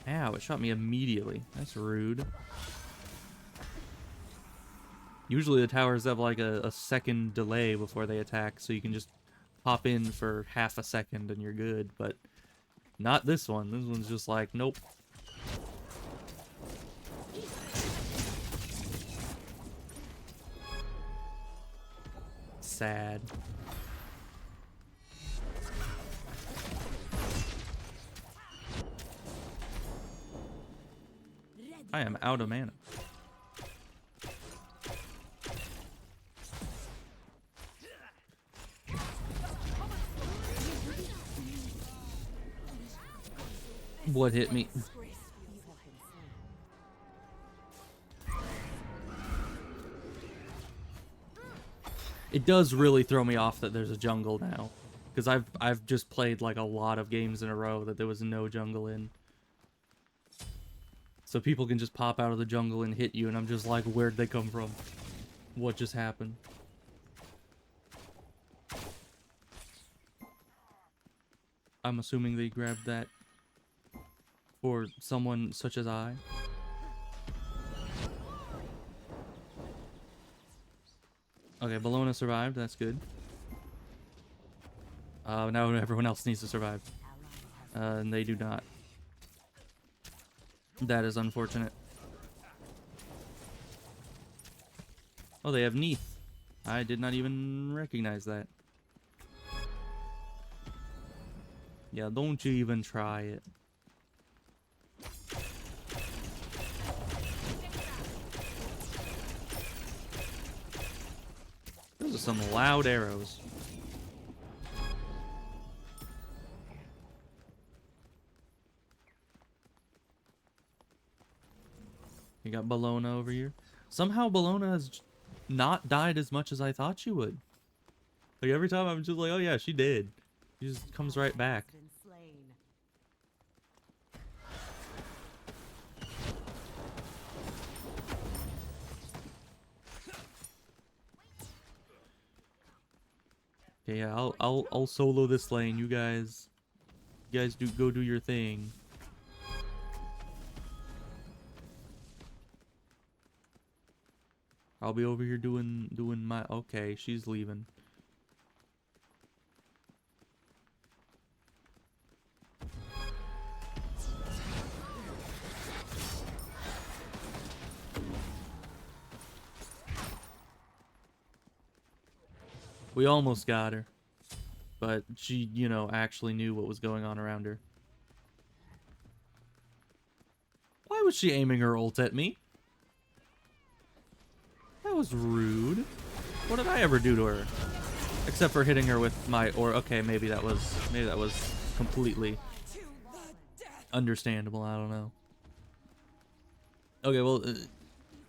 Ow, it shot me immediately. That's rude. Usually the towers have like a second delay before they attack, so you can just pop in for half a second and you're good, but not this one. This one's just like, nope. Sad. I am out of mana. What hit me? It does really throw me off that there's a jungle now, because I've just played like a lot of games in a row that there was no jungle in. So people can just pop out of the jungle and hit you, and I'm just like, where'd they come from? What just happened? I'm assuming they grabbed that for someone such as I. Okay, Bologna survived. That's good. Now everyone else needs to survive. And they do not. That is unfortunate. Oh, they have Neath. I did not even recognize that. Yeah, don't you even try it. Those are some loud arrows. You got Bologna over here. Somehow Bologna has not died as much as I thought she would. Like every time I'm just like, oh yeah, she did. She just comes right back. Okay, yeah, I'll solo this lane. You guys do go do your thing. I'll be over here doing my. Okay, she's leaving. We almost got her, but she, you know, actually knew what was going on around her. Why was she aiming her ult at me? That was rude. What did I ever do to her? Except for hitting her with my, or okay, maybe that was completely understandable. I don't know. Okay, well,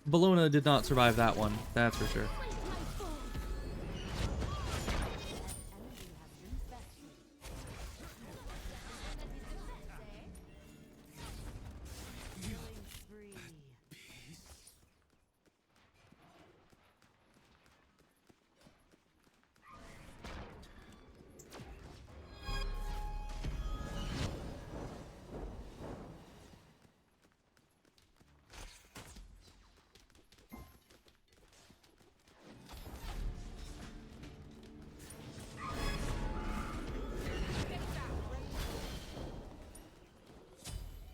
Bologna did not survive that one. That's for sure.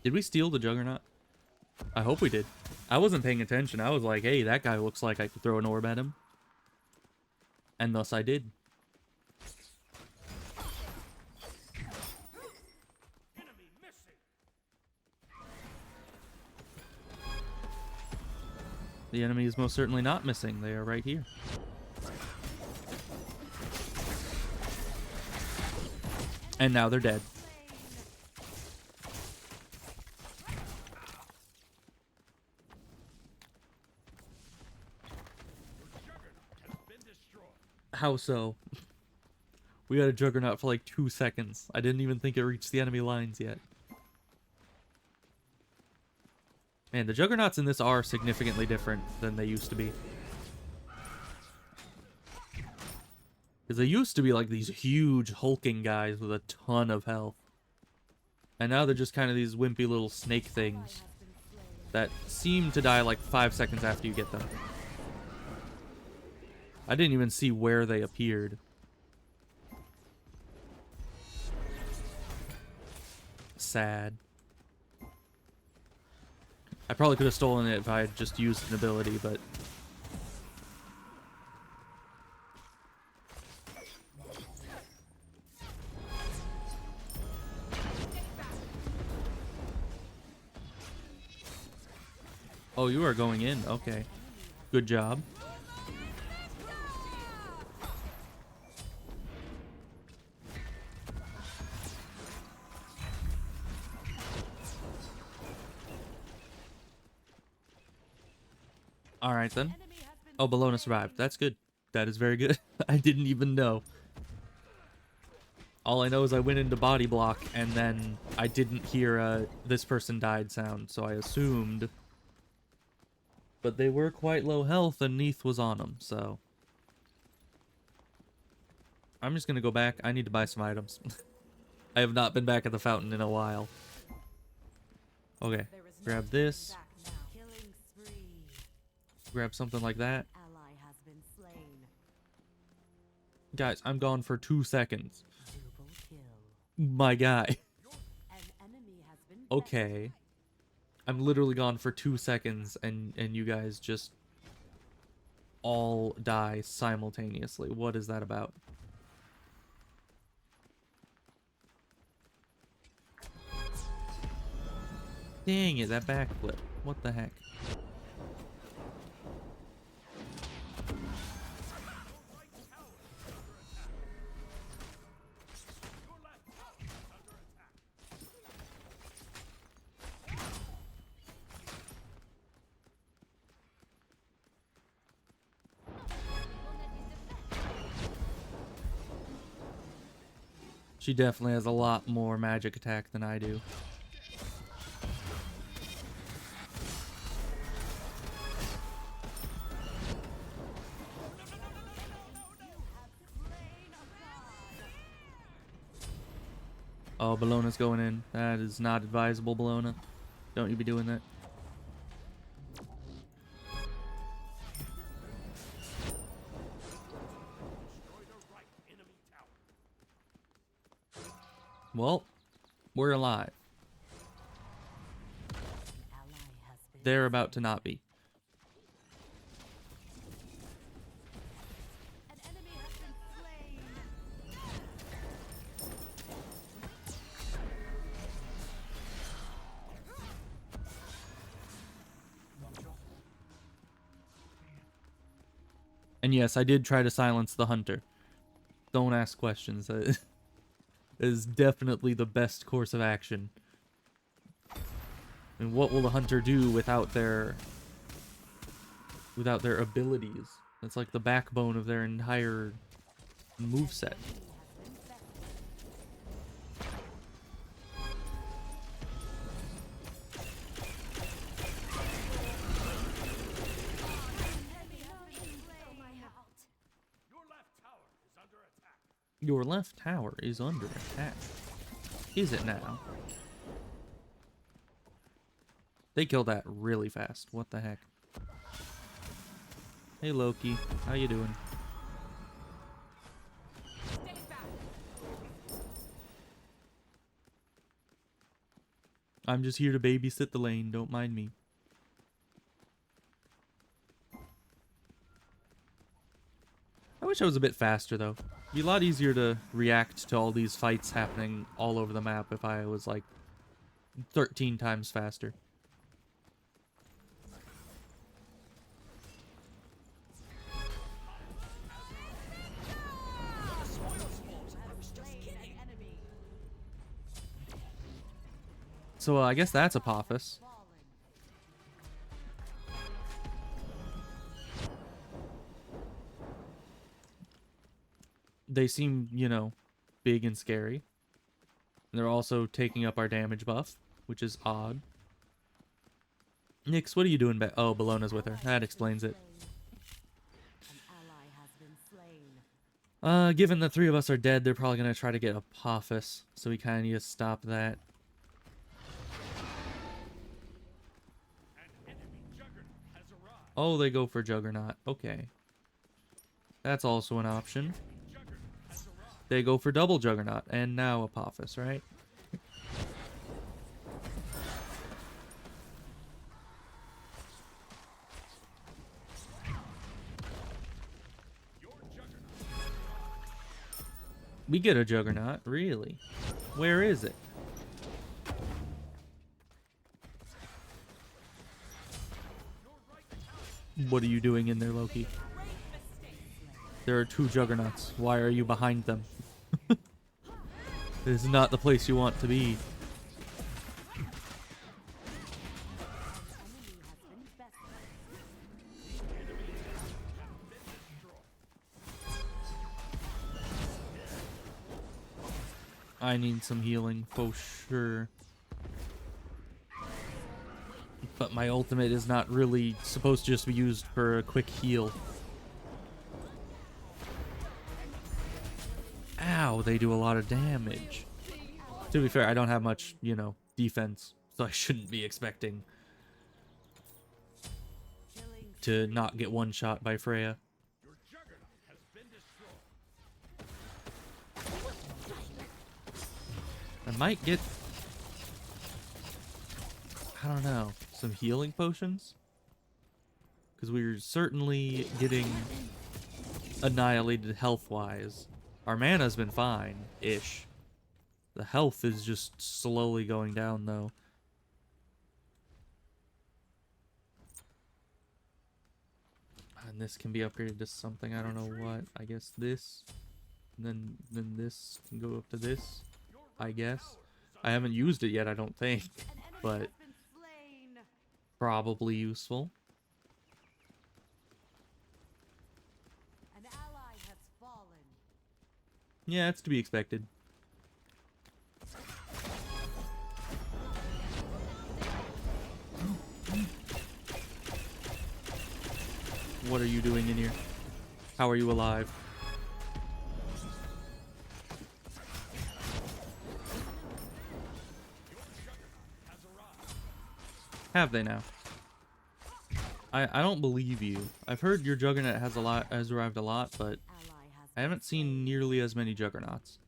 Did we steal the Juggernaut? I hope we did. I wasn't paying attention. I was like, hey, that guy looks like I could throw an orb at him. And thus I did. The enemy is most certainly not missing. They are right here. And now they're dead. How so? We got a Juggernaut for like 2 seconds. I didn't even think it reached the enemy lines yet. Man, the Juggernauts in this are significantly different than they used to be. Because they used to be like these huge hulking guys with a ton of health. And now they're just kind of these wimpy little snake things that seem to die like 5 seconds after you get them. I didn't even see where they appeared. Sad. I probably could have stolen it if I had just used an ability, but... Oh, you are going in. Okay. Good job. Alright then. Oh, Bologna survived. That's good. That is very good. I didn't even know. All I know is I went into body block and then I didn't hear a this person died sound, so I assumed. But they were quite low health and Neath was on them, so. I'm just gonna go back. I need to buy some items. I have not been back at the fountain in a while. Okay, grab this. Grab something like that. Guys, I'm gone for 2 seconds. My guy. Okay. I'm literally gone for 2 seconds and you guys just all die simultaneously. What is that about? Dang it, that backflip. What the heck? She definitely has a lot more magic attack than I do. Oh, Bellona's going in. That is not advisable, Bellona. Don't you be doing that. Well, we're alive. They're about to not be. And yes, I did try to silence the hunter. Don't ask questions. That is definitely the best course of action. And what will the hunter do without their abilities? That's like the backbone of their entire moveset. Your left tower is under attack. Is it now? They killed that really fast. What the heck? Hey Loki, how you doing? I'm just here to babysit the lane, don't mind me. I wish I was a bit faster though. It'd be a lot easier to react to all these fights happening all over the map if I was like 13 times faster. So I guess that's Apophis. They seem, you know, big and scary. And they're also taking up our damage buff, which is odd. Nyx, what are you doing back? Oh, Bellona's with her. That explains it. Given the 3 of us are dead, they're probably going to try to get Apophis. So we kind of need to stop that. Oh, they go for Juggernaut. Okay. That's also an option. They go for double Juggernaut, and now Apophis, right? We get a Juggernaut, really? Where is it? What are you doing in there, Loki? There are 2 Juggernauts. Why are you behind them? This is not the place you want to be. I need some healing for sure. But my ultimate is not really supposed to just be used for a quick heal. Ow, they do a lot of damage. To be fair, I don't have much, you know, defense, so I shouldn't be expecting to not get one shot by Freya. I might get, I don't know, some healing potions? Because we're certainly getting annihilated health-wise. Our mana's been fine-ish. The health is just slowly going down, though. And this can be upgraded to something, I don't know what. I guess this. And then this can go up to this, I guess. I haven't used it yet, I don't think. But probably useful. An ally has fallen. Yeah, it's to be expected. What are you doing in here? How are you alive? Have they now? I don't believe you. I've heard your Juggernaut has arrived a lot, but I haven't seen nearly as many Juggernauts.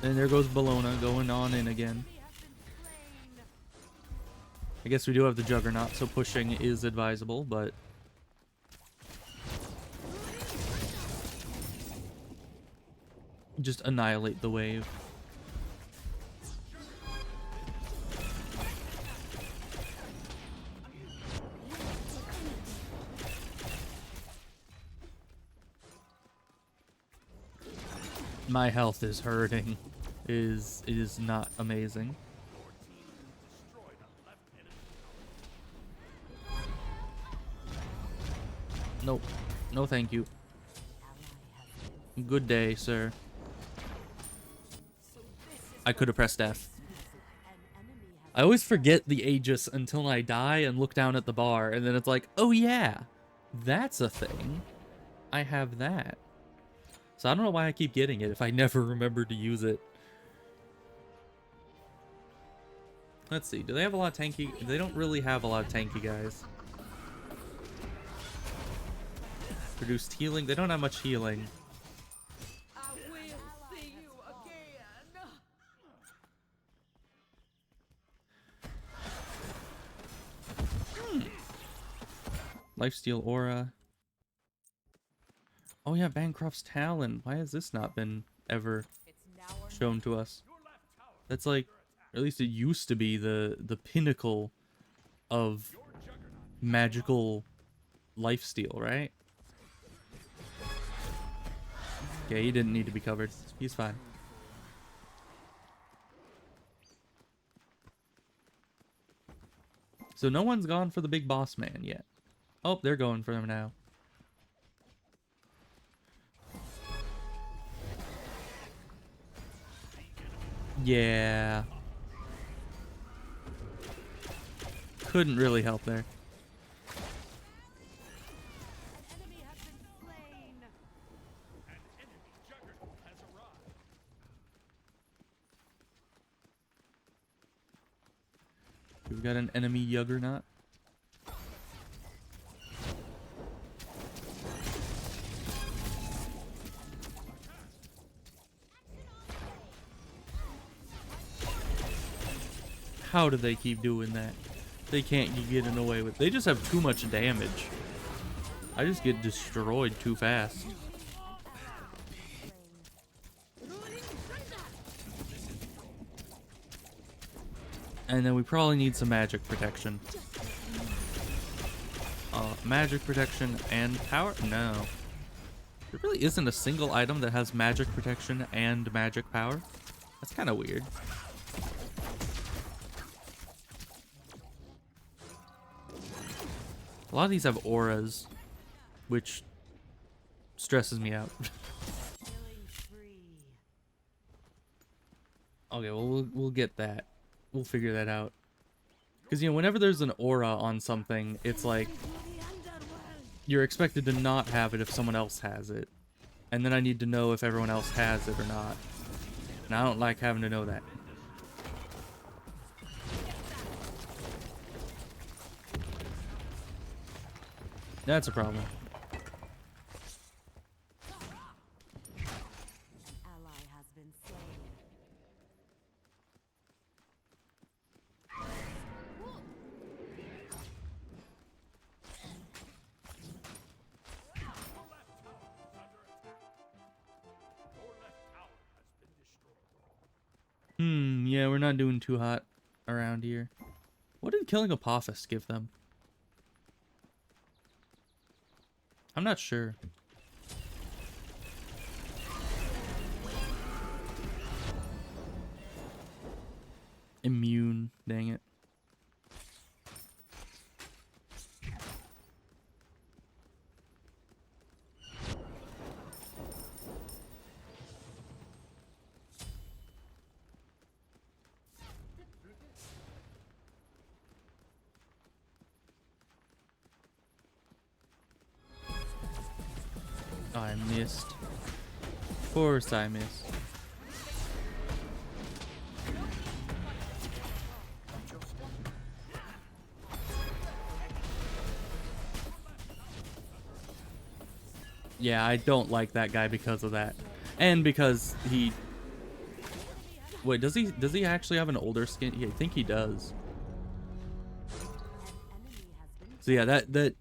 And there goes Bologna going on in again. I guess we do have the Juggernaut, so pushing is advisable, but just annihilate the wave. My health is hurting. It is not amazing. Nope. No thank you. Good day, sir. I could have pressed F. I always forget the Aegis until I die and look down at the bar, and then it's like, oh yeah, that's a thing. I have that. So I don't know why I keep getting it if I never remember to use it. Let's see, do they have a lot of tanky? They don't really have a lot of tanky guys. Produced healing. They don't have much healing. I will see you again. Lifesteal aura. Oh yeah, Bancroft's Talon. Why has this not been ever shown to us? That's like, or at least it used to be the pinnacle of magical lifesteal, right? Okay, he didn't need to be covered. He's fine. So no one's gone for the big boss man yet. Oh, they're going for him now. Yeah. Couldn't really help there. We've got an enemy Juggernaut. How do they keep doing that? They can't keep getting away with it. They just have too much damage. I just get destroyed too fast. And then we probably need some magic protection. Magic protection and power? No. There really isn't a single item that has magic protection and magic power. That's kind of weird. A lot of these have auras, which stresses me out. Okay, well, we'll get that. We'll figure that out. Because, you know, whenever there's an aura on something, it's like you're expected to not have it if someone else has it. And then I need to know if everyone else has it or not. And I don't like having to know that. That's a problem. Ally has been slain. Yeah, we're not doing too hot around here. What did killing Apophis give them? I'm not sure. Immune, dang it. I missed. Of course I missed. Yeah, I don't like that guy because of that. And because he... Wait, does he actually have an older skin? Yeah, I think he does. So yeah, that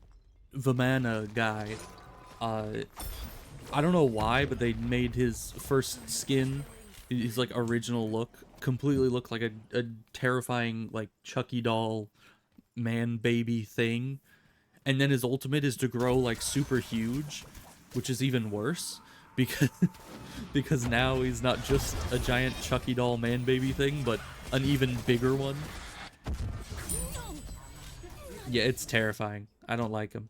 Vamana guy, I don't know why, but they made his first skin, his like original look, completely look like a terrifying like Chucky doll man baby thing. And then his ultimate is to grow like super huge, which is even worse because because now he's not just a giant Chucky doll man baby thing, but an even bigger one. Yeah, it's terrifying. I don't like him.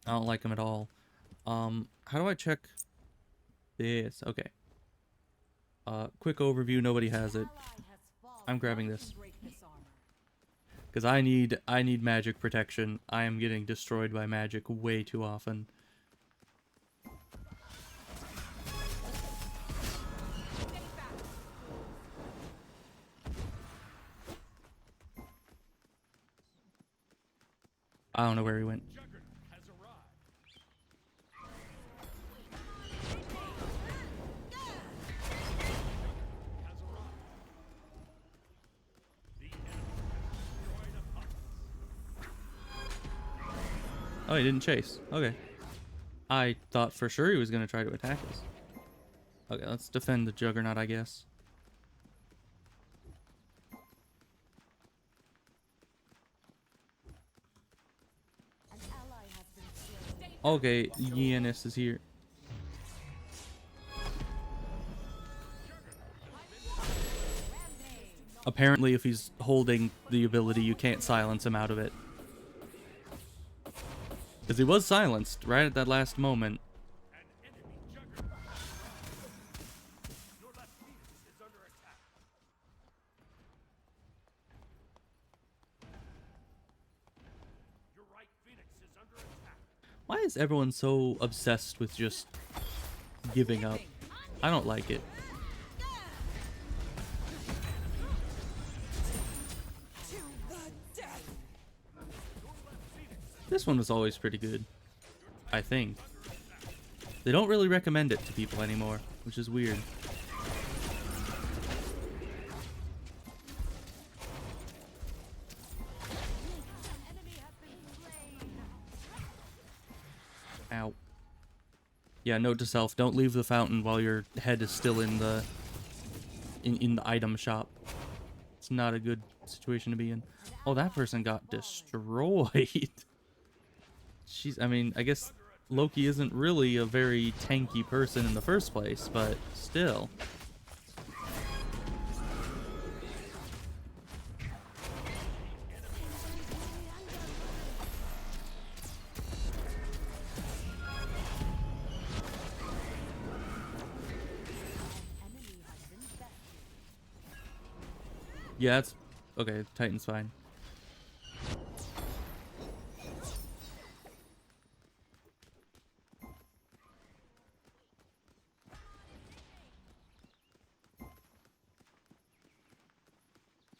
I don't like him at all. How do I check this? Okay. Quick overview, nobody has it. I'm grabbing this. Because I need magic protection. I am getting destroyed by magic way too often. I don't know where he went. Oh, he didn't chase. Okay. I thought for sure he was going to try to attack us. Okay, let's defend the Juggernaut, I guess. Okay, Yanis is here. Apparently, if he's holding the ability, you can't silence him out of it. Because he was silenced right at that last moment. Why is everyone so obsessed with just giving up? I don't like it. This one was always pretty good, I think. They don't really recommend it to people anymore, which is weird. Ow. Yeah, note to self, don't leave the fountain while your head is still in the item shop. It's not a good situation to be in. Oh, that person got destroyed. I mean, I guess Loki isn't really a very tanky person in the first place, but still. Yeah, that's okay. Titan's fine.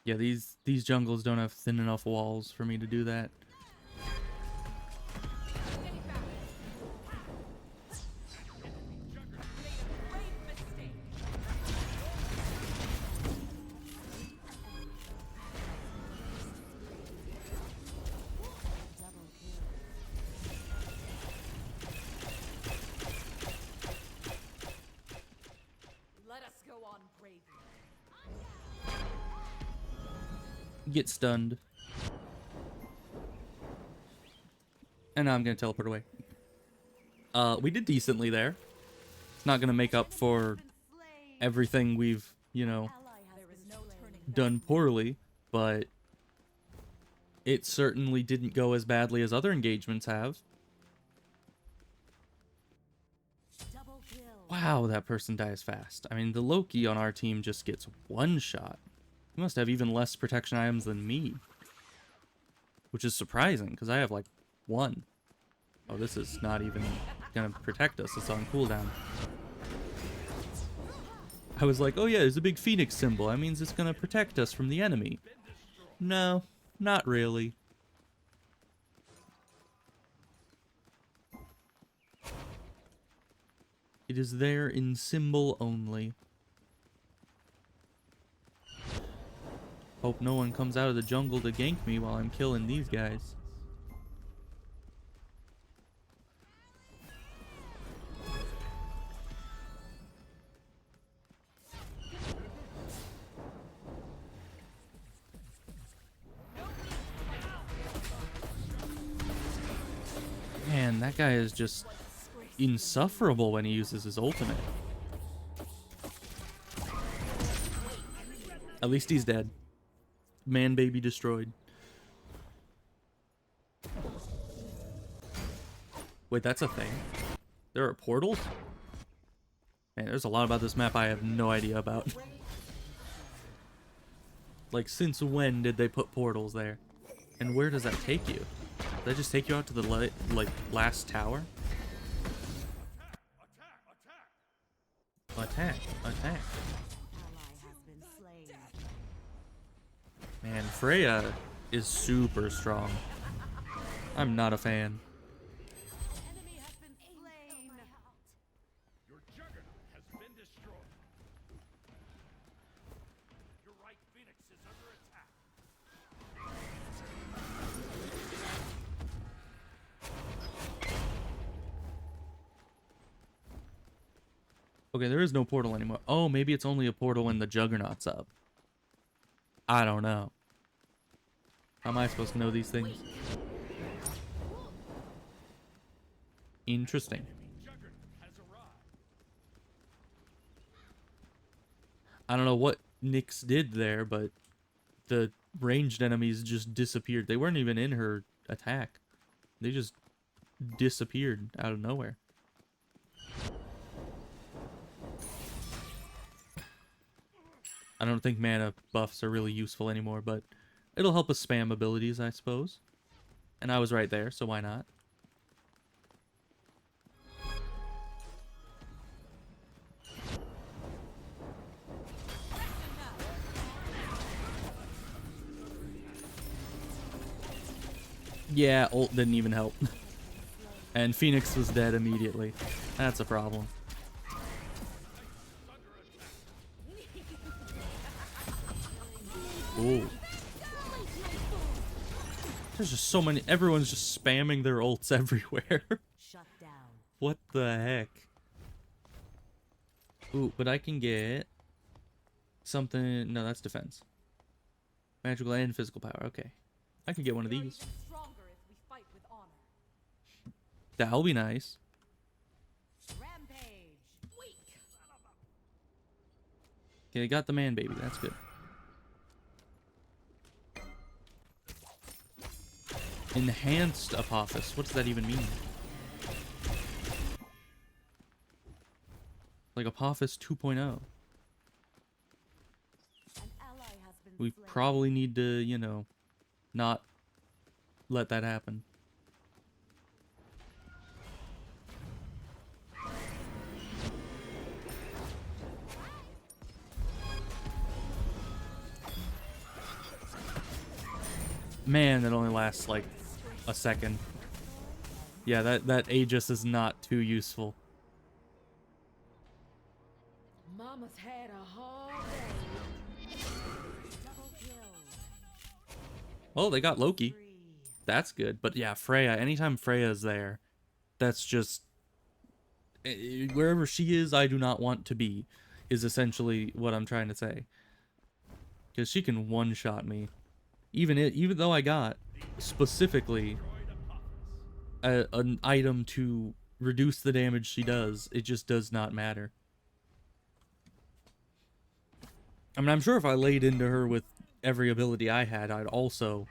Yeah, these jungles don't have thin enough walls for me to do that. Let us go on bravely. Get stunned. And now I'm gonna teleport away. We did decently there. It's not gonna make up for everything we've, you know, done poorly, but it certainly didn't go as badly as other engagements have. Wow, that person dies fast. I mean, the Loki on our team just gets one shot. He must have even less protection items than me. Which is surprising, because I have like one. Oh, this is not even gonna protect us. It's on cooldown. I was like, oh yeah, there's a big phoenix symbol. That means it's gonna protect us from the enemy. No, not really. It is there in symbol only. Hope no one comes out of the jungle to gank me while I'm killing these guys. Man, that guy is just insufferable when he uses his ultimate. At least he's dead. Man baby destroyed. Wait, that's a thing? There are portals? Man, there's a lot about this map I have no idea about. Like, since when did they put portals there? And where does that take you? Does that just take you out to the, like, last tower? Attack, attack. Man, Freya is super strong. I'm not a fan. Enemy has been slain. Your juggernaut has been destroyed. Your right phoenix is under attack. Okay, there is no portal anymore. Oh, maybe it's only a portal when the juggernaut's up. I don't know. How am I supposed to know these things? Interesting. I don't know what Nyx did there, but the ranged enemies just disappeared. They weren't even in her attack. They just disappeared out of nowhere. I don't think mana buffs are really useful anymore, but it'll help us spam abilities, I suppose. And I was right there, so why not? Yeah, ult didn't even help. And Phoenix was dead immediately. That's a problem. Ooh. There's just so many. Everyone's just spamming their ults everywhere. Shut down. What the heck? Ooh, but I can get something. No, that's defense. Magical and physical power. Okay. I can get one of these. Stronger if we fight with honor. That'll be nice. Rampage. Weak. Okay, I got the man baby. That's good. Enhanced Apophis. What does that even mean? Like Apophis 2.0. An ally We probably need to, you know, not let that happen. Man, that only lasts like a second. Yeah, that Aegis is not too useful. Mama's had a hard day. Double kill. Oh, they got Loki. That's good. But yeah, Freya, anytime Freya's there, that's just... wherever she is, I do not want to be, is essentially what I'm trying to say. Because she can one-shot me. Even though I got specifically an item to reduce the damage she does, it just does not matter. I mean, I'm sure if I laid into her with every ability I had, I'd also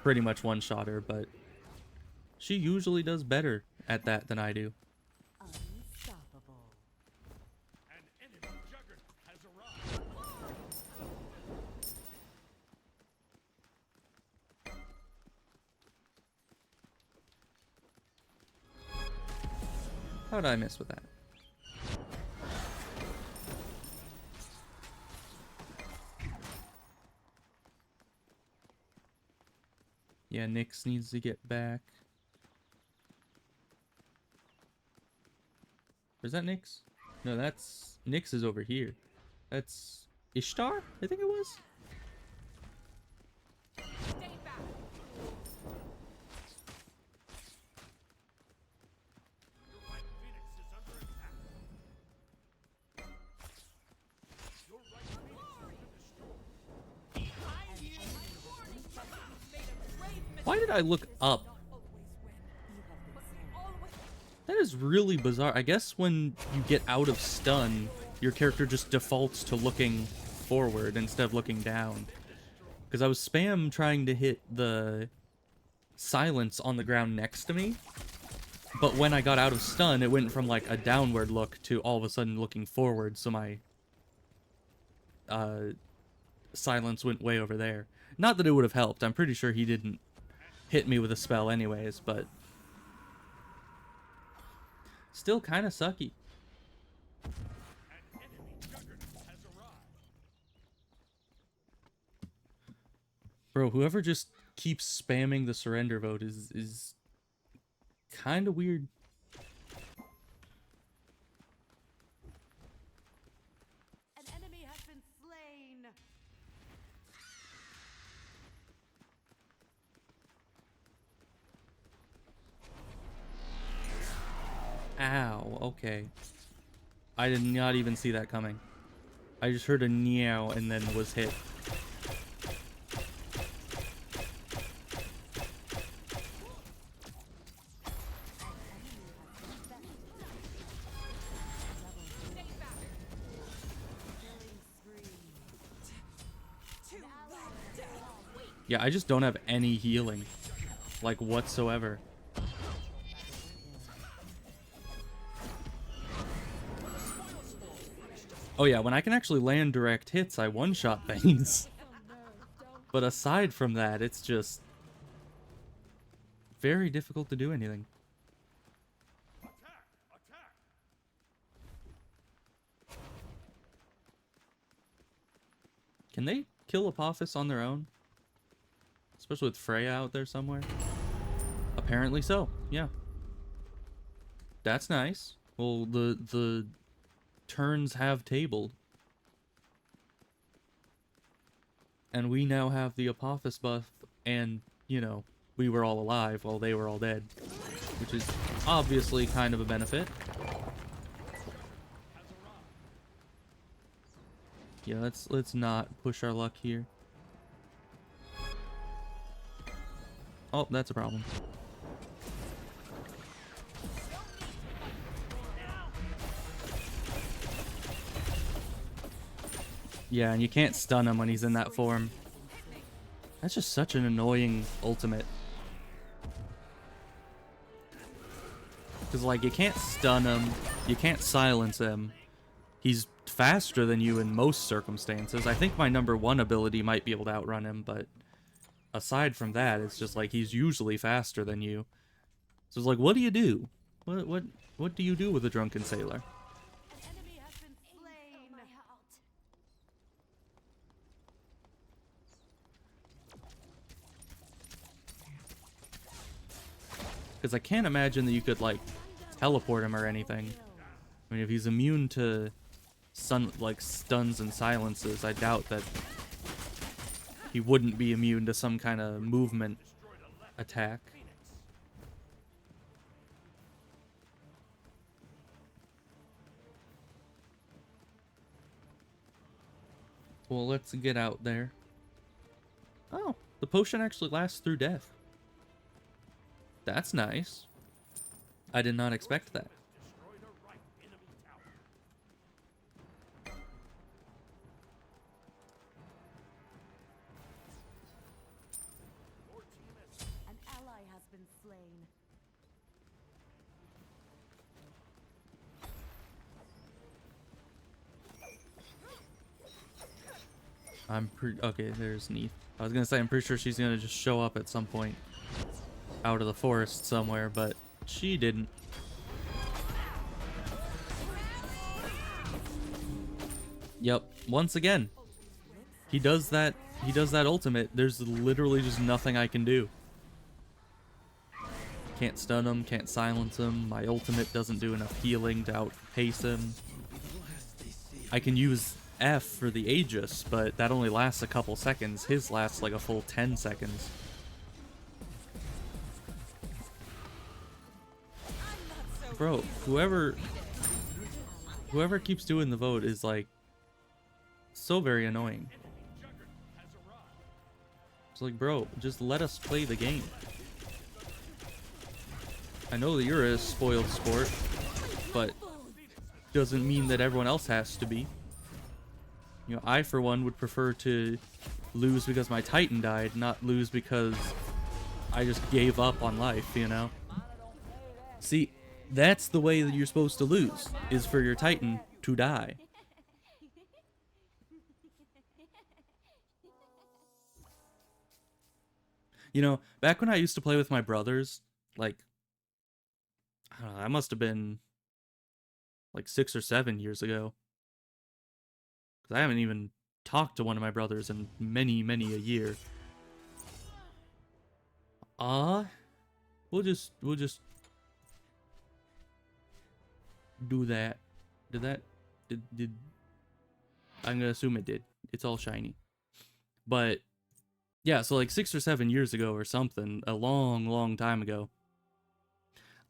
pretty much one-shot her, but she usually does better at that than I do. Unstoppable. An enemy juggernaut has arrived. How did I miss with that? Yeah, Nyx needs to get back. Is that Nyx? No, that's... Nyx is over here. That's Ishtar, I think it was? Stay back. Your right phoenix is under attack. Your right phoenix has been destroyed. Behind you. Made a brave Why did I look up? That is really bizarre. I guess when you get out of stun, your character just defaults to looking forward instead of looking down. Because I was spam trying to hit the silence on the ground next to me, but when I got out of stun, it went from like a downward look to all of a sudden looking forward, so my silence went way over there. Not that it would have helped. I'm pretty sure he didn't hit me with a spell anyways, but still kind of sucky. An enemy juggernaut has arrived. Bro, whoever just keeps spamming the surrender vote is kind of weird. An enemy has been slain. Ow, okay. I did not even see that coming. I just heard a meow and then was hit. Yeah, I just don't have any healing. Like, whatsoever. Oh yeah, when I can actually land direct hits, I one-shot things. But aside from that, it's just very difficult to do anything. Attack! Attack! Can they kill Apophis on their own? Especially with Freya out there somewhere? Apparently so, yeah. That's nice. Well, the turns have tabled. And we now have the Apophis buff, and, you know, we were all alive while they were all dead. Which is obviously kind of a benefit. Yeah, let's not push our luck here. Oh, that's a problem. Yeah, and you can't stun him when he's in that form. That's just such an annoying ultimate. Because, like, you can't stun him, you can't silence him. He's faster than you in most circumstances. I think my number 1 ability might be able to outrun him, but aside from that, it's just like he's usually faster than you. So it's like, what do you do? What do you do with a drunken sailor? An enemy has been slain. My heart. Because I can't imagine that you could like teleport him or anything. I mean, if he's immune to stuns and silences, I doubt that he wouldn't be immune to some kind of movement attack. Well, let's get out there. Oh, the potion actually lasts through death. That's nice. I did not expect that. An ally has been slain. Okay, there's Neith. I was gonna say I'm pretty sure she's gonna just show up at some point out of the forest somewhere, but she didn't. Yep, once again. He does that ultimate. There's literally just nothing I can do. Can't stun him, can't silence him. My ultimate doesn't do enough healing to outpace him. I can use F for the Aegis, but that only lasts a couple seconds. His lasts like a full 10 seconds. Bro, whoever keeps doing the vote is like so very annoying. It's like, bro, just let us play the game. I know that you're a spoiled sport, but doesn't mean that everyone else has to be. You know, I for one would prefer to lose because my Titan died, not lose because I just gave up on life, you know? See, that's the way that you're supposed to lose, is for your Titan to die. You know, back when I used to play with my brothers, like, I don't know, that must have been like 6 or 7 years ago. Because I haven't even talked to one of my brothers in many, many a year. We'll just do that. Did I'm gonna assume it did. It's all shiny. But yeah, so like 6 or 7 years ago or something, a long, long time ago,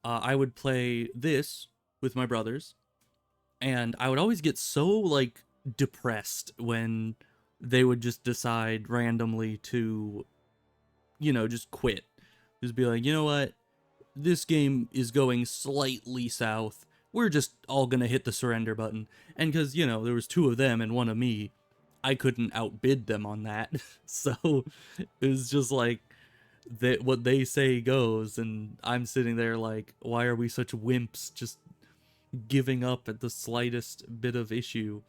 I would play this with my brothers, and I would always get so like depressed when they would just decide randomly to, you know, just quit. Just be like, you know what? This game is going slightly south. We're just all gonna hit the surrender button. And because, you know, there was 2 of them and 1 of me, I couldn't outbid them on that. So it was just like, that what they say goes, and I'm sitting there like, why are we such wimps just giving up at the slightest bit of issue?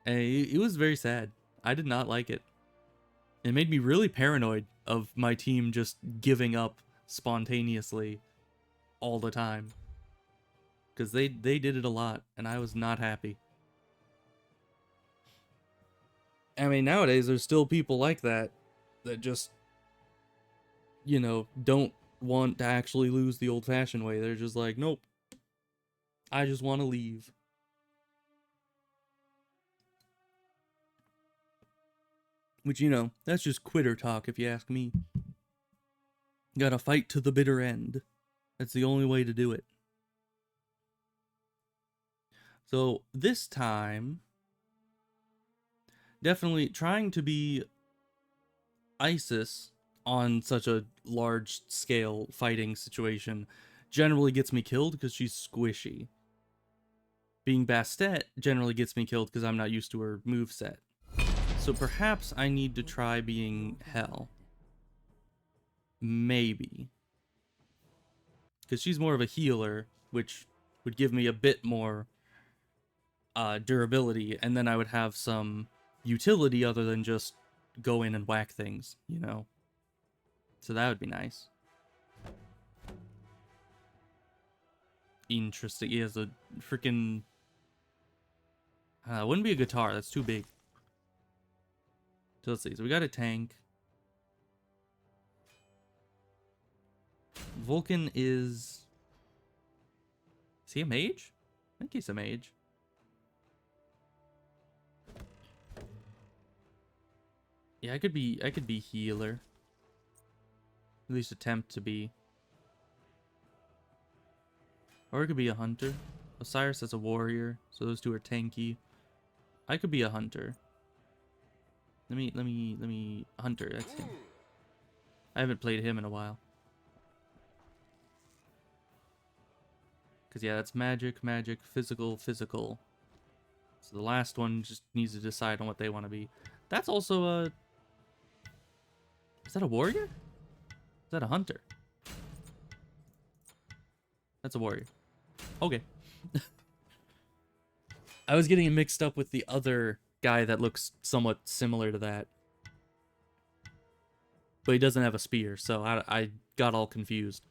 And it was very sad. I did not like it. It made me really paranoid of my team just giving up spontaneously all the time. Because they did it a lot, and I was not happy. I mean, nowadays there's still people like that just, you know, don't want to actually lose the old-fashioned way. They're just like, nope, I just want to leave. Which, you know, that's just quitter talk if you ask me. Gotta fight to the bitter end. That's the only way to do it. So this time, definitely trying to be Isis on such a large scale fighting situation generally gets me killed because she's squishy. Being Bastet generally gets me killed because I'm not used to her moveset. So perhaps I need to try being Hell. Maybe. Because she's more of a healer, which would give me a bit more durability, and then I would have some utility other than just go in and whack things, you know? So that would be nice. Interesting. He has a freaking... it wouldn't be a guitar, that's too big. So let's see, so we got a tank. Vulcan is... Is he a mage? I think he's a mage. Yeah, I could be healer. At least attempt to be. Or it could be a hunter. Osiris is a warrior, so those two are tanky. I could be a hunter. Let me hunter, that's him. I haven't played him in a while. Cause yeah, that's magic, physical. So the last one just needs to decide on what they want to be. That's also a... Is that a warrior? Is that a hunter? That's a warrior. Okay. I was getting it mixed up with the other guy that looks somewhat similar to that. But he doesn't have a spear, so I got all confused.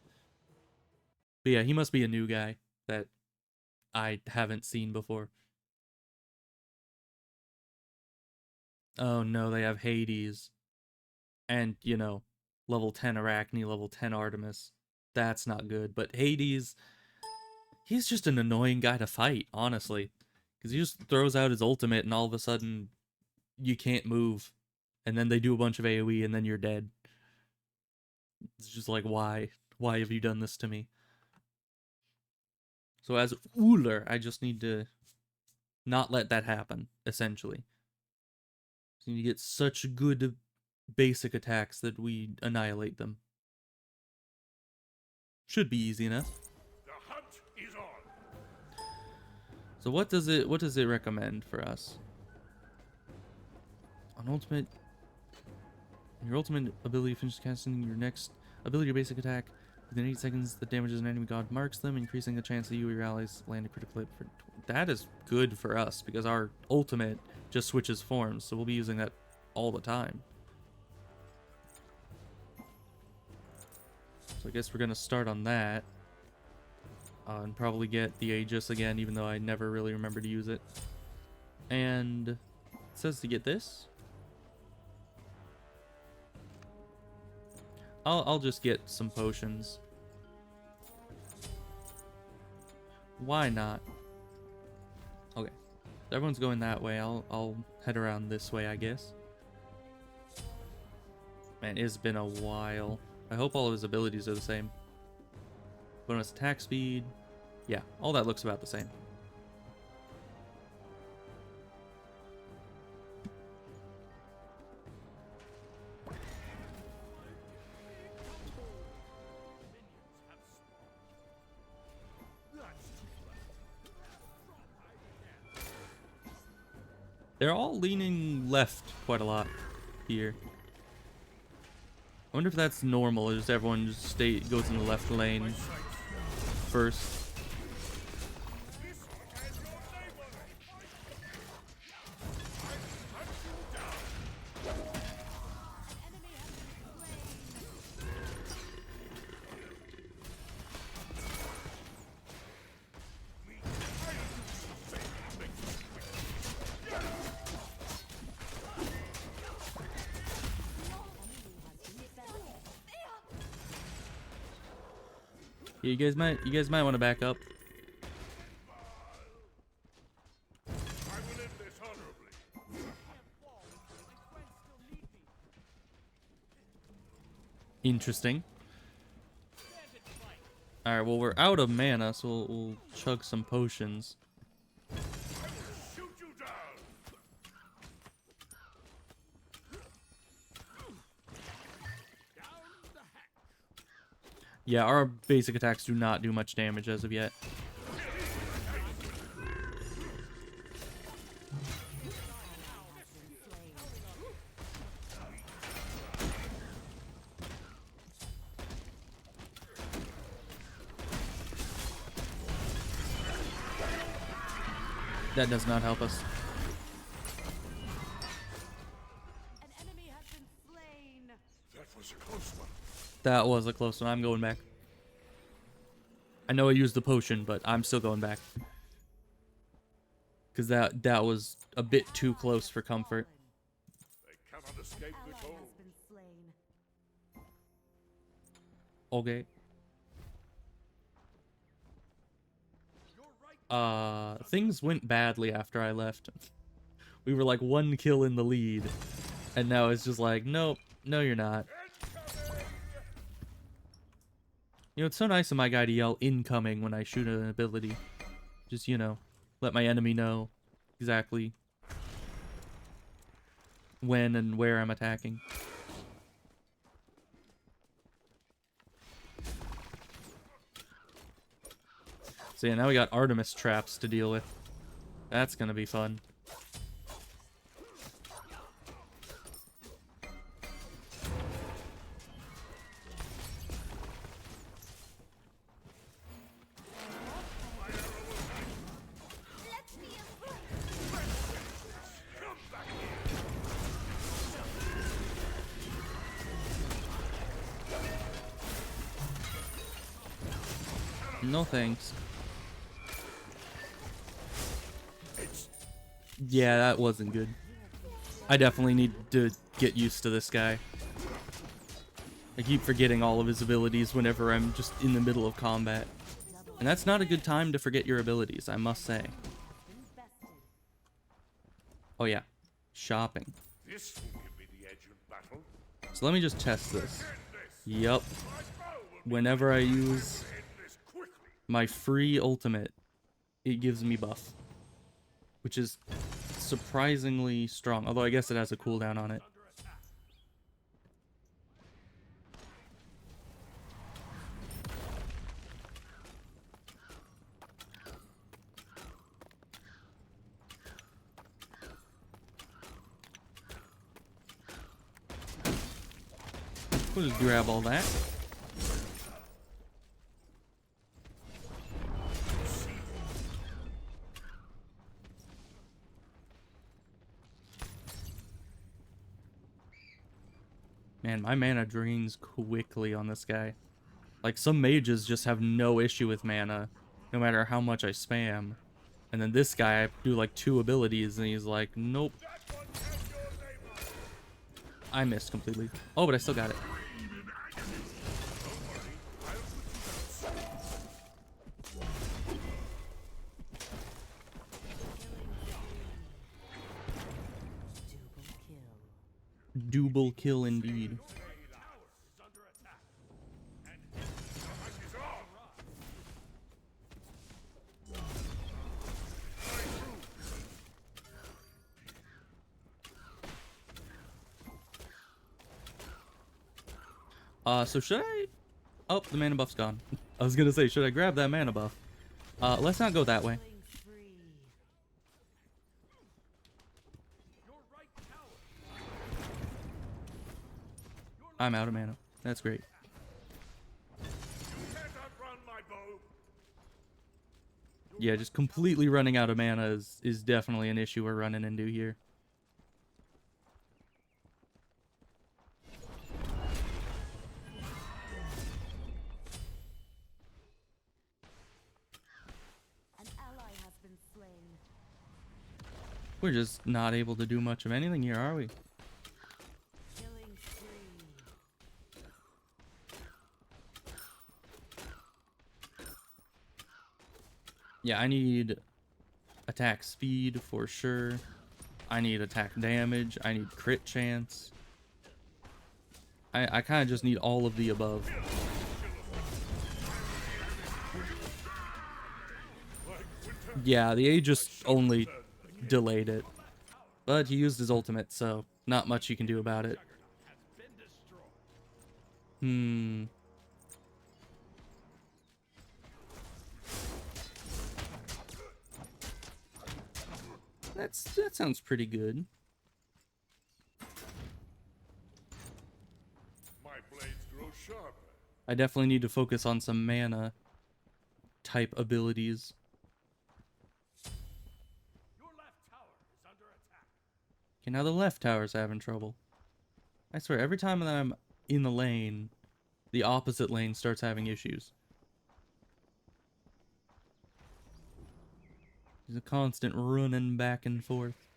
But yeah, he must be a new guy that I haven't seen before. Oh no, they have Hades. And, you know, level 10 Arachne, level 10 Artemis. That's not good. But Hades, he's just an annoying guy to fight, honestly. Because he just throws out his ultimate and all of a sudden you can't move. And then they do a bunch of AoE and then you're dead. It's just like, why? Why have you done this to me? So as Uller, I just need to not let that happen, essentially. So you get such good basic attacks that we annihilate them. Should be easy enough. The hunt is on. So what does it recommend for us? An ultimate... Your ultimate ability finishes casting your next ability or basic attack. Within 8 seconds, the damages an enemy god marks them, increasing the chance that you or your allies land a critical hit. That is good for us, because our ultimate just switches forms, so we'll be using that all the time. So I guess we're going to start on that. And probably get the Aegis again, even though I never really remember to use it. And it says to get this. I'll just get some potions. Why not? Okay. Everyone's going that way. I'll head around this way, I guess. Man, it's been a while. I hope all of his abilities are the same. Bonus attack speed. Yeah, all that looks about the same. They're all leaning left quite a lot here. I wonder if that's normal, or just everyone just goes in the left lane first. Yeah, you guys might want to back up. I will end this honorably. Interesting. Alright, well, we're out of mana, so we'll chug some potions. I will shoot you down. Yeah, our basic attacks do not do much damage as of yet. That does not help us. An enemy has been slain. That was a close one. That was a close one. I'm going back. I know I used the potion, but I'm still going back. Because that was a bit too close for comfort. They cannot escape the Ally goal. has been slain. Okay. Things went badly after I left. We were like 1 kill in the lead. And now it's just like, nope, no you're not. You know, it's so nice of my guy to yell incoming when I shoot an ability. Just, you know, let my enemy know exactly when and where I'm attacking. So yeah, now we got Artemis traps to deal with. That's gonna be fun. Let's be a No thanks. Yeah, that wasn't good. I definitely need to get used to this guy. I keep forgetting all of his abilities whenever I'm just in the middle of combat. And that's not a good time to forget your abilities, I must say. Oh yeah, shopping. This will give me the edge in battle. So let me just test this. Yup. Whenever I use End this quickly. my free ultimate, it gives me buff. Which is surprisingly strong. Although I guess it has a cooldown on it. We'll just grab all that. Man, my mana drains quickly on this guy. Like, some mages just have no issue with mana, no matter how much I spam. And then this guy, I do like 2 abilities, and he's like, nope. I missed completely. Oh, but I still got it. Double kill indeed. So should I... Oh, the mana buff's gone. I was gonna say, should I grab that mana buff? Let's not go that way. I'm out of mana. That's great. Can't outrun my bow. Yeah, just completely running out of mana is definitely an issue we're running into here. An ally has been slain. We're just not able to do much of anything here, are we? Killing spree. Yeah, I need attack speed for sure. I need attack damage. I need crit chance. I kind of just need all of the above. Yeah, the Aegis only delayed it. But he used his ultimate, so not much you can do about it. That sounds pretty good. My blades grow sharper. I definitely need to focus on some mana type abilities. Okay, now the left tower's having trouble. I swear, every time that I'm in the lane, the opposite lane starts having issues. There's a constant running back and forth.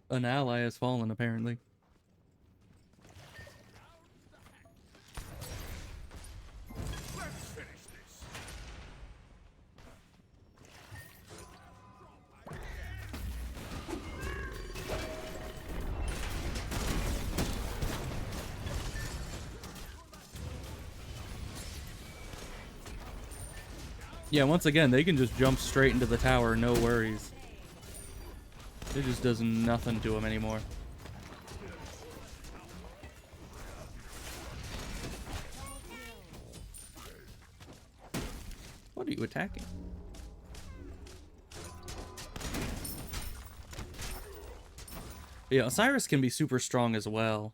An ally has fallen, apparently. Yeah, once again, they can just jump straight into the tower, no worries. It just does nothing to them anymore. What are you attacking? Yeah, Osiris can be super strong as well.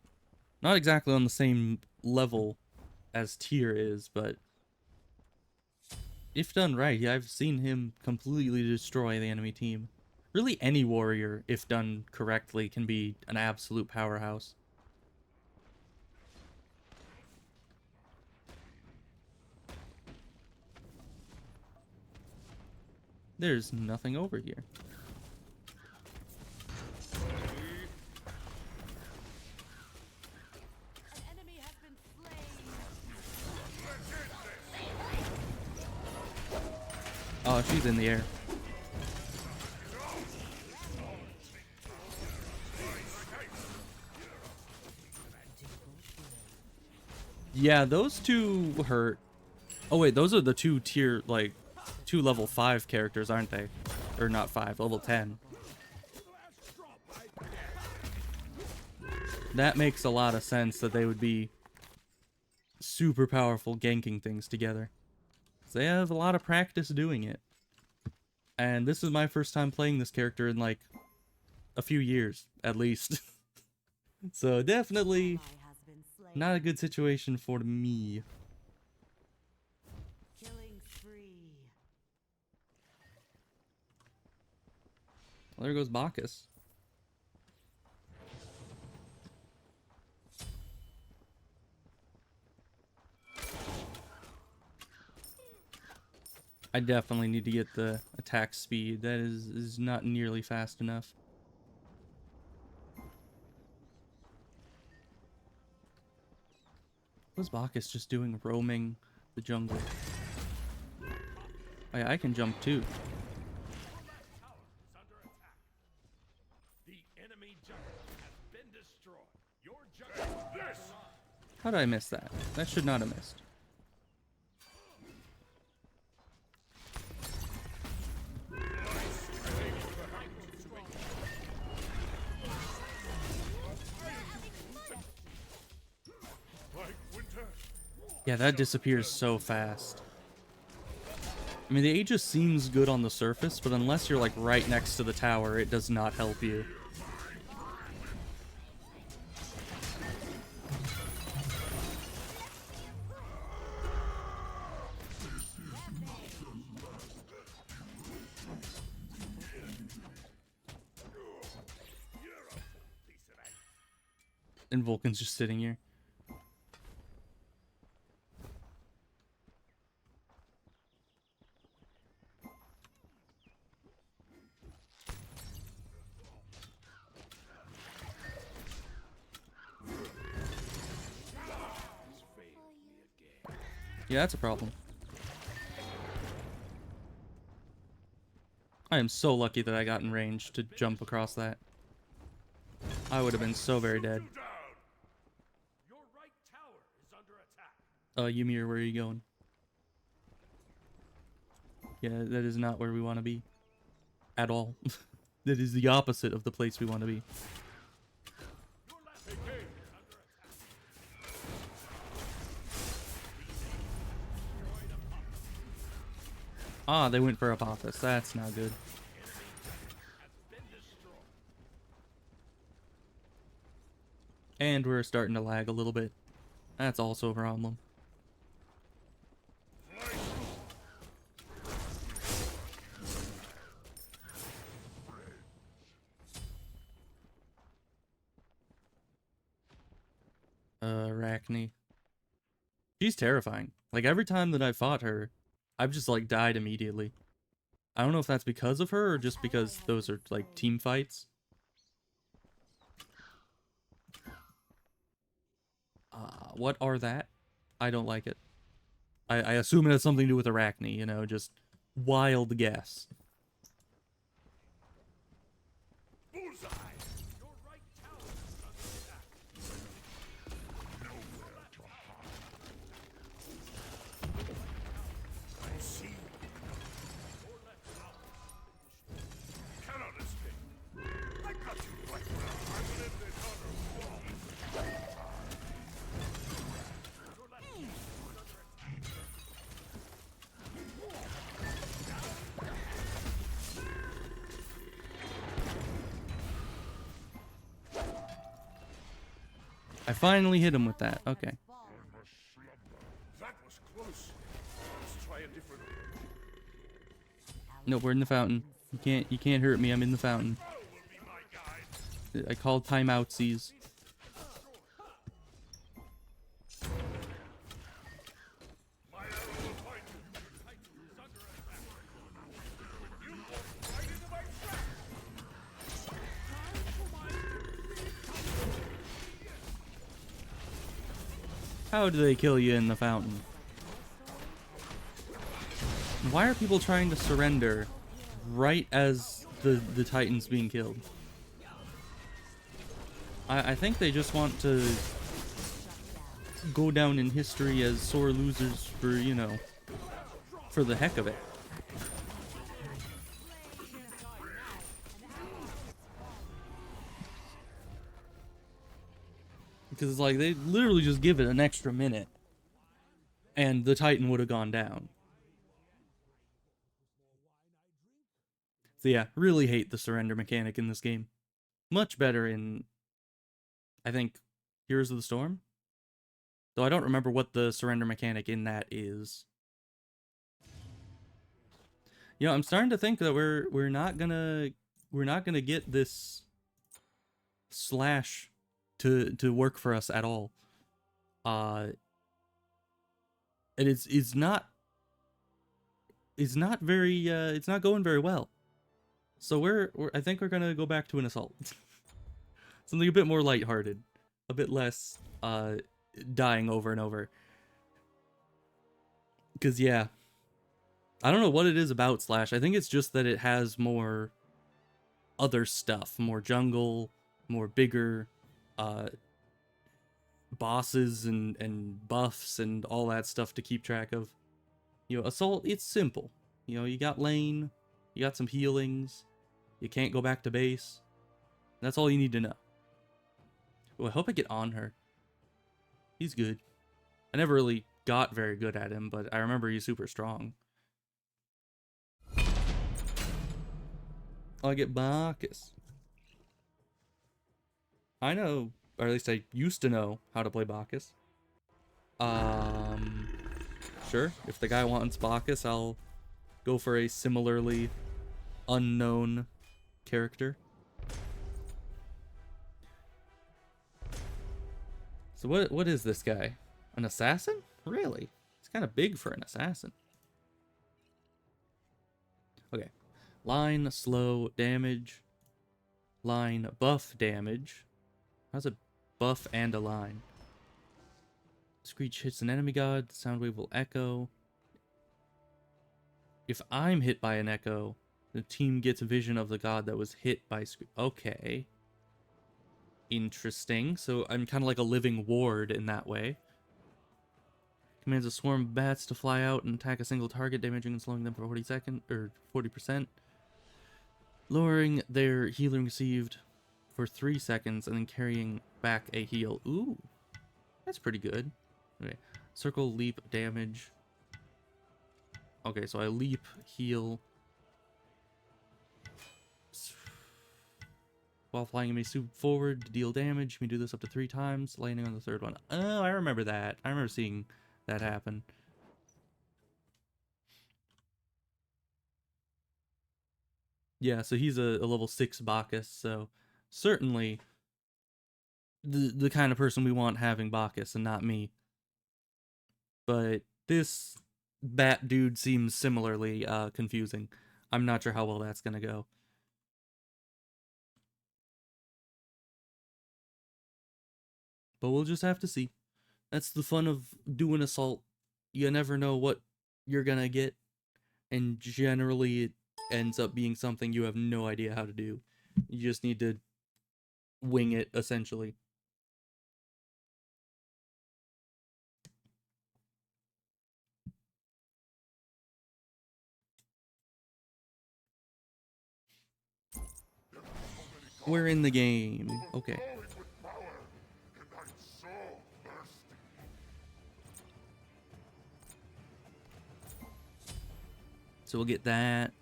Not exactly on the same level as Tyr is, but if done right, yeah, I've seen him completely destroy the enemy team. Really, any warrior, if done correctly, can be an absolute powerhouse. There's nothing over here. Oh, she's in the air. Yeah, those two hurt. Oh wait, those are the two tier, like, two level 5 characters, aren't they? Or not 5, level 10. That makes a lot of sense that they would be super powerful ganking things together. They have a lot of practice doing it. And this is my first time playing this character in like a few years, at least. So definitely not a good situation for me. Well, there goes Bacchus. I definitely need to get the attack speed. That is not nearly fast enough. What's Bacchus just doing roaming the jungle? Oh, yeah, I can jump too. How did I miss that? That should not have missed. Yeah, that disappears so fast. I mean, the Aegis seems good on the surface, but unless you're like right next to the tower, it does not help you. And Vulcan's just sitting here. Yeah, that's a problem. I am so lucky that I got in range to jump across that. I would have been so very dead. Ymir, where are you going? Yeah, that is not where we want to be. At all. That is the opposite of the place we want to be. Ah, they went for Apophis. That's not good. And we're starting to lag a little bit. That's also a problem. Arachne. She's terrifying. Like, every time that I fought her, I've just, like, died immediately. I don't know if that's because of her or just because those are, like, team fights. What are that? I don't like it. I assume it has something to do with Arachne, you know, just wild guess. Bullseye! Your right tower is under attack. Nowhere to hide. I see. Your left tower. Cannot escape. I got you right where I will end this honor. Your left tower is under attack. I finally hit him with that. Okay. That was close. Let's try a different. No, we're in the fountain. You can't hurt me. I'm in the fountain. Will be my guide. I called timeoutsies. My arrow will find you. Your titan is under attack. You walked right into my trap. How do they kill you in the fountain? Why are people trying to surrender right as the Titan's being killed? I think they just want to go down in history as sore losers for, you know, for the heck of it. Because it's like, they literally just give it an extra minute and the Titan would have gone down. So yeah, really hate the surrender mechanic in this game. Much better in, I think, Heroes of the Storm? Though I don't remember what the surrender mechanic in that is. You know, I'm starting to think that we're not gonna get this slash to work for us at all. And it's not very it's not going very well. So I think we're gonna go back to an assault. Something a bit more lighthearted, a bit less dying over and over. Because yeah, I don't know what it is about Slash. I think it's just that it has more other stuff, more jungle, more bigger bosses and buffs and all that stuff to keep track of. You know, Assault, it's simple. You know, you got lane, you got some healings, you can't go back to base. That's all you need to know. Oh, I hope I get on her. He's good. I never really got very good at him, but I remember he's super strong. Oh, I get Bacchus. I know, or at least I used to know how to play Bacchus. Sure. If the guy wants Bacchus, I'll go for a similarly unknown character. So what is this guy? An assassin? Really? He's kind of big for an assassin. Okay. Line, slow, damage. Line, buff, damage. How's a buff and a line? Screech hits an enemy god. The sound wave will echo. If I'm hit by an echo, the team gets a vision of the god that was hit by Screech. Okay. Interesting. So I'm kind of like a living ward in that way. Commands a swarm of bats to fly out and attack a single target, damaging and slowing them for 40%. Lowering their healing received for 3 seconds and then carrying back a heal. Ooh. That's pretty good. Okay. Circle leap damage. Okay, so I leap, heal. While flying, you may swoop forward to deal damage. You may do this up to 3 times, landing on the 3rd one. Oh, I remember that. I remember seeing that happen. Yeah, so he's a level 6 Bacchus, so certainly the kind of person we want having Bacchus and not me. But this bat dude seems similarly confusing. I'm not sure how well that's gonna go. But we'll just have to see. That's the fun of doing Assault. You never know what you're gonna get, and generally it ends up being something you have no idea how to do. You just need to wing it, essentially. We're in the game. Okay. So we'll get that.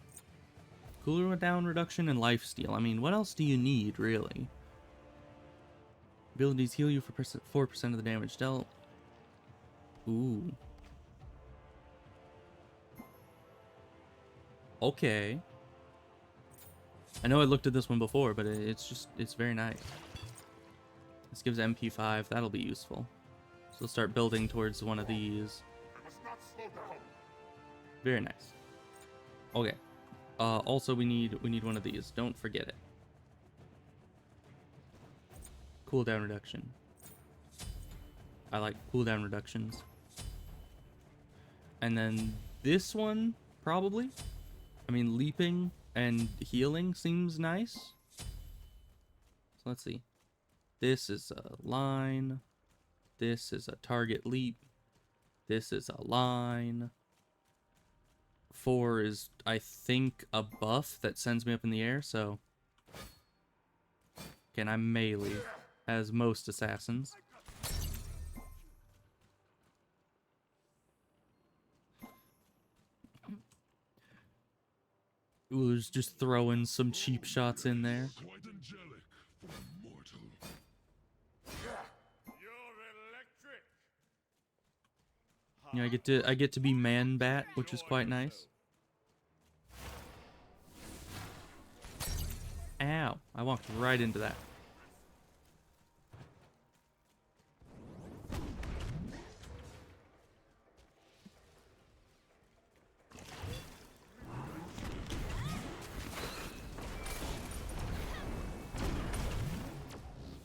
Cooler down reduction and lifesteal. I mean, what else do you need, really? Abilities heal you for 4% of the damage dealt. Ooh. Okay. I know I looked at this one before, but it's very nice. This gives MP5. That'll be useful. So we'll start building towards one of these. Very nice. Okay. Also we need one of these. Don't forget it. Cooldown reduction. I like cooldown reductions. And then this one, probably. I mean, leaping and healing seems nice. So let's see. This is a line. This is a target leap. This is a line. 4 is, I think, a buff that sends me up in the air, so... Again, I'm melee, as most assassins. Ooh, just throwing some cheap shots in there. You know, I get to be man bat, which is quite nice. Ow, I walked right into that.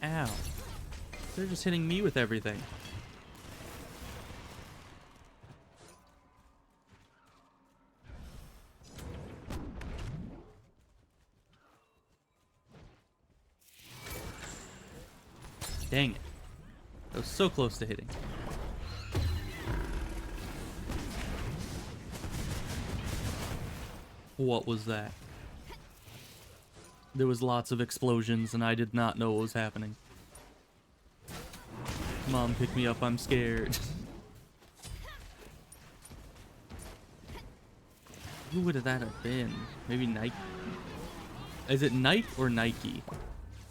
Ow. They're just hitting me with everything. Dang it. That was so close to hitting. What was that? There was lots of explosions and I did not know what was happening. Mom, pick me up, I'm scared. Who would that have been? Maybe Nike? Is it Nike or Nike?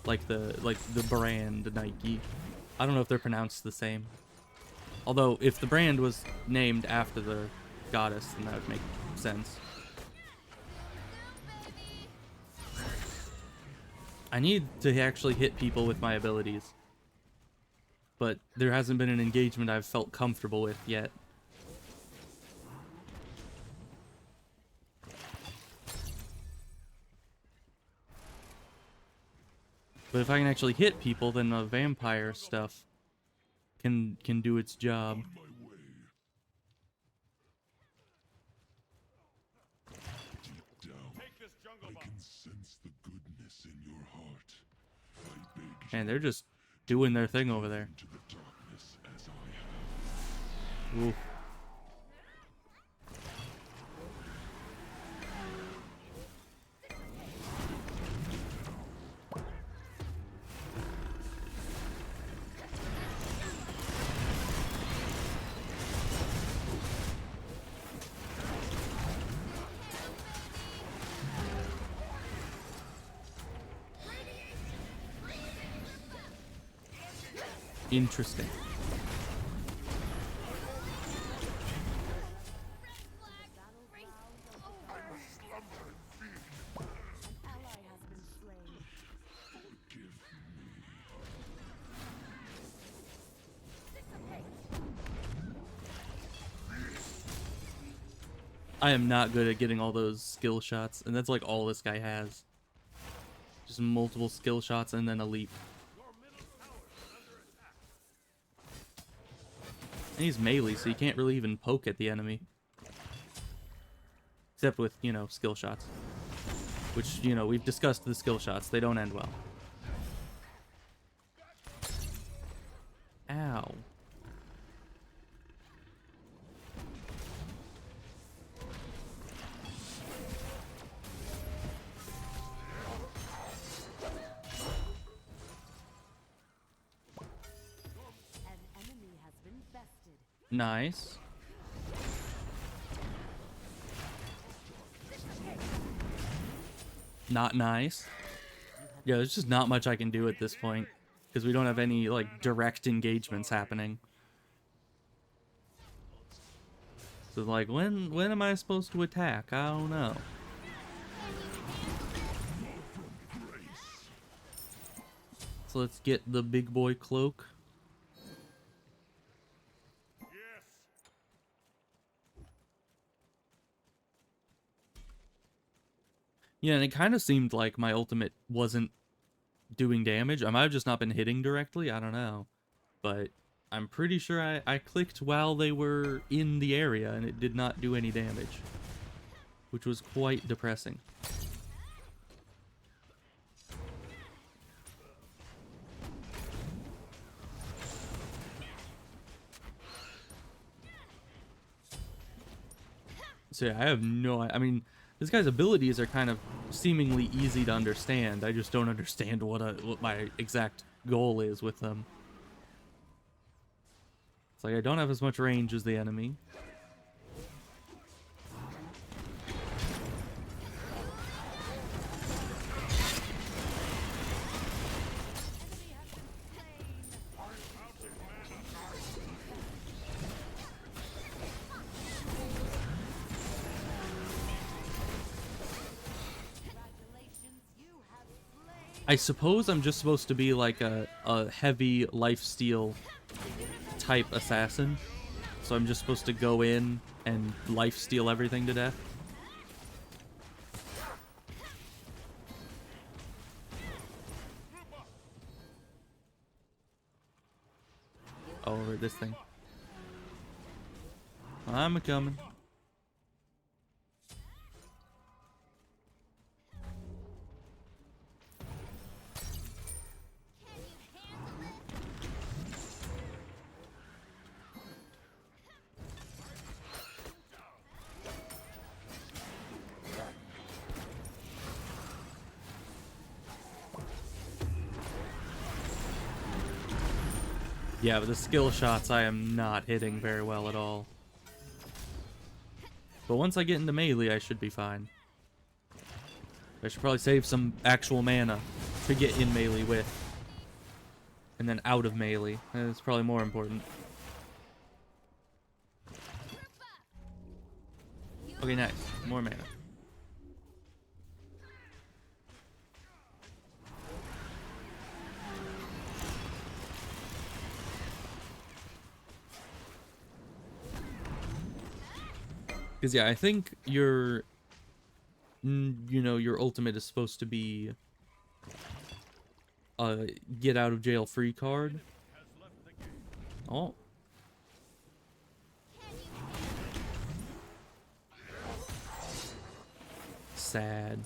Like the brand Nike. I don't know if they're pronounced the same. Although if the brand was named after the goddess, then that would make sense. I need to actually hit people with my abilities. But there hasn't been an engagement I've felt comfortable with yet. But if I can actually hit people, then the vampire stuff can do its job. And they're just doing their thing over there. Ooh. Interesting. I am not good at getting all those skill shots, and that's like all this guy has. Just multiple skill shots and then a leap. And he's melee, so you can't really even poke at the enemy. Except with, you know, skill shots. Which, you know, we've discussed the skill shots. They don't end well. Ow. Nice. Not nice. Yeah, there's just not much I can do at this point. Because we don't have any, like, direct engagements happening. So, like, when am I supposed to attack? I don't know. So let's get the big boy cloak. Yeah, and it kind of seemed like my ultimate wasn't doing damage. I might have just not been hitting directly. I don't know. But I'm pretty sure I clicked while they were in the area and it did not do any damage. Which was quite depressing. So yeah, I have no... I mean... This guy's abilities are kind of seemingly easy to understand. I just don't understand what my exact goal is with them. It's like I don't have as much range as the enemy. I suppose I'm just supposed to be like a heavy lifesteal type assassin. So I'm just supposed to go in and lifesteal everything to death. Over this thing. I'm a-coming. Yeah, but the skill shots I am not hitting very well at all. But once I get into melee, I should be fine. I should probably save some actual mana to get in melee with. And then out of melee. That's probably more important. Okay, nice. More mana. Because, yeah, I think your, you know, your ultimate is supposed to be a get out of jail free card. Oh. Sad.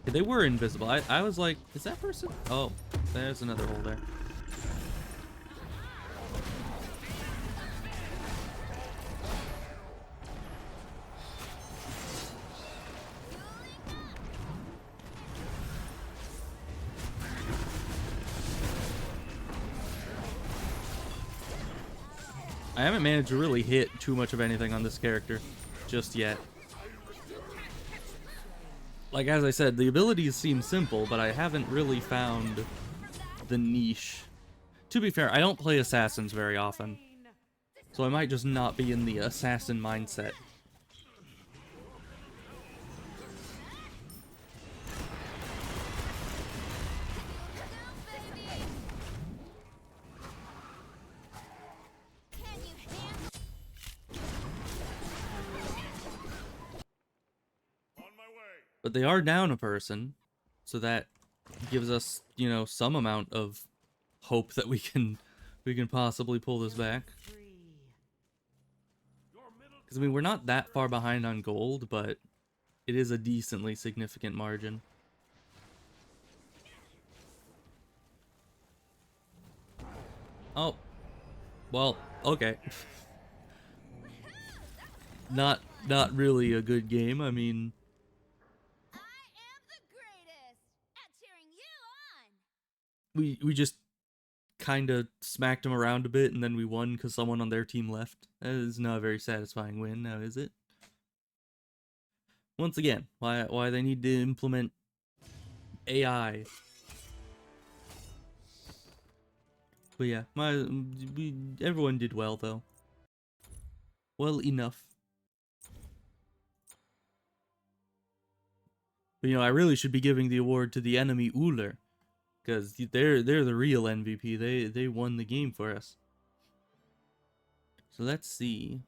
They were invisible. I was like, is that person? Oh, there's another hole there. I haven't managed to really hit too much of anything on this character just yet. Like, as I said, the abilities seem simple, but I haven't really found the niche. To be fair, I don't play assassins very often, so I might just not be in the assassin mindset. On my way. But they are down a person, so that gives us, you know, some amount of hope that we can possibly pull this back. Because I mean, we're not that far behind on gold, but it is a decently significant margin. Oh, well, okay. Not really a good game. I mean, I am the greatest at cheering you on. we just kind of smacked them around a bit, and then we won because someone on their team left. That is not a very satisfying win, now is it? Once again, why they need to implement AI. But yeah, everyone did well though. Well enough. But you know, I really should be giving the award to the enemy Uller, because they're the real MVP. They won the game for us. So let's see.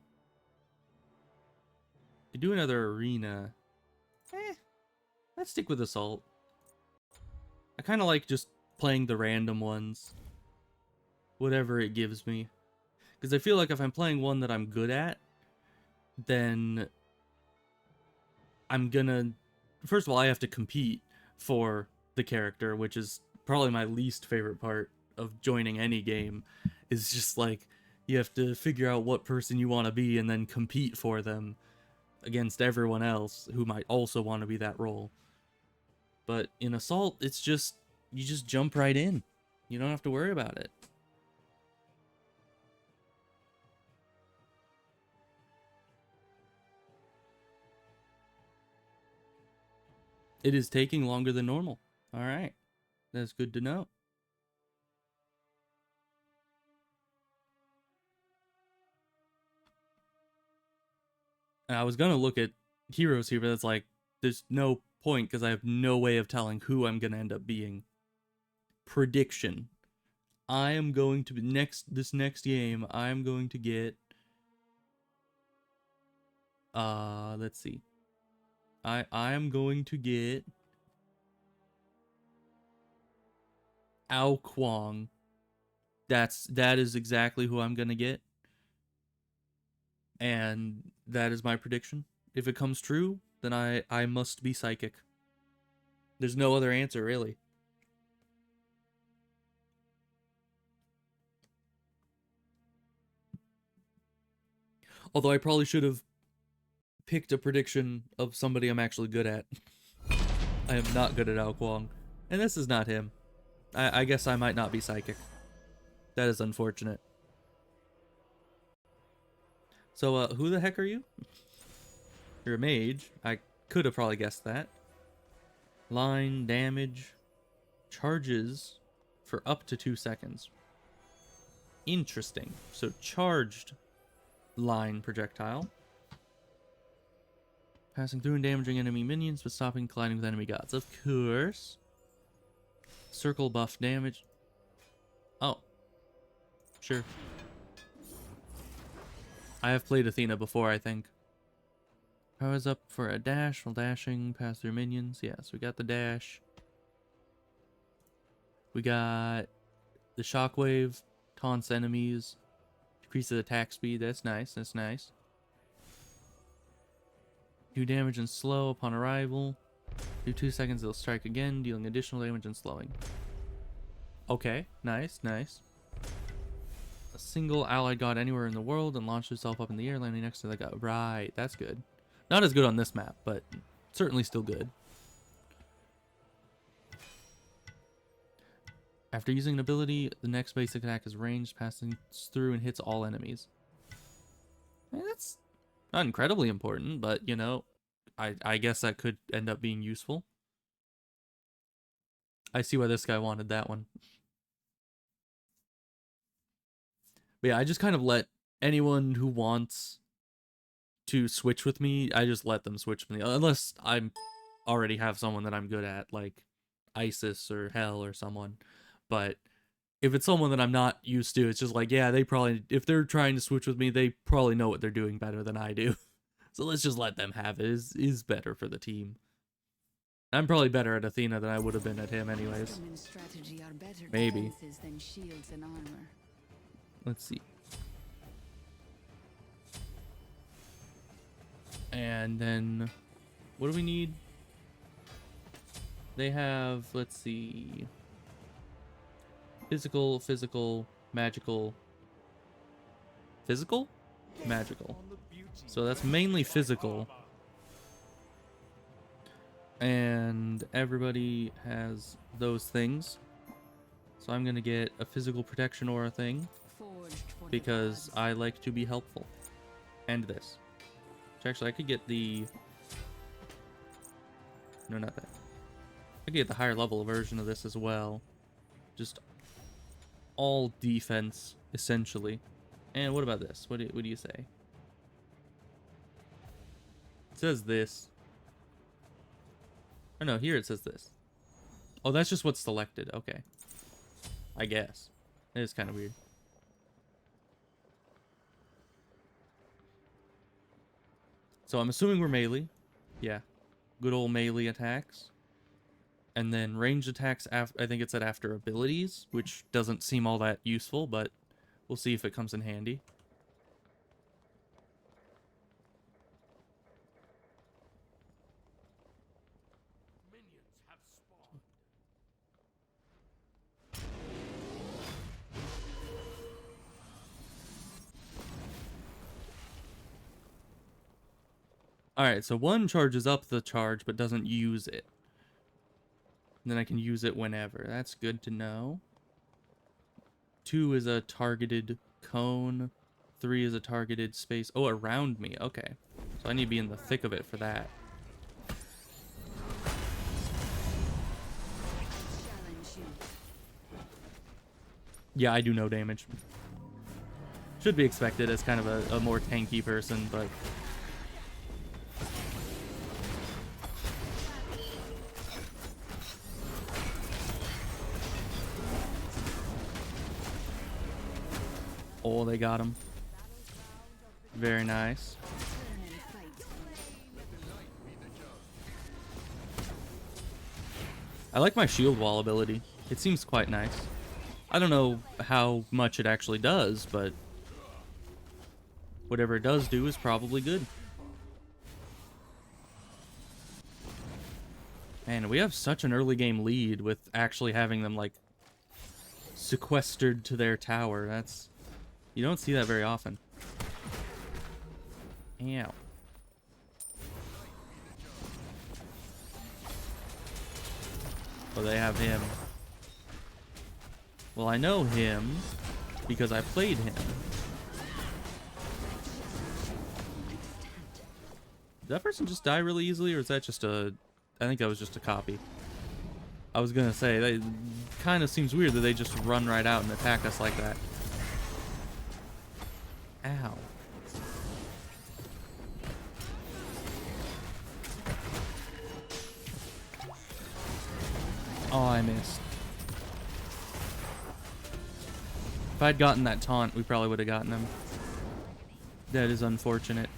To do another arena. Let's stick with Assault. I kind of like just playing the random ones. Whatever it gives me. Because I feel like if I'm playing one that I'm good at, then I'm gonna... First of all, I have to compete for the character, which is probably my least favorite part of joining any game. Is just like, you have to figure out what person you want to be and then compete for them against everyone else who might also want to be that role. But in Assault, it's just, you just jump right in. You don't have to worry about it. It is taking longer than normal. Alright. That's good to know. And I was gonna look at heroes here, but it's like, there's no point because I have no way of telling who I'm gonna end up being. Prediction. I am going to be this next game, I'm going to get let's see. I am going to get Ao Kwang. That is exactly who I'm gonna get. And that is my prediction. If it comes true, then I must be psychic. There's no other answer, really. Although I probably should have picked a prediction of somebody I'm actually good at. I am not good at Ao Kwang. And this is not him. I guess I might not be psychic. That is unfortunate. So, who the heck are you? You're a mage. I could have probably guessed that. Line, damage, charges for up to 2 seconds. Interesting. So, charged line projectile. Passing through and damaging enemy minions, but stopping colliding with enemy gods. Of course. Circle buff damage. Oh. Sure. I have played Athena before, I think. Powers up for a dash while dashing, pass through minions. Yes, we got the dash. We got the shockwave, taunts enemies, decreases attack speed. That's nice, that's nice. Do damage and slow upon arrival. Do 2 seconds, it'll strike again, dealing additional damage and slowing. Okay, nice, nice. A single allied god anywhere in the world and launch yourself up in the air, landing next to the god. Right, that's good. Not as good on this map, but certainly still good. After using an ability, the next basic attack is ranged, passing through and hits all enemies. That's not incredibly important, but you know, I guess that could end up being useful. I see why this guy wanted that one. But yeah, I just kind of let anyone who wants to switch with me, I just let them switch with me. Unless I'm already have someone that I'm good at, like Isis or Hell or someone. But if it's someone that I'm not used to, it's just like, yeah, they probably, if they're trying to switch with me, they probably know what they're doing better than I do. So let's just let them have it. Is better for the team. I'm probably better at Athena than I would have been at him anyways. Maybe. Let's see. And then, what do we need? They have, let's see. Physical, magical. Physical? Magical. So that's mainly physical. And everybody has those things. So I'm gonna get a physical protection aura thing because I like to be helpful. And this. Which actually I could get the... No, not that. I could get the higher level version of this as well. Just all defense, essentially. And what about this? What do you say? It says this. Oh no, here it says this. Oh, that's just what's selected. Okay. I guess. It is kind of weird. So I'm assuming we're melee. Yeah. Good old melee attacks. And then ranged attacks, I think it said after abilities, which doesn't seem all that useful, but we'll see if it comes in handy. Minions have spawned. Alright, so one charges up the charge, but doesn't use it. And then I can use it whenever. That's good to know. 2 is a targeted cone. 3 is a targeted space. Oh, around me. Okay. So I need to be in the thick of it for that. Yeah, I do no damage. Should be expected as kind of a more tanky person, but... Oh, they got him. Very nice. I like my shield wall ability. It seems quite nice. I don't know how much it actually does, but whatever it does do is probably good. Man, we have such an early game lead with actually having them, like, sequestered to their tower. That's... You don't see that very often. Ow. Oh, they have him. Well, I know him because I played him. Did that person just die really easily, or is that just a... I think that was just a copy. I was gonna say, that kind of seems weird that they just run right out and attack us like that. Ow. Oh, I missed. If I'd gotten that taunt, we probably would have gotten him. That is unfortunate.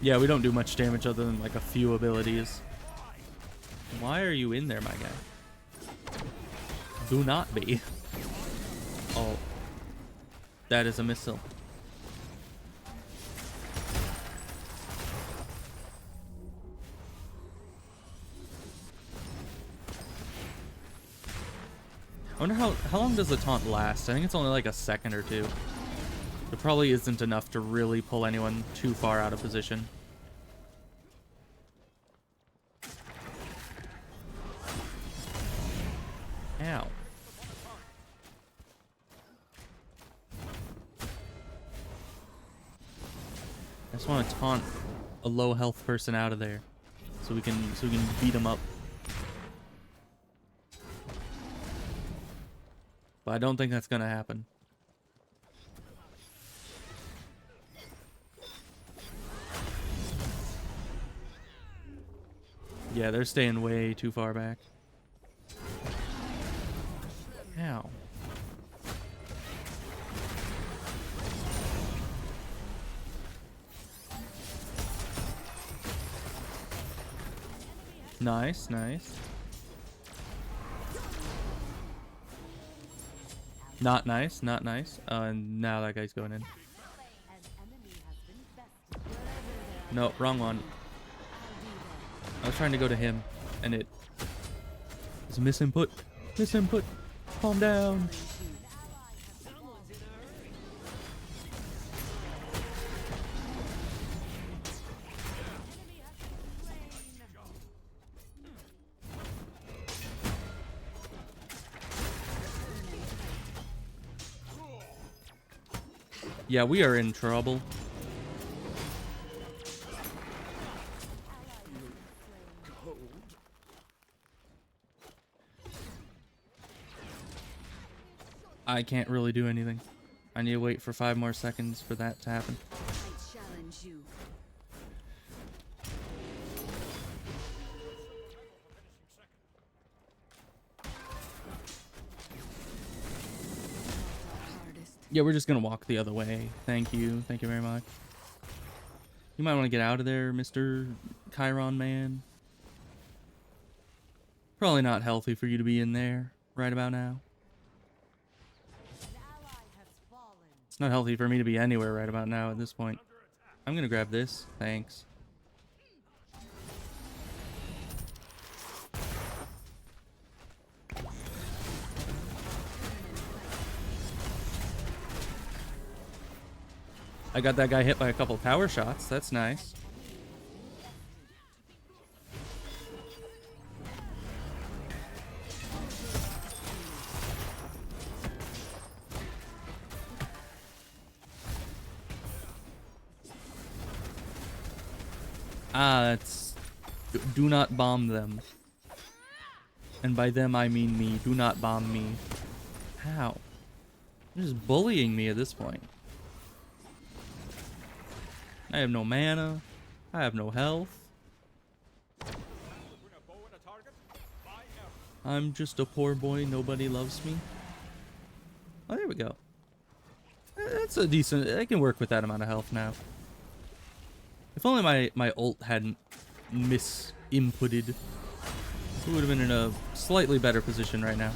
Yeah, we don't do much damage other than like a few abilities. Why are you in there, my guy? Do not be. Oh. That is a missile. wonder how long does the taunt last? I think it's only like a second or two. It probably isn't enough to really pull anyone too far out of position. Ow. I just want to taunt a low health person out of there, so we can beat him up. But I don't think that's gonna happen. Yeah, they're staying way too far back. Ow. Nice, nice. Not nice, not nice. And now that guy's going in. No, wrong one. I was trying to go to him, and it was a misinput. Misinput. Calm down. Yeah, we are in trouble. I can't really do anything. I need to wait for 5 more seconds for that to happen. I challenge you. Yeah, we're just gonna walk the other way. Thank you. Thank you very much. You might want to get out of there, Mr. Chiron man. Probably not healthy for you to be in there right about now. It's not healthy for me to be anywhere right about now at this point. I'm gonna grab this. Thanks. I got that guy hit by a couple power shots. That's nice. Ah, that's... Do not bomb them. And by them, I mean me. Do not bomb me. How? They're just bullying me at this point. I have no mana. I have no health. I'm just a poor boy. Nobody loves me. Oh, there we go. That's a decent... I can work with that amount of health now. If only my ult hadn't misinputted, we would have been in a slightly better position right now.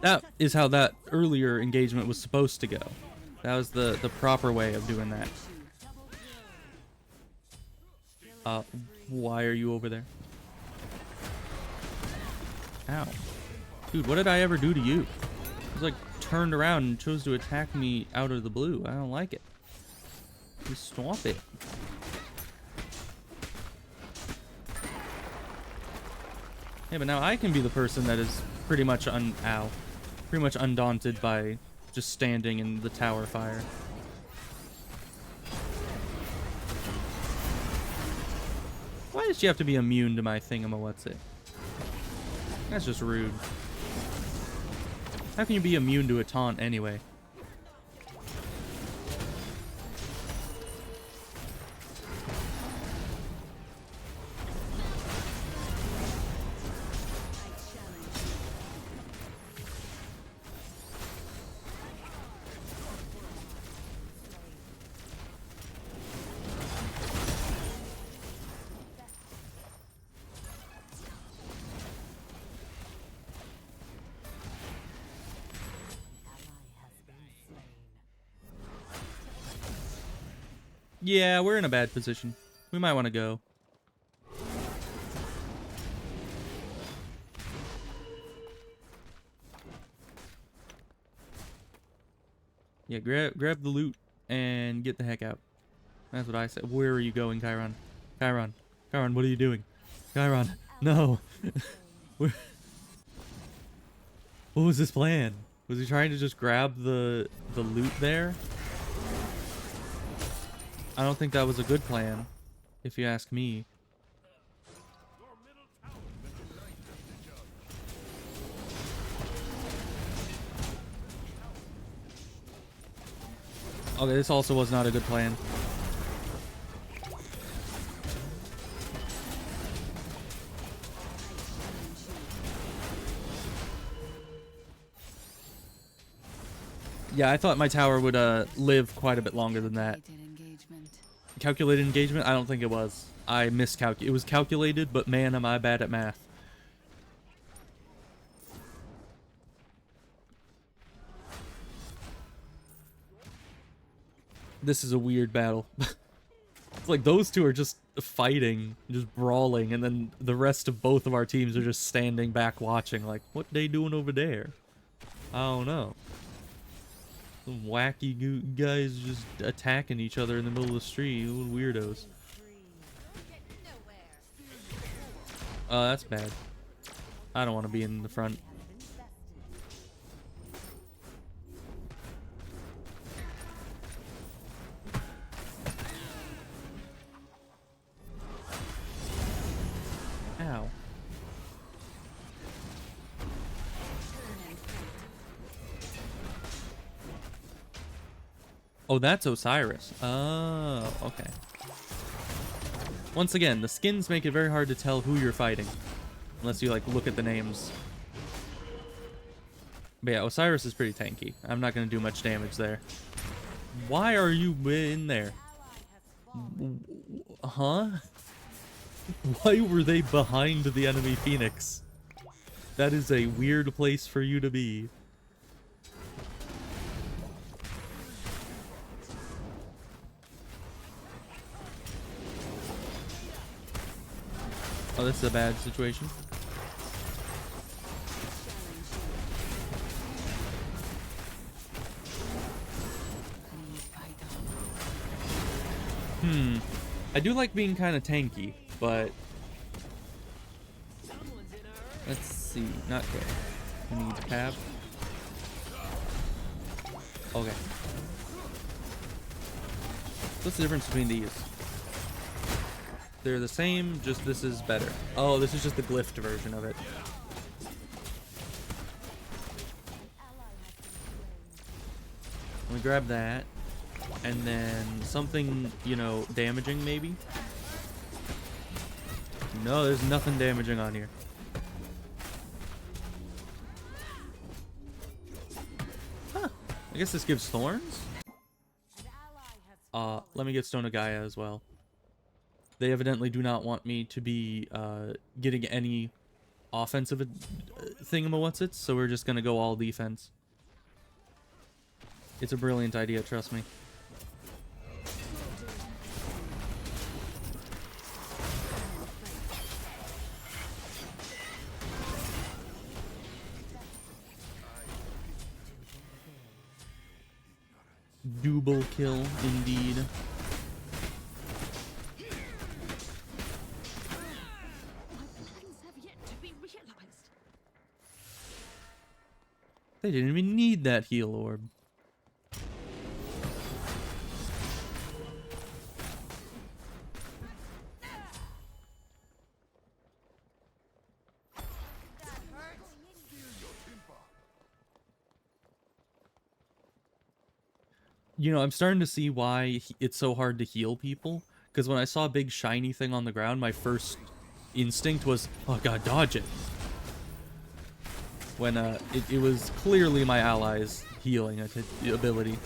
That is how that earlier engagement was supposed to go. That was the proper way of doing that. Why are you over there? Ow. Dude, what did I ever do to you? It was like turned around and chose to attack me out of the blue. I don't like it. Just stop it. Yeah, but now I can be the person that is pretty much pretty much undaunted by just standing in the tower fire. Why does she have to be immune to my thingamawhat's-it? That's just rude. How can you be immune to a taunt anyway? Yeah, we're in a bad position. We might want to go. Yeah, grab the loot and get the heck out. That's what I said. Where are you going, Chiron? Chiron. Chiron, what are you doing? Chiron, no. Where- what was his plan? Was he trying to just grab the loot there? I don't think that was a good plan, if you ask me. Your middle tower has been ignited, the judge. Okay, this also was not a good plan. Yeah, I thought my tower would live quite a bit longer than that. Calculated engagement? I don't think it was. I miscalculated. It was calculated, but man, am I bad at math. This is a weird battle. It's like those two are just fighting, just brawling, and then the rest of both of our teams are just standing back watching, like, what they doing over there? I don't know. Some wacky guys just attacking each other in the middle of the street. Little weirdos. Oh, that's bad. I don't want to be in the front. Ow. Oh, that's Osiris. Oh, okay. Once again, the skins make it very hard to tell who you're fighting. Unless you, like, look at the names. But yeah, Osiris is pretty tanky. I'm not going to do much damage there. Why are you in there? Huh? Why were they behind the enemy Phoenix? That is a weird place for you to be. Oh, this is a bad situation. I do like being kind of tanky, but let's see. Not good. We need tab. Okay. What's the difference between these? They're the same, just this is better. Oh, this is just the glyphed version of it. Let me grab that. And then something, you know, damaging maybe? No, there's nothing damaging on here. Huh. I guess this gives thorns? Let me get Stone of Gaia as well. They evidently do not want me to be getting any offensive thingamawhatsits, so we're just gonna go all defense. It's a brilliant idea, trust me. Double kill, indeed. They didn't even need that heal orb. You know, I'm starting to see why it's so hard to heal people. Because when I saw a big shiny thing on the ground, my first instinct was, oh god, dodge it. When it was clearly my ally's healing ability.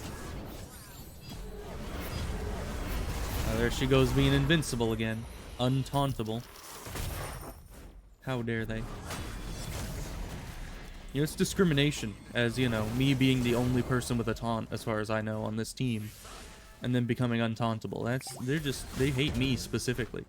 There she goes being invincible again. Untauntable. How dare they? You know, it's discrimination, as, you know, me being the only person with a taunt, as far as I know, on this team. And then becoming untauntable. They hate me specifically.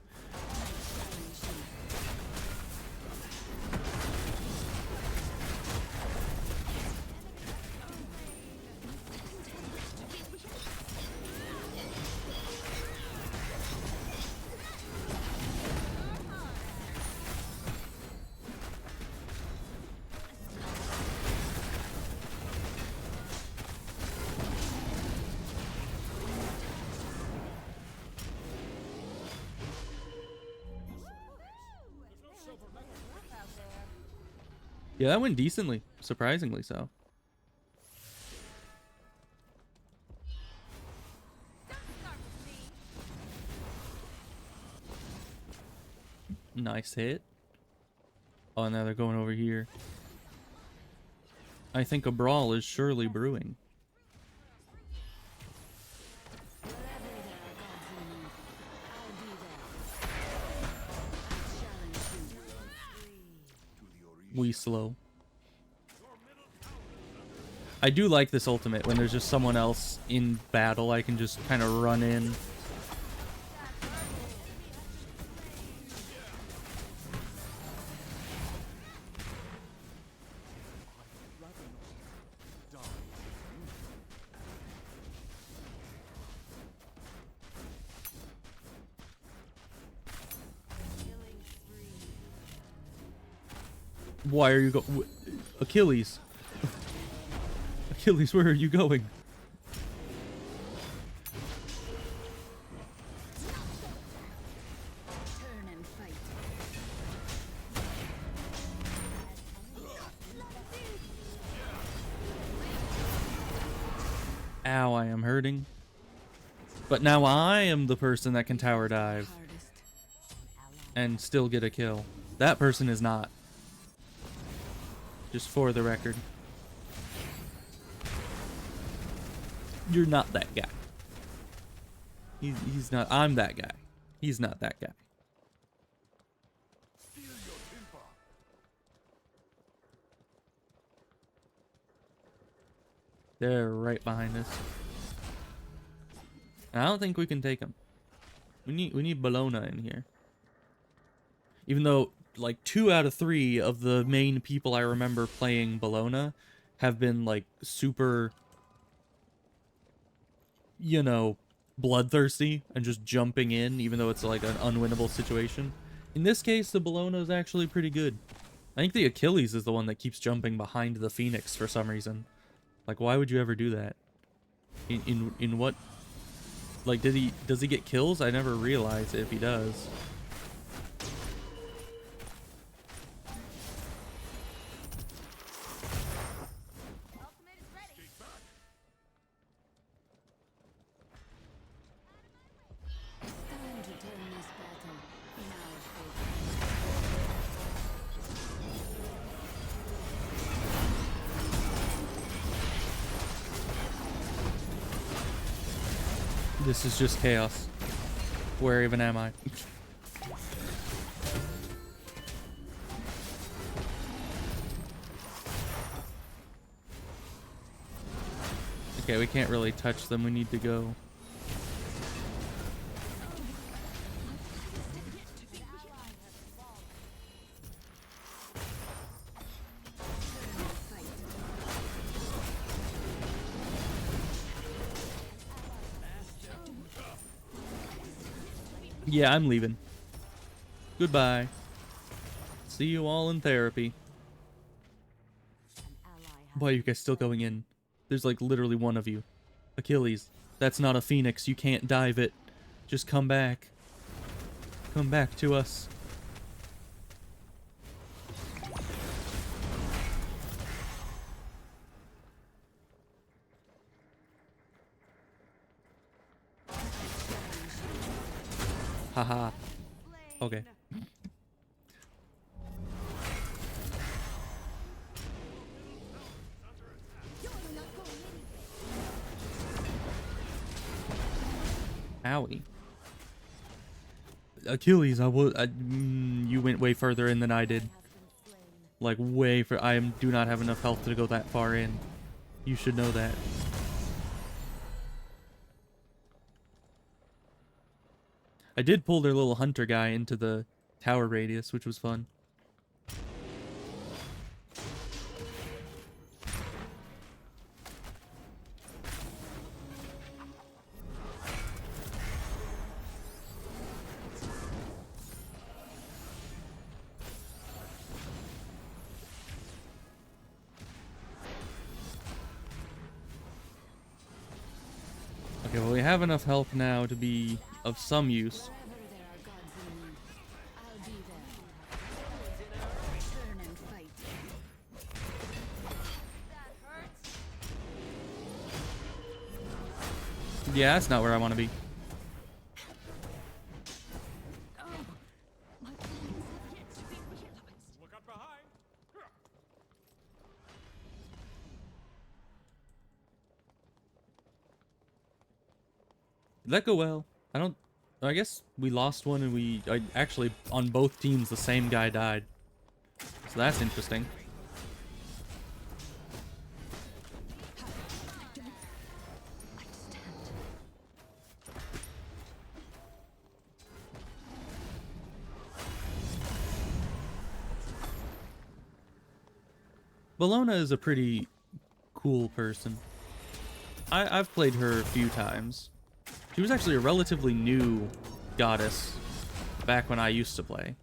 Yeah, that went decently. Surprisingly so. Nice hit. Oh, now they're going over here. I think a brawl is surely brewing. We slow. I do like this ultimate when there's just someone else in battle. I can just kind of run in. Why are you Achilles? Achilles, where are you going? Ow, I am hurting. But now I am the person that can tower dive and still get a kill. That person is not. Just for the record. You're not that guy. He's not. I'm that guy. He's not that guy. They're right behind us. I don't think we can take them. We need Bologna in here. Even though like 2 out of 3 of the main people I remember playing Bologna have been like super, you know, bloodthirsty and just jumping in, even though it's like an unwinnable situation. In this case, the Bologna is actually pretty good. I think the Achilles is the one that keeps jumping behind the Phoenix for some reason. Like, why would you ever do that? In what? Like, does he get kills? I never realized if he does. This is just chaos. Where even am I? Okay, we can't really touch them. We need to go. Yeah, I'm leaving. Goodbye. See you all in therapy. Why are you guys still going in? There's like literally one of you. Achilles, that's not a Phoenix. You can't dive it. Just come back. Come back to us. Haha. Okay. Owie. Achilles, you went way further in than I did. Like, way for. Do not have enough health to go that far in. You should know that. I did pull their little hunter guy into the tower radius, which was fun. Okay, well, we have enough health now to be of some use. Yeah, that's not where I want to be. Look out behind. Did that go well? I guess we lost one and actually, on both teams, the same guy died. So that's interesting. Bologna is a pretty cool person. I've played her a few times. She was actually a relatively new goddess back when I used to play.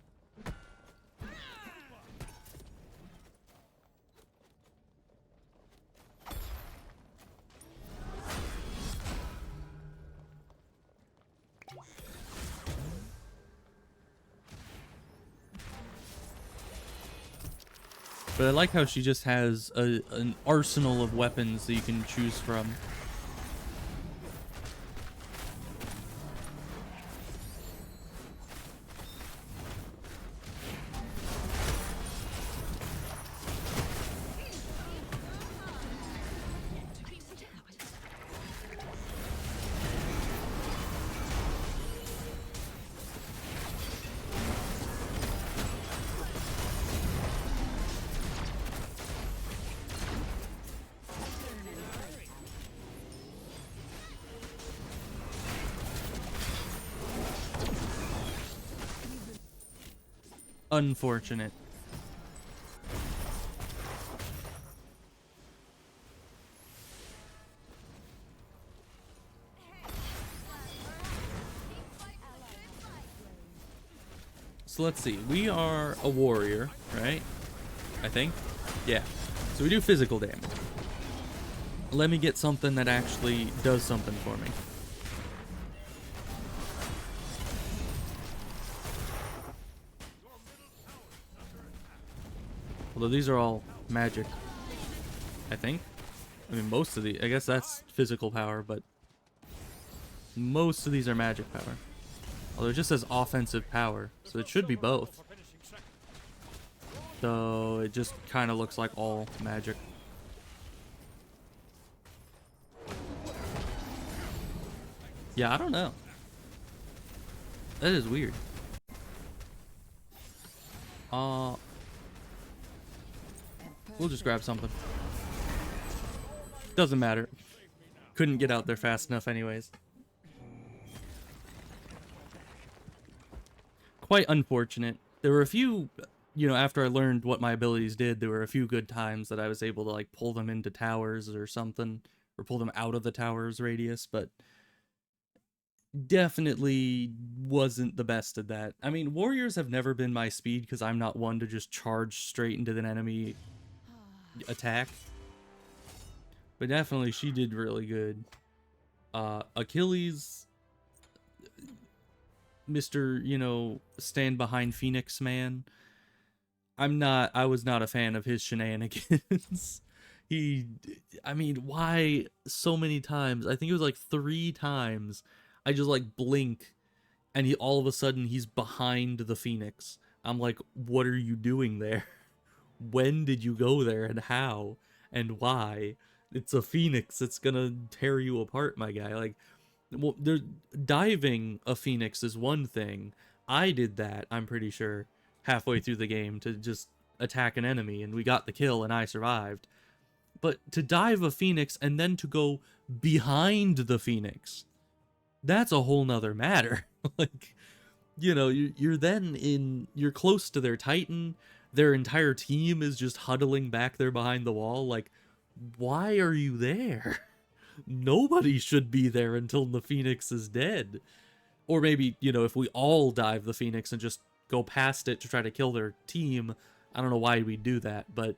But I like how she just has an arsenal of weapons that you can choose from. Unfortunate. So let's see. We are a warrior, right? I think. Yeah. So we do physical damage. Let me get something that actually does something for me. Although these are all magic, I think. I mean, most of the, I guess that's physical power, but most of these are magic power. Although it just says offensive power, so it should be both. So it just kind of looks like all magic. Yeah, I don't know. That is weird. We'll just grab something. Doesn't matter. Couldn't get out there fast enough anyways. Quite unfortunate. There were a few, after I learned what my abilities did, there were a few good times that I was able to, like, pull them into towers or something. Or pull them out of the tower's radius, but definitely wasn't the best at that. I mean, warriors have never been my speed because I'm not one to just charge straight into an enemy attack. But definitely she did really good. Achilles, Mr. Stand Behind Phoenix man. I was not a fan of his shenanigans. I mean, why so many times? I think it was like 3 times. I just like blink and he all of a sudden he's behind the Phoenix. I'm like, what are you doing there? When did you go there, and how and why? It's a Phoenix. It's gonna tear you apart, my guy. Like, well, diving a Phoenix is one thing. I did that, I'm pretty sure, halfway through the game to just attack an enemy, and we got the kill, and I survived. But to dive a Phoenix and then to go behind the Phoenix, that's a whole nother matter. Like, you know, you're close to their Titan. Their entire team is just huddling back there behind the wall. Like, why are you there? Nobody should be there until the Phoenix is dead. Or maybe, you know, if we all dive the Phoenix and just go past it to try to kill their team, I don't know why we do that, but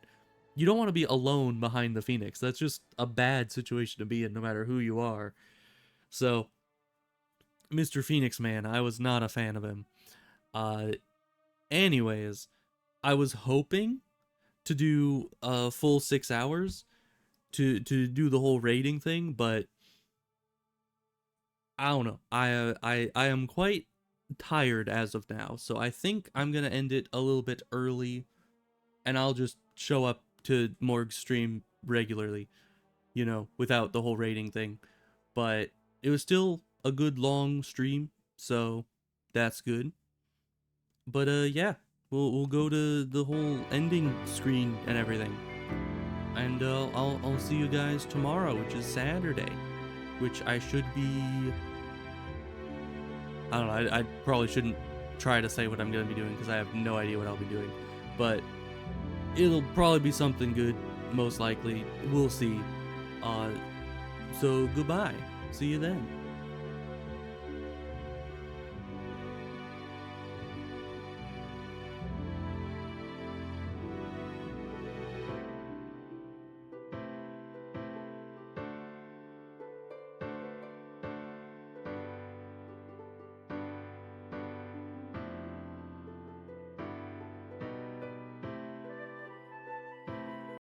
you don't want to be alone behind the Phoenix. That's just a bad situation to be in, no matter who you are. So, Mr. Phoenix Man, I was not a fan of him. Anyways, I was hoping to do a full 6 hours to do the whole raiding thing, but I don't know. I am quite tired as of now, so I think I'm gonna end it a little bit early, and I'll just show up to Morg's stream regularly, you know, without the whole raiding thing. But it was still a good long stream, so that's good. But yeah, we'll go to the whole ending screen and everything, and I'll see you guys tomorrow, which is Saturday, which I should be. I don't know. I probably shouldn't try to say what I'm gonna be doing because I have no idea what I'll be doing, but it'll probably be something good, most likely. We'll see. So goodbye. See you then.